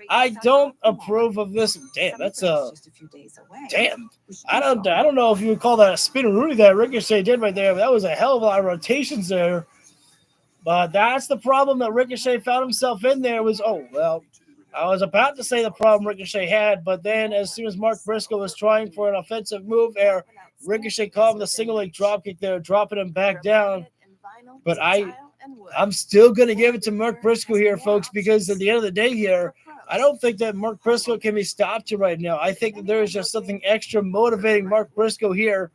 I don't approve of this. Damn, that's damn. I don't know if you would call that a spin-a-rooney that Ricochet did right there, but that was a hell of a lot of rotations there. But that's the problem that Ricochet found himself in there was, I was about to say the problem Ricochet had, but then as soon as Mark Briscoe was trying for an offensive move there, Ricochet caught with a single leg dropkick there, dropping him back down. But I'm still going to give it to Mark Briscoe here, folks, because at the end of the day here, I don't think that Mark Briscoe can be stopped here right now. I think that there is just something extra motivating Mark Briscoe here.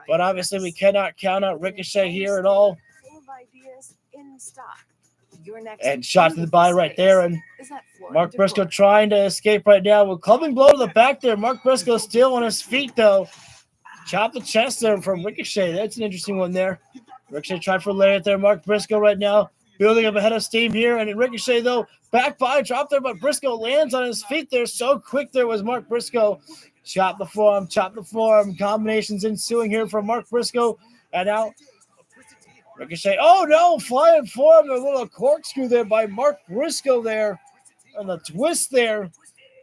But obviously we cannot count out Ricochet here at all. And shot to the body right there. And Mark Briscoe trying to escape right now. With clubbing blow to the back there. Mark Briscoe still on his feet, though. Chop the chest there from Ricochet. That's an interesting one there. Ricochet tried for a layer there. Mark Briscoe right now building up a head of steam here. And Ricochet, though, back by, dropped there, but Briscoe lands on his feet there. So quick there was Mark Briscoe. Chop the forearm. Combinations ensuing here from Mark Briscoe. And now Ricochet. Oh, no, flying forearm. A little corkscrew there by Mark Briscoe there. And the twist there.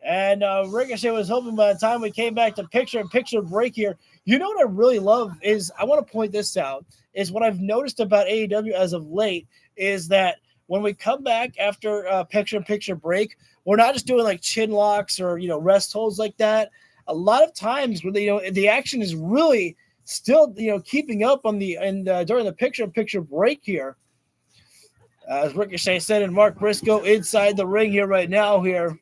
And Ricochet was hoping by the time we came back to picture break here. You know what I really love is, I want to point this out, is what I've noticed about AEW as of late is that when we come back after picture break, we're not just doing like chin locks or, rest holds like that. A lot of times when the action is really still, keeping up on during the picture break here. As Ricochet said, and Mark Briscoe inside the ring here right now here.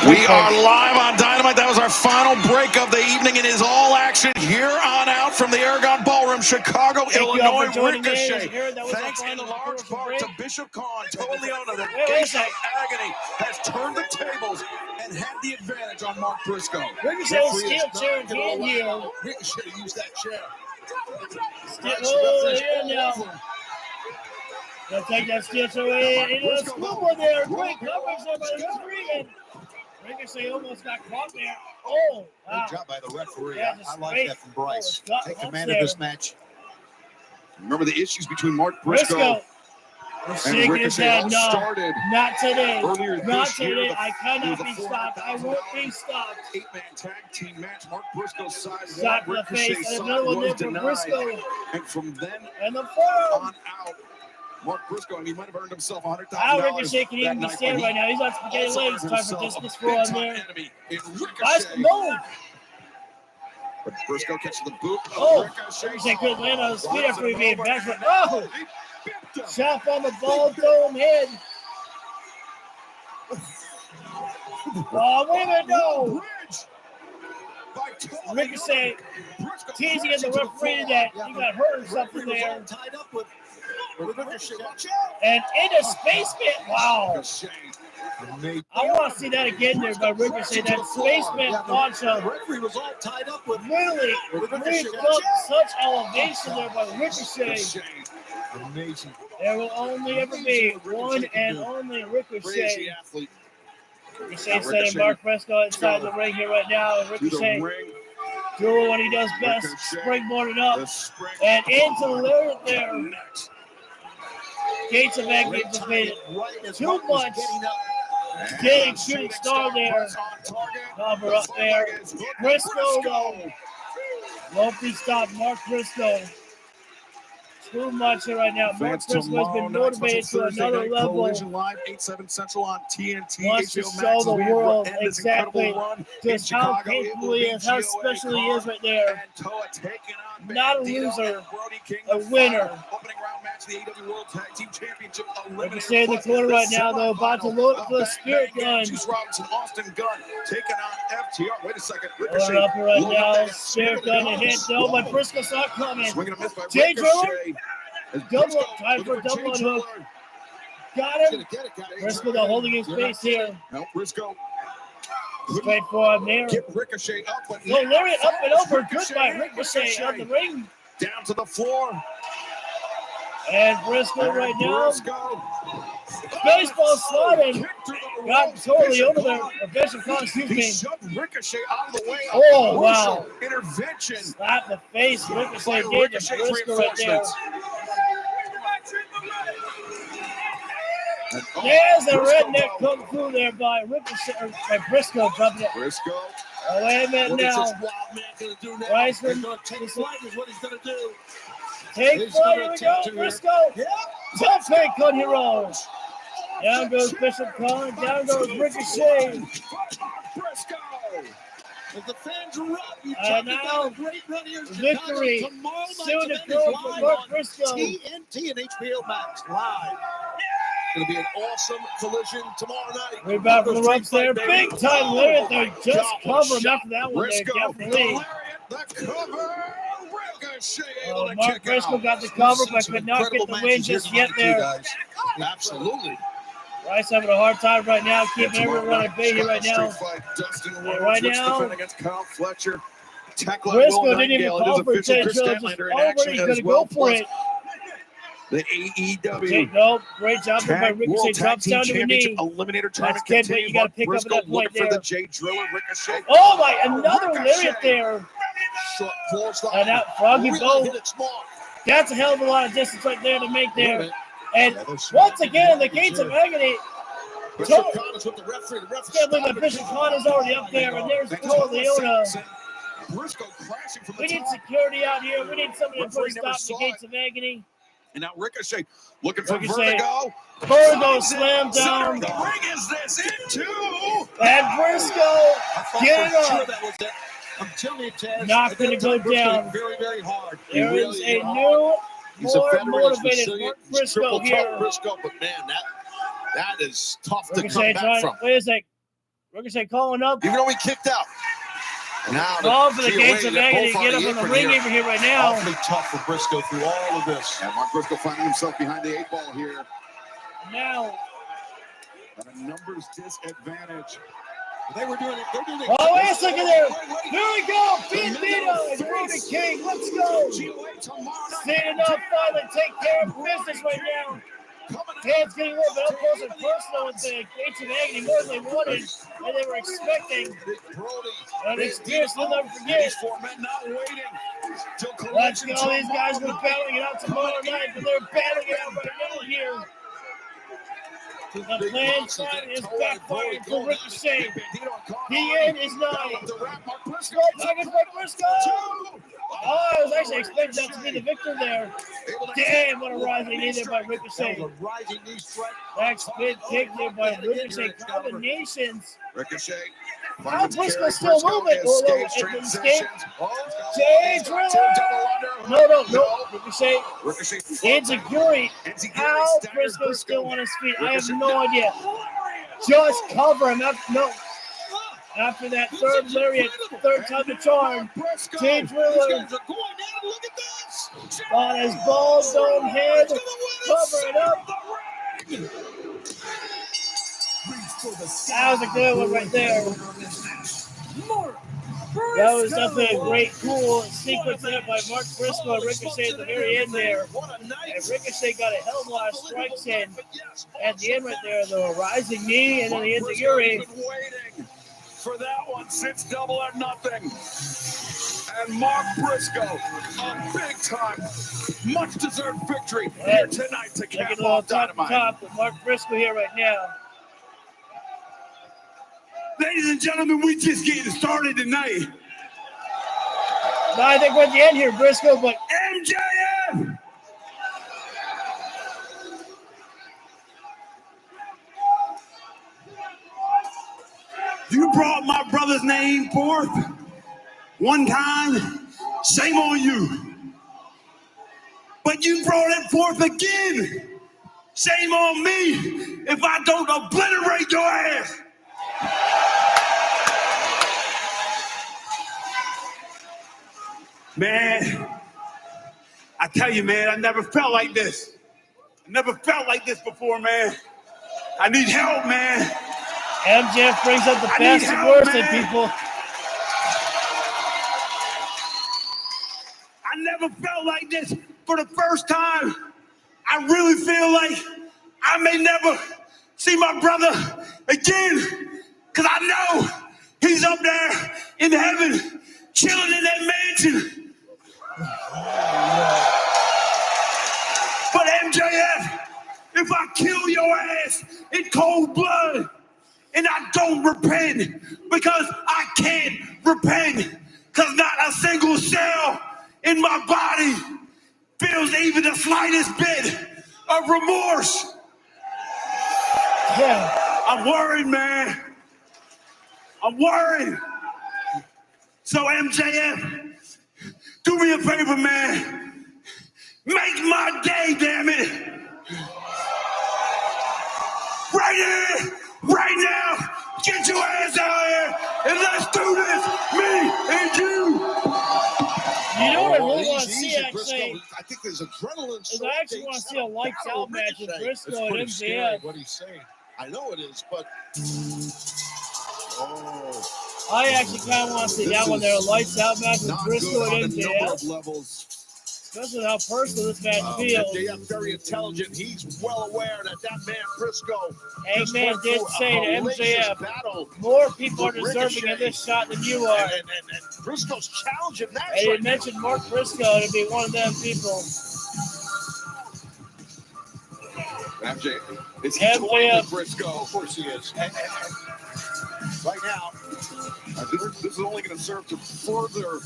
We are live on Dynamite. That was our final break of the evening. It is all action here on out from the Aragon Ballroom, Chicago, Illinois. Ricochet, thanks in large part to Bishop Khan, Toleona, the Ace of Agony has turned the tables and had the advantage on Mark Briscoe. Ricochet steel chair in hand here. Ricochet used that chair. They'll take that steel chair away into the scuba there. Great coverage there by the referee. Ricochet almost got caught there. Oh, wow. Good job by the referee. Yeah, I like that from Bryce. Take command of this match. Remember the issues between Mark Briscoe and Ricochet all started not today. Earlier Not this year, today. I cannot be stopped. I won't be stopped. 8-man tag team match. Mark Briscoe side shot one, to the face. Ricochet And side another one was there from denied. Briscoe. And from then And the forearm on out, Mark Briscoe, and he might have earned himself $100,000. How Ricochet can even be standing right now. He's on spaghetti legs. Time for discus for on there. No. But Briscoe catches the boot. Oh, Ricochet couldn't land on his feet after he made back. Oh, chop on the ball dome head. Oh, wait a minute, no. Ricochet teasing at the referee that he got hurt or something there. And into spaceman. Wow. I want to see that again there by Ricochet. That spaceman launch up. Referee was all tied up with Literally, such elevation there by Ricochet. Amazing. There will only ever be one and only Ricochet. Ricochet sending Mark Briscoe inside the ring here right now. And Ricochet doing what he does best, springboarding up and into the lariat there. Gates of Agony just made it too much. Getting shooting star there. Cover up there. Briscoe though won't be stopped. Mark Briscoe. Too much here right now. Mark Briscoe has been motivated to another level. Collision Live, 8/7 Central on TNT. Wants to show the world exactly just how capable he is, how special he is right there. Not a loser, a winner. Opening round match, the AEW World Tag Team Championship. Ricochet in the corner right now, though, about to load up for the Spirit Gun. Juice Robinson, Austin Gunn, taking on FTR. Wait a second. Loaded up right now. Spirit Gun to hit, though, but Briscoe saw it coming. Swinging a miss by Jay Driller. Ricochet. Double up, time for a double unhook. Got him. Briscoe though holding his face here. No, Briscoe. Straight forward there. Get Ricochet up, but no, lariat up and over. Good by Ricochet on the ring. Down to the floor. And Briscoe right now. Baseball sliding. Got totally over there. Bishop Khan, excuse me. He shoved Ricochet out of the way. Oh, wow. Intervention. Slap the face. Ricochet gave to Briscoe right there. There's a redneck kung fu there by Ricochet, or by Briscoe jumping it. Briscoe. Oh, wait a minute now. Weisman. What he's going to do. Take flight, here we go, Briscoe. Top fake on hero. Down goes Bishop Khan, down goes Ricochet. The fans are up. And now, victory soon to come for Mark Briscoe. TNT and HBO Max live. It's going to be an awesome collision tomorrow night. Rebound from the ropes there. Big time lariat there. Just cover him after that one there. Definitely. Mark Briscoe got the cover, but could not get the win just yet there. Absolutely. Rice having a hard time right now, keeping everyone at bay here right now. Dustin right now, against Kyle Fletcher. Tekla Briscoe Will didn't even Nightingale. It call is for official. Jay Chris Trill, just Statlander in already action gonna as go well. for Plus it. the Okay, AEW nope. Great job by Tag Ricochet. World Tag Drops Team down to a Championship knee. Eliminator That's Tournament good, but continues. you got to Mark pick up Briscoe that point looking for there. the Jay Driller. Ricochet. Oh my! Another lariat there. Short clothesline. And that Froggy Really Bolt. hit its mark. That's a hell of a lot of distance right there to make there. And Yeah, once again, the gates of agony. Bishop Connor's with the referee. The referee Can't believe that Bishop Connor's already up there, and there's Cole Leona. Briscoe crashing from the We need top. security out here. We need somebody to put a Referee never stop to the saw gates of agony. And now Ricochet looking for Ricochet. Vertigo. Vertigo slam down. Center of the ring is this into. And Briscoe get it Sure up. that was it. I'm telling you, Taz. Not going to go down. Very, very hard. There is a new, He's a more veteran. motivated He's Mark Briscoe Briscoe triple here. top Briscoe, but man, that is tough to Ricochet come back trying. from. Wait a sec. Ricochet calling up. Even though he kicked out. Now Call for the gee, gates away, of they're agony. both Get on up the on the apron ring here. over here right now. Awfully tough for Briscoe through all of this. And Mark Briscoe finding himself behind the 8 ball here. Now. At a numbers disadvantage. They're doing it. Oh, wait a second there. Here we go. Beat Vito and Brody King. Let's go. Standing up, finally take care of business right now. Ted's getting a little bit up close and personal with the gates of agony more than they wanted and they were expecting. An experience they'll never forget. Let's go. These guys were battling it out tomorrow night, but they're battling it out right now here. The plan shot is backfiring for Ricochet. The end is nigh. 12 seconds by Briscoe. Oh, I was actually expecting that to be the victor there. Damn, what a rising knee there by Ricochet. That spin kick there by Ricochet. Combinations. Ricochet. How Briscoe still moving? Oh, no, escape. Jay Driller. No. Ricochet. Enziguri. How Briscoe still on his feet? I have no idea. Just cover him. No. After that third lariat, third time the charm, Jay Driller on his bald dome head, cover it up. That was a good one right there. That was definitely a great, cool sequence there by Mark Briscoe and Ricochet at the very end there. And Ricochet got a hell of a lot of strikes in at the end right there, the rising knee and then the enziguri. For that one since Double or Nothing. And Mark Briscoe, a big time, much deserved victory here tonight to cap off Dynamite. Top with Mark Briscoe here right now. Ladies and gentlemen, we just getting started tonight. No, I think we're at the end here, Briscoe, but MJF! You brought my brother's name forth one time, shame on you. But you brought it forth again, shame on me if I don't obliterate your ass. Man, I tell you, man, I never felt like this. I never felt like this before, man. I need help, man. MJF brings up the best and worst in people. I never felt like this for the first time. I really feel like I may never see my brother again because I know he's up there in heaven chilling in that mansion. But MJF, if I kill your ass in cold blood, and I don't repent because I can't repent because not a single cell in my body feels even the slightest bit of remorse. Yeah. I'm worried, man. I'm worried. So MJF, do me a favor, man. Make my day, damn it. Right here. Right now, get your ass out here and let's do this, me and you. You know what I really want to see, actually? I think there's adrenaline. Is I actually want to see a lights out match with Briscoe and MJF. What he's saying. I know it is, but I actually kind of want to see that one there. Lights out match with Briscoe and MJF. Especially how personal this match feels. MJF very intelligent. He's well aware that man Briscoe. Hangman did say to MJF, more people are deserving of this shot than you are. And Briscoe's challenging that. And he mentioned Mark Briscoe to be one of them people. MJ, is he toying with Briscoe? Of course he is. And right now, this is only going to serve to further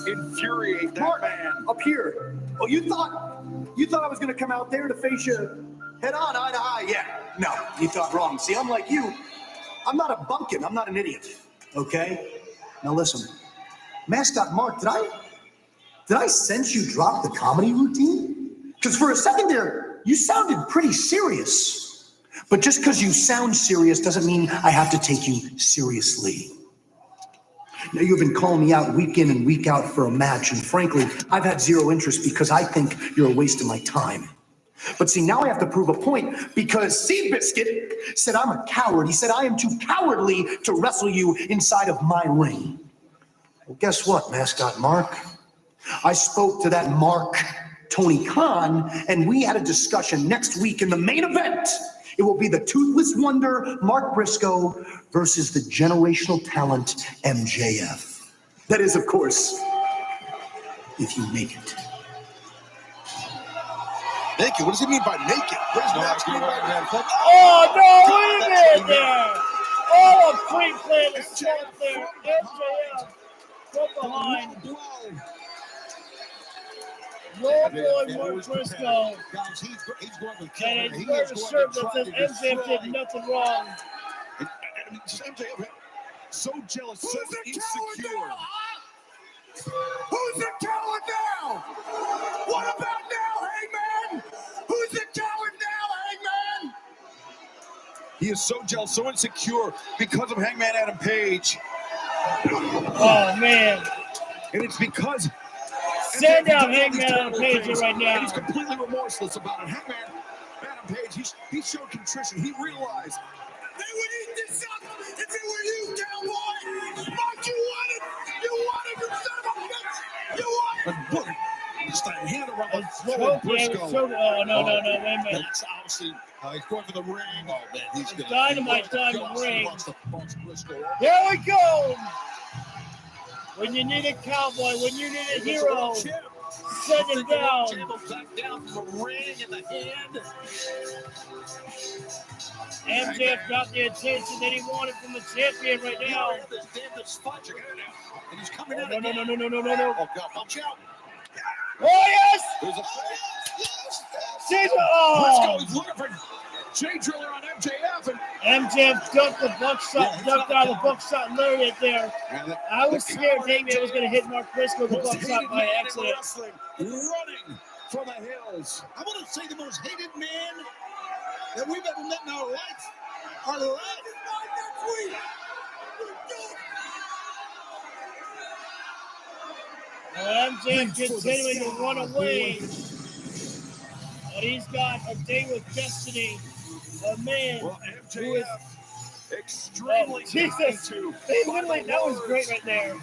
infuriate that man. Up here. Oh, you thought I was going to come out there to face you head on, eye to eye? Yeah. No, you thought wrong. See, I'm like you. I'm not a bumpkin. I'm not an idiot. Okay? Now listen. Mascot Mark, did I sense you drop the comedy routine? Because for a second there, you sounded pretty serious. But just because you sound serious doesn't mean I have to take you seriously. Now, you've been calling me out week in and week out for a match, and frankly, I've had zero interest because I think you're a waste of my time. But see, now I have to prove a point because Seabiscuit said I'm a coward. He said I am too cowardly to wrestle you inside of my ring. Well, guess what, Mascot Mark? I spoke to that Mark, Tony Khan, and we had a discussion next week in the main event. It will be the Toothless Wonder, Mark Briscoe, versus the generational talent, MJF. That is, of course, if you make it. Naked? What does he mean by naked? What does that mean by naked? Oh, no, wait a minute there. Oh, a pre-planned assault there. MJF from behind. Roll boy Mark Briscoe. Guys, he's going to kill And him. it's wearing a shirt that says MJF did nothing wrong. And just MJF so jealous, so insecure. Who's the coward now? What about now, Hangman? Who's the coward now, Hangman? He is so jealous, so insecure because of Hangman Adam Page. Oh, man. And it's because Stand down, Hangman Adam Page right now. And he's completely remorseless about it. Hangman Adam Page, he showed contrition. He realized they would eat this up if it were you, cowboy. Mark, you wanted, you son of a bitch. You wanted. look, just a hand around the throat Oh, of Briscoe. no, wait a minute. That's obviously, he's going for the ring. Oh, man, he's going to. Dynamite time to ring. Wants to punch Briscoe. There we go. When you need a cowboy, when you need a hero, send him down. Back down from the ring in the hand. MJF got the attention that he wanted from the champion right now. And he's coming out. No. Oh, God, watch out. Oh, yes! There's a Caesar! Oh! Briscoe is looking for Jay Driller on MJF. And MJF ducked the buckshot, ducked out of the buckshot lariat there. I was scared Hangman was going to hit Mark Briscoe with the buckshot by accident. Running from the hills. I want to say the most hated man that we've ever met in our life. Our life. Well, MJF continuing to run away. But he's got a day with destiny. A man who is extremely Jesus. They literally, that was great right there.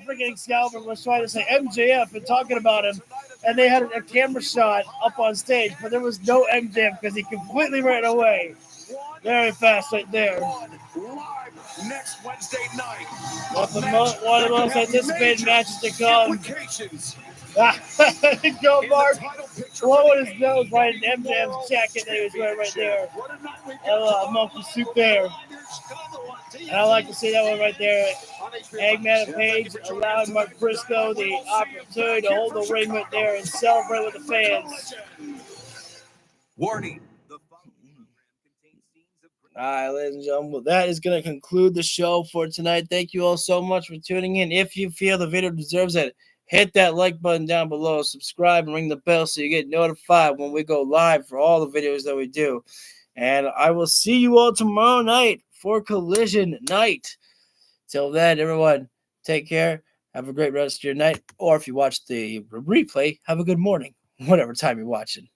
Freaking Excalibur was trying to say MJF and talking about him, and they had a camera shot up on stage, but there was no MJF because he completely ran away. Very fast right there. Live next Wednesday night. One of the most anticipated matches to come. Go, Mark. Blowing his nose right in MJF's jacket that he was wearing right there. A monkey suit there. And I like to see that one right there. Hangman and Page allowed Mark Briscoe the opportunity to hold the ring right there and celebrate with the fans. Warning. All right, ladies and gentlemen, well, that is going to conclude the show for tonight. Thank you all so much for tuning in. If you feel the video deserves it, hit that like button down below, subscribe, and ring the bell so you get notified when we go live for all the videos that we do. And I will see you all tomorrow night for Collision Night. Till then, everyone, take care. Have a great rest of your night. Or if you watch the replay, have a good morning, whatever time you're watching.